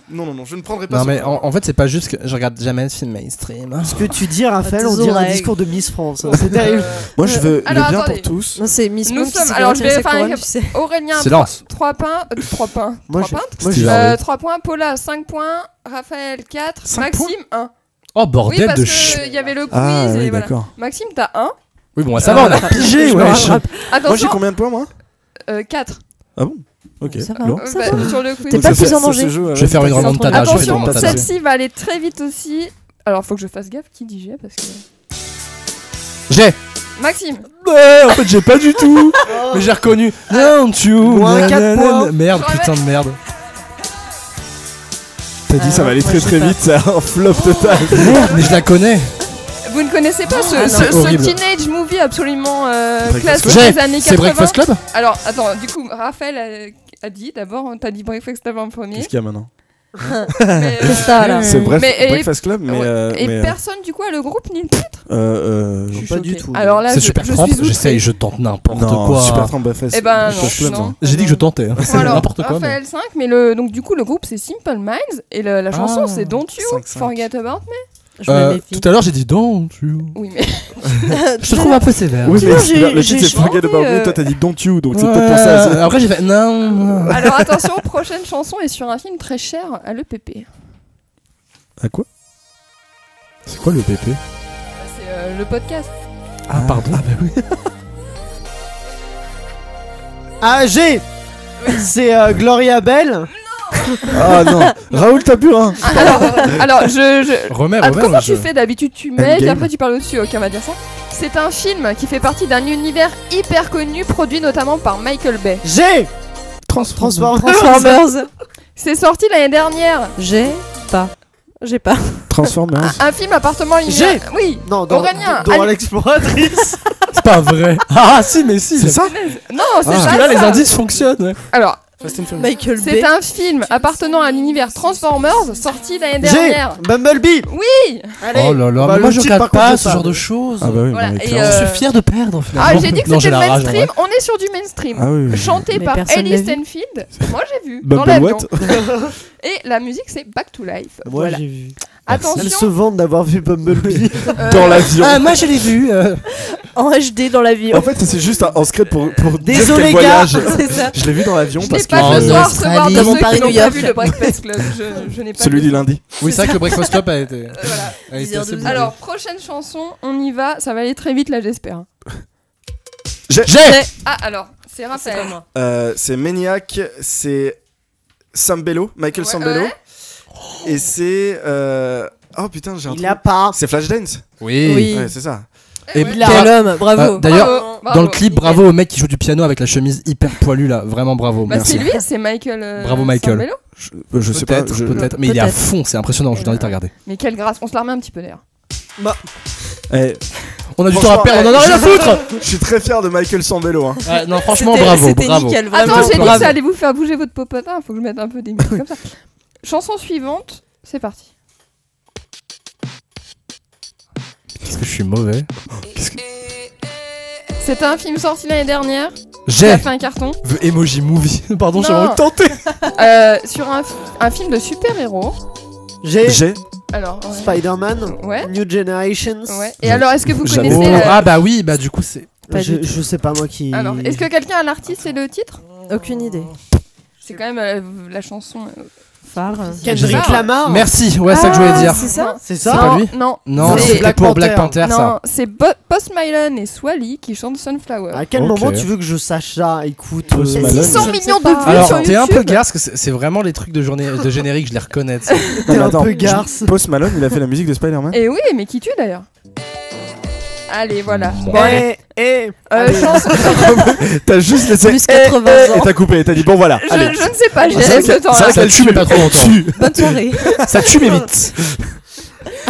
S9: je ne prendrai pas.
S8: Non
S9: ce
S8: mais
S9: point.
S8: en fait c'est pas juste que je regarde jamais de film mainstream.
S10: Ce que tu dis, Raphaël,
S11: Ah,
S10: on dirait un
S11: oreilles.
S10: discours de Miss France. C'est terrible.
S9: Moi, je veux
S7: Alors,
S9: le bien
S7: attendez.
S9: pour tous.
S11: Non, c'est Miss
S7: Nous
S11: Moon qui
S7: sommes.
S11: s'est
S7: Alors, je vais
S11: retiré
S7: faire
S11: sa
S7: un
S11: couronne, tu sais.
S7: Aurélien,
S8: Silence.
S7: 3 points. 3 points.
S10: Moi,
S7: 3 points.
S10: Moi,
S8: Steve
S10: je-
S8: Harvey.
S7: 3 points. Paula, 5 points. Raphaël, 4.
S9: 5
S7: Maxime, 1.
S8: Oh
S7: Oui,
S8: bordel
S7: parce
S8: de
S7: qu'il y avait le quiz.
S9: Ah,
S7: et
S9: oui,
S7: voilà.
S9: d'accord.
S7: Maxime, t'as 1.
S8: Oui bon ça va, on a pigé,
S11: Je me
S8: wesh.
S11: rattrape.
S9: Moi, j'ai
S7: Attention.
S9: combien de points, moi
S7: 4.
S9: Ah bon. Ok.
S11: Ça va.
S9: alors
S11: Ça va.
S7: Sur le quiz.
S11: T'es pas
S9: Donc,
S11: plus
S9: ça
S11: en
S9: fait-
S11: danger.
S9: ce jeu,
S8: Je vais faire une
S11: T'es en train de-
S8: remontada. je vais
S7: Attention,
S8: faire une remontada.
S7: celle-ci va aller très vite aussi. Alors, faut que je fasse gaffe qui dit G parce que.
S8: G.
S7: Maxime.
S9: En fait, j'ai pas du tout.
S8: Mais j'ai reconnu. Don't you.
S10: Moins 4 points.
S8: Merde,
S7: Je
S8: putain de merde.
S9: T'as dit ça va aller
S11: moi,
S9: très
S11: je
S9: très
S11: sais pas.
S9: vite, c'est un flop total.
S8: Merde, mais je la connais.
S7: Vous ne connaissez pas ce,
S8: Ah,
S7: ce-
S8: non,
S7: ce
S8: horrible.
S7: teenage movie absolument
S9: Breakfast
S7: classique
S8: Club.
S7: des années 80.
S8: C'est Breakfast Club.
S7: Alors, attends, du coup, Raphaël a dit d'abord, t'as dit Breakfast Club en premier.
S9: Qu'est-ce qu'il y a maintenant
S7: Mais,
S11: Qu'est-ce que t'as, là
S9: C'est bref,
S7: Mais- et-
S9: Breakfast Club, mais.
S7: ouais. Et
S9: mais,
S7: personne, du coup, a le groupe ni le titre.
S9: non.
S7: Je suis
S10: pas du
S7: choquée.
S10: tout.
S7: Alors là,
S8: C'est
S7: je,
S8: super
S7: je
S8: trempe,
S7: suis outrée.
S8: j'essaye, je tente n'importe
S9: Non,
S8: quoi.
S9: Super Trump Breakfast.
S7: Eh ben,
S9: Breakfast
S7: non,
S9: Club,
S7: non.
S8: J'ai dit que je tentais. hein. C'est
S7: Alors,
S8: n'importe quoi. mais-
S7: Raphaël 5, mais donc du coup, le groupe c'est Simple Minds et la chanson
S8: Ah.
S7: c'est Don't You
S9: 5-5.
S7: Forget About Me.
S11: Je me méfie.
S8: Tout à l'heure j'ai dit don't you.
S7: Oui, mais
S8: Je te trouve un peu sévère.
S9: Oui,
S11: Tu
S9: mais
S11: vois, j'ai-
S9: le titre
S11: j'ai
S9: c'est Forget
S11: chanté,
S9: About Me, toi t'as dit Don't You, donc c'est peut-être
S8: Ouais,
S9: pour ça. c'est-
S8: Après j'ai fait non.
S7: alors attention, prochaine chanson est sur un film très cher à l'EPP.
S9: À quoi C'est quoi le PP
S7: C'est le podcast.
S8: Ah pardon. Ah bah oui.
S10: Ah, G. C'est Gloria Bell.
S9: Ah non, Raoul Taburin.
S7: Alors je...
S8: Remets,
S7: Ah,
S8: remets.
S7: comment
S8: moi,
S7: tu
S8: je-
S7: fais d'habitude? Tu mets et
S9: Endgame.
S7: après tu parles au-dessus. Ok, on va dire ça. C'est un film qui fait partie d'un univers hyper connu, produit notamment par Michael Bay.
S10: G. Transformers.
S11: Transformers.
S7: C'est sorti l'année dernière.
S11: J'ai pas.
S9: Transformers.
S7: Un film appartement à
S10: J'ai.
S7: Oui.
S10: Non, dans
S7: Aurélien,
S10: Dora
S7: allez.
S10: l'exploratrice.
S8: C'est pas vrai. Ah si mais si.
S9: C'est ça
S7: Non, c'est
S8: Parce
S7: pas
S8: que là les
S7: ça.
S8: indices fonctionnent. ouais.
S7: Alors,
S9: Fast and Furious.
S11: Michael
S7: c'est
S11: Bay.
S7: un film appartenant à l'univers Transformers sorti l'année
S10: G.
S7: dernière.
S10: Bah,
S7: Oui.
S10: Allez.
S8: Oh là là,
S10: Bah,
S8: mais moi
S10: le
S8: je
S10: titre,
S8: regarde
S10: par contre,
S8: pas
S10: je
S8: ce
S10: sais
S8: genre
S10: pas.
S8: de choses.
S9: Ah bah oui,
S7: Voilà,
S9: bah,
S7: et,
S9: clairement.
S8: Je suis fier de perdre finalement.
S7: Ah, j'ai dit que
S8: Non, j'ai
S7: c'était le
S8: la rage, en
S7: mainstream.
S8: vrai.
S7: On est sur du mainstream.
S9: Ah oui, oui.
S7: Chanté
S11: Mais
S7: par
S11: personne
S7: Ellie
S11: l'a vu.
S7: Stanfield. Moi j'ai vu. Dans l'avion.
S9: Bumblewhat.
S7: Et la musique c'est Back to Life.
S10: Moi,
S7: Voilà.
S10: j'ai vu. Elle se
S7: Attention.
S10: vante d'avoir vu Bumblebee.
S9: Dans l'avion.
S8: Ah moi je l'ai vu.
S11: En HD dans la vie.
S9: En fait, c'est juste en script pour
S10: Désolé,
S9: dire quel
S10: gars.
S9: voyage.
S11: C'est ça.
S9: Je l'ai vu dans l'avion
S7: Je n'ai
S9: parce que
S7: pas de
S8: en
S7: soir recevoir de
S8: Australie.
S7: ceux qui
S11: Paris,
S7: n'ont
S11: New
S7: pas
S11: York.
S7: vu le Breakfast Club. Je n'ai pas
S9: celui
S7: vu.
S9: du lundi.
S8: Oui c'est vrai que le Breakfast Club a été.
S7: Voilà.
S8: a été
S11: 10h12.
S8: assez bon.
S7: Alors, prochaine chanson, on y va. Ça va aller très vite là, j'espère.
S8: J'ai.
S7: Ah, alors, c'est Raphaël.
S9: C'est Maniac, c'est Sambello, Michael
S7: Ouais,
S9: Sambello.
S7: ouais.
S9: Et c'est. Oh putain, j'ai un
S10: Il
S9: truc.
S10: a pas.
S9: C'est Flashdance.
S8: Oui.
S11: Oui.
S9: Ouais, c'est ça.
S7: Eh
S8: Et
S7: ouais.
S11: Quel homme, bravo.
S8: D'ailleurs,
S7: Bravo,
S8: dans
S7: bravo.
S8: le clip, bravo au mec qui joue du piano avec la chemise hyper poilue là, vraiment bravo.
S7: Bah, c'est
S8: Merci.
S7: lui, c'est Michael.
S8: Bravo, Michael.
S7: Sambello.
S9: Je sais pas.
S8: Peut-être, peut-être, mais il est à
S11: Peut-être.
S8: fond, c'est impressionnant. Je t'invite à regarder.
S7: Mais quelle grâce, on se la remet un petit peu d'ailleurs.
S9: Eh,
S8: On a du temps à perdre, on en a rien à foutre.
S9: je suis très fier de Michael Sambello. Hein.
S8: Ouais, non, franchement,
S11: C'était-
S8: bravo,
S11: c'était
S8: bravo.
S11: nickel, vraiment.
S7: Attends, j'ai dit que
S11: bravo.
S7: ça allait vous faire bouger votre popotin, faut que je mette un peu des musiques comme ça. Chanson suivante, c'est parti.
S8: Qu'est-ce que je suis mauvais.
S7: C'est un film sorti l'année dernière, qui
S8: J'ai
S7: a fait un carton,
S8: The Emoji Movie. Pardon, j'ai
S7: Non.
S8: envie de tenter.
S7: sur un film de super-héros.
S10: J'ai.
S9: J'ai.
S7: Alors, ouais.
S10: Spider-Man,
S7: Ouais.
S10: New Generations.
S7: Ouais. Et alors, est-ce que vous
S8: J'avoue.
S7: connaissez
S8: Ah bah oui, bah du coup c'est.
S10: Je sais pas moi qui.
S7: Alors, est-ce que quelqu'un a l'artiste et le titre?
S11: Aucune idée.
S7: C'est quand même la chanson
S11: phare.
S10: Kendrick Lamar.
S8: Merci, ouais, c'est ça que je voulais dire.
S11: C'est ça?
S10: C'est ça?
S8: C'est pas lui?
S7: Non.
S8: Non,
S7: c'est
S8: c'était pour Black Panther,
S7: Non,
S8: ça.
S7: c'est Post Malone et Swally qui chantent Sunflower.
S10: À quel
S8: Ok.
S10: moment tu veux que je sache ça? Écoute,
S9: Post Malone.
S7: 600 millions de vues
S8: Alors,
S7: sur
S8: t'es un peu
S7: YouTube.
S8: garce, parce que c'est vraiment les trucs de générique, je les reconnais. tu sais.
S10: t'es un peu garce.
S9: Post Malone, il a fait la musique de Spider-Man.
S7: Et oui, mais qui tue d'ailleurs? Allez, voilà. Bon, chanson.
S9: T'as juste laissé.
S11: Plus 80 ans.
S9: Et t'as coupé, t'as dit bon voilà.
S7: Je
S9: Allez.
S7: ne sais pas, j'ai
S9: C'est vrai
S7: laissé le temps
S9: c'est
S7: là.
S9: vrai
S8: Ça
S9: qu'elle
S8: tue, mais pas trop longtemps.
S11: Bonne soirée.
S8: Ça tue, mais vite.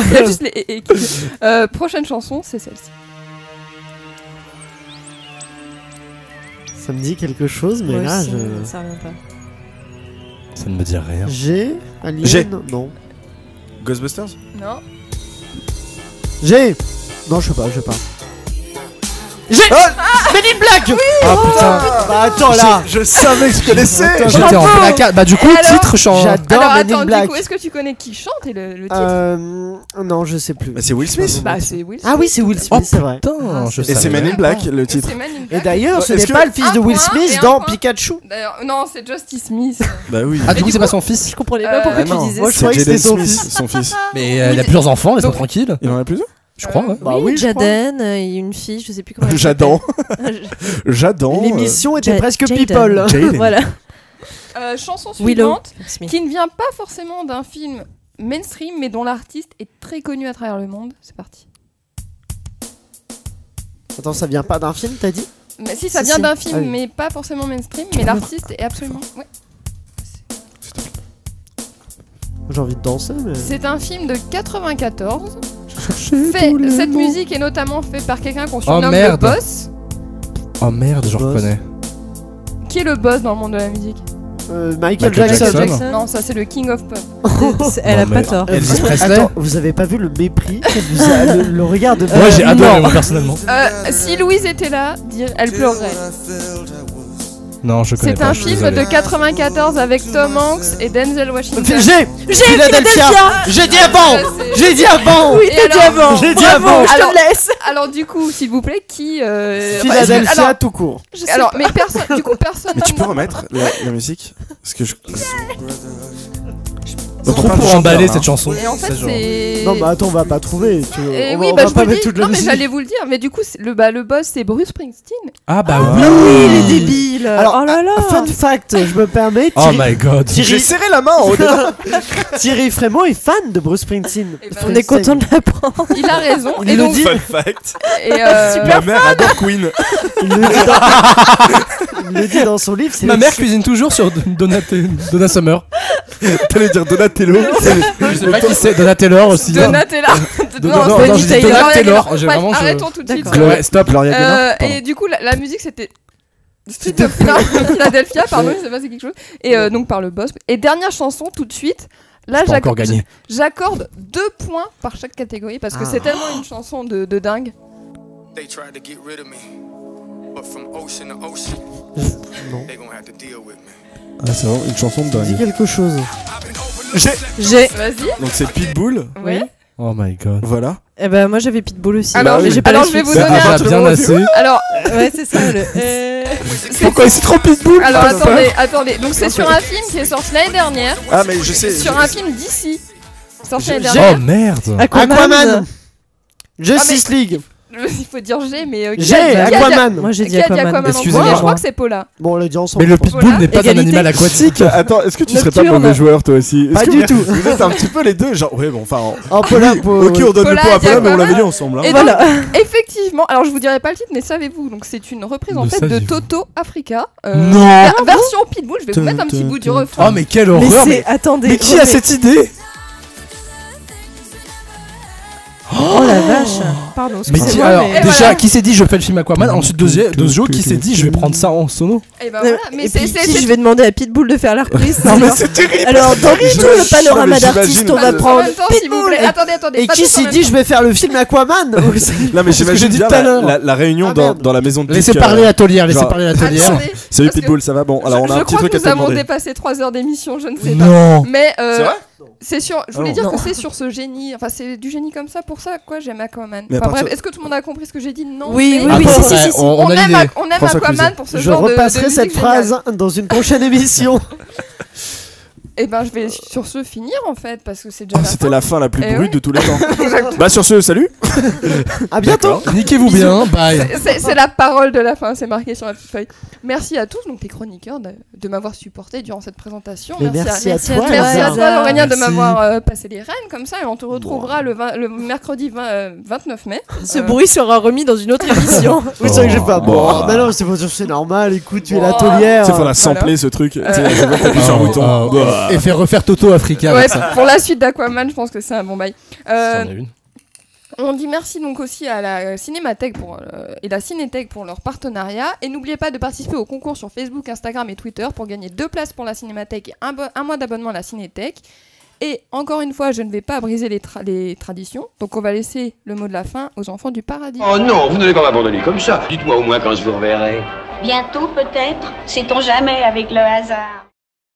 S7: Il y a juste les prochaine chanson, c'est celle-ci.
S10: Ça me dit quelque chose, mais
S11: Moi
S10: là,
S11: aussi,
S10: je.
S11: ça revient pas.
S8: Ça ne me dit rien.
S10: J'ai Alien.
S9: J'ai.
S10: Non.
S9: Ghostbusters.
S7: Non.
S10: J'ai. Non, je sais pas. J'ai. Men in Black.
S8: Ah putain.
S10: Bah attends là.
S9: Je savais que je connaissais.
S8: J'étais en plein cas. Bah du coup,
S7: Et alors
S8: titre chant.
S10: J'adore
S7: Alors
S10: Men
S7: attends,
S10: in
S7: du
S10: Black.
S7: coup, est-ce que tu connais qui chante et le titre?
S10: Non, je sais plus.
S9: Bah, c'est Will Smith.
S7: Bah c'est Will Smith.
S10: Ah oui, c'est Will Smith,
S8: Oh
S10: c'est vrai.
S8: putain, je
S9: Et c'est
S8: savais.
S9: Men in Black le titre.
S7: C'est Men in
S10: Et
S7: Black.
S10: d'ailleurs, ce
S9: Est-ce
S10: n'est
S9: que-
S10: pas le fils de
S7: Un
S10: Will
S7: point
S10: Smith
S7: et un
S10: dans
S7: point.
S10: Pikachu.
S7: D'ailleurs, non, c'est Justice Smith.
S9: Bah oui.
S8: Ah du coup, c'est pas son fils.
S11: Je comprenais pas pourquoi
S7: Ah
S11: tu
S9: non.
S11: disais
S10: Moi, je
S11: ça.
S10: croyais que
S9: Jaden
S10: c'était son
S9: Smith,
S10: fils.
S9: son fils.
S8: Mais il a plusieurs enfants, laisse-moi
S7: Donc-
S8: tranquille.
S9: Il en a plusieurs.
S8: Je crois. Ouais.
S10: Bah oui, je crois.
S11: Jaden, et une fille, je sais plus comment elle
S9: J'adore.
S11: s'appelle.
S9: J'adore.
S10: L'émission était
S11: Ja-
S10: presque
S11: Jaden.
S10: people.
S9: Jaden.
S11: Voilà.
S7: Chanson
S11: Willow
S7: suivante,
S11: Smith.
S7: qui ne vient pas forcément d'un film mainstream, mais dont l'artiste est très connu à travers le monde. C'est parti.
S10: Attends, ça vient pas d'un film, t'as dit?
S7: Mais si, ça
S11: Si,
S7: vient
S11: si.
S7: d'un film,
S10: Ah oui.
S7: mais pas forcément mainstream, mais l'artiste est absolument... Ouais.
S10: J'ai envie de danser, mais.
S7: C'est un film de 94. Cette musique est notamment faite par quelqu'un qu'on surnomme le
S8: merde.
S7: boss.
S8: Oh merde, je
S10: Boss.
S8: reconnais.
S7: Qui est le boss dans le monde de la musique?
S10: Michael
S8: Michael
S10: Jackson.
S8: Jackson.
S7: Non, ça c'est le King of Pop.
S11: Elle a
S8: Non,
S11: pas
S8: mais-
S11: tort.
S8: Elvis Presley.
S10: Attends, vous avez pas vu le mépris qu'elle vous a, le regard de.
S8: Moi j'ai adoré
S10: non.
S8: moi personnellement.
S7: Si Louise était là, elle pleurerait.
S8: Non, je connais
S7: C'est
S8: pas.
S7: un
S8: je suis
S7: film
S8: désolé.
S7: de 94 avec Tom Hanks et Denzel Washington.
S10: J'ai Philadelphia. J'ai dit avant. J'ai dit avant.
S11: Oui,
S7: Et
S11: t'as dit
S7: alors-
S11: avant.
S10: J'ai dit
S11: Bravo,
S10: avant.
S11: je
S7: Alors-
S11: te laisse.
S7: Alors du coup, s'il vous plaît, qui
S10: Philadelphia
S7: alors,
S10: tout court.
S7: alors, mais personne. Du coup, personne.
S9: Mais tu peux remettre la musique? Parce que je.
S8: Trop pour emballer cette chanson.
S7: Et en fait,
S8: genre-
S7: c'est.
S10: Non, bah attends, on va pas trouver.
S7: Et
S10: on
S7: oui,
S10: va
S7: bah je
S10: pas
S7: vous le
S10: mettre
S7: dis.
S10: toute la
S7: Non, mais
S10: musique.
S7: j'allais vous le dire. Mais du coup, le boss, c'est Bruce Springsteen.
S8: Ah bah
S11: Ah
S8: oui.
S11: oui, les débiles.
S10: Alors,
S11: Oh là là.
S10: fun fact, je me permets.
S8: Oh my god.
S9: J'ai serré la main en au-delà.
S10: Thierry Frémont est fan de Bruce Springsteen.
S7: Eh ben,
S11: On est content de l'apprendre.
S7: Il a raison.
S10: Il
S7: Et
S10: le
S7: donc,
S10: dit.
S9: Fun fact.
S7: et,
S9: Ma mère adore Queen.
S10: Il le dit dans, il le dit dans son livre. c'est
S8: Ma
S10: le-
S8: mère cuisine toujours sur Donna Summer.
S9: T'allais dire Donatello.
S8: Je sais pas qui c'est, Donna Taylor aussi.
S7: Donatella.
S8: Non,
S7: c'est
S8: non,
S7: Bonnie
S8: j'ai dit Donna
S7: Taylor.
S8: Taylor.
S7: Bref,
S8: J'ai vraiment.
S7: arrêtons tout de suite.
S11: D'accord.
S8: Ouais, stop.
S9: Gloria Gaynor.
S7: Et du coup, la musique c'était Street of Philadelphia, pardon, je sais pas c'est quelque chose. Et donc par le boss. Et dernière chanson tout de suite. Là,
S8: Pas encore gagné.
S7: j'accorde 2 points par chaque catégorie parce que c'est tellement une chanson de dingue.
S2: They tried to get rid of me, but from ocean to ocean,
S10: Non.
S2: they gonna have to deal with me.
S9: Ah, c'est vraiment une chanson de
S10: Dis
S9: dingue.
S10: quelque chose.
S11: J'ai.
S7: Vas-y.
S9: Donc c'est Pitbull.
S7: Ouais.
S8: Oh my god.
S9: Voilà.
S11: Eh ben moi j'avais Pitbull aussi.
S7: Alors,
S11: mais j'ai pas la
S7: alors je vais
S11: suite.
S7: vous donner
S8: Ah,
S7: un.
S8: bah, bien assez.
S7: Alors,
S11: Ouais, c'est ça.
S9: Pourquoi c'est trop Pitbull?
S7: alors attendez. Donc c'est sur un film qui est sorti l'année dernière.
S9: Ah, mais je sais.
S7: Sur un film d'ici. Sorti l'année
S8: Oh
S7: dernière.
S8: merde.
S10: Aquaman. Justice League.
S7: Il faut dire G, mais.
S10: J'ai Aquaman.
S11: Moi j'ai
S7: Qui
S11: dit
S7: a dit
S11: Aquaman.
S7: Aquaman en
S8: Excusez-moi.
S7: premier? Je crois que c'est Paula.
S10: Bon, on l'a dit ensemble.
S8: Mais le
S10: je pense.
S8: pitbull n'est pas un
S11: Égalité.
S8: animal aquatique.
S9: Attends, est-ce que tu serais pas
S11: Nocturne.
S9: mauvais joueur toi aussi?
S10: Pas
S9: Est-ce que
S10: du
S9: vous-
S10: tout.
S9: Vous êtes un petit peu les deux, genre ouais bon enfin.
S10: Oh, Paula,
S9: Ok, on donne
S7: Paula
S9: le point à
S7: et
S9: Paula, mais on
S7: Aquaman.
S9: l'avait dit ensemble. Hein.
S7: Et
S11: Voilà.
S7: donc, effectivement, alors je vous dirai pas le titre, mais savez-vous, donc c'est une reprise en
S8: Le
S7: fait de
S8: saviez-vous
S7: Toto Africa.
S8: Non.
S7: Version Pitbull, je vais vous mettre un petit bout du refrain.
S8: Oh mais quelle
S11: Mais
S8: horreur.
S11: c'est. Attendez.
S9: Mais qui a cette idée?
S11: Oh la vache. Pardon.
S8: Mais qui,
S11: excusez-moi,
S8: alors
S11: mais-
S8: déjà
S7: voilà.
S8: qui s'est dit je fais le film Aquaman, ensuite deuxième qui s'est dit je vais prendre ça en sono.
S7: Et ben voilà, mais
S11: Et
S7: c'est
S11: puis qui je vais demander à Pitbull de faire la reprise.
S9: Non mais c'est terrible.
S11: Alors dans tout le panorama
S9: mais
S11: d'artistes, on va
S9: j'imagine-
S7: en
S11: prendre
S7: même temps, s'il vous plaît.
S11: Pitbull.
S7: Attendez.
S10: Et
S7: pas
S10: qui
S7: tous en
S10: s'est
S7: même
S10: dit
S7: temps.
S10: je vais faire le film Aquaman?
S9: Non mais
S8: que j'ai
S9: j'imagine
S8: dit
S9: bien
S8: tout à l'heure.
S9: la réunion
S10: Ah, merde.
S9: dans la maison de
S8: Laissez
S9: Dick,
S8: parler la taulière, laissez
S9: genre-
S8: parler la taulière.
S7: Attendez,
S9: Salut
S7: parce que
S9: Pitbull, ça va? Bon, alors on a
S7: je
S9: un petit
S7: crois
S9: truc
S7: que
S9: à
S7: nous
S9: te
S7: avons
S9: demander.
S7: dépassé 3 heures d'émission, je ne sais pas.
S8: Non.
S7: Mais
S9: C'est vrai
S7: C'est sur. Je voulais
S9: non.
S7: dire
S11: Non.
S7: que c'est sur ce génie. Enfin, c'est du génie comme ça. Pour ça, quoi, j'aime Aquaman.
S9: Mais à
S7: Enfin, bref,
S9: partir-
S7: est-ce que tout le monde a compris ce que j'ai dit? Non.
S11: Oui,
S7: mais-
S11: oui,
S8: Attends,
S11: si, si, si.
S8: on a
S7: aime,
S8: l'idée.
S7: on aime
S9: François
S7: Aquaman
S9: Cluzet.
S7: pour ce
S10: Je
S7: genre de
S10: repasserai
S7: musique
S10: cette
S7: géniale.
S10: phrase dans une prochaine émission.
S7: Et ben, je vais sur ce finir en fait, parce que c'est déjà.
S9: Oh,
S7: la
S9: c'était
S7: fin.
S9: la fin la plus
S7: Eh
S9: brute
S7: oui.
S9: de tous les temps.
S7: Exactement.
S9: Bah sur ce, salut.
S10: À bientôt.
S8: Niquez-vous bien, bye.
S7: C'est la parole de la fin, c'est marqué sur la petite feuille. Merci à tous, donc les chroniqueurs, de m'avoir supporté durant cette présentation.
S10: Mais merci à toi,
S7: Merci à
S10: Elsa.
S7: toi, Aurélien, de
S10: Merci.
S7: m'avoir passé les rênes comme ça. Et on te retrouvera le mercredi 29 mai.
S11: Ce bruit sera remis dans une autre émission.
S10: Oui, c'est vrai que j'ai fait.
S9: Bon.
S10: Mais non, c'est normal. Écoute, tu es
S7: Oh.
S10: l'atelière.
S9: Tu sais, faudra sampler ce truc. Tu sais, je vais taper sur un bouton. Bah.
S8: Et faire refaire Toto Africa
S7: Ouais,
S8: avec ça.
S7: pour la suite d'Aquaman, je pense que c'est un bon bail.
S8: C'en est une.
S7: On dit merci donc aussi à la Cinémathèque et la Cinétech pour leur partenariat. Et n'oubliez pas de participer au concours sur Facebook, Instagram et Twitter pour gagner 2 places pour la Cinémathèque et un mois d'abonnement à la Cinétech. Et encore une fois, je ne vais pas briser les traditions. Donc on va laisser le mot de la fin aux enfants du paradis.
S14: Oh non, vous n'allez pas m'abandonner comme ça. Dites-moi au moins quand je vous reverrai.
S3: Bientôt peut-être, sait-on jamais avec le hasard.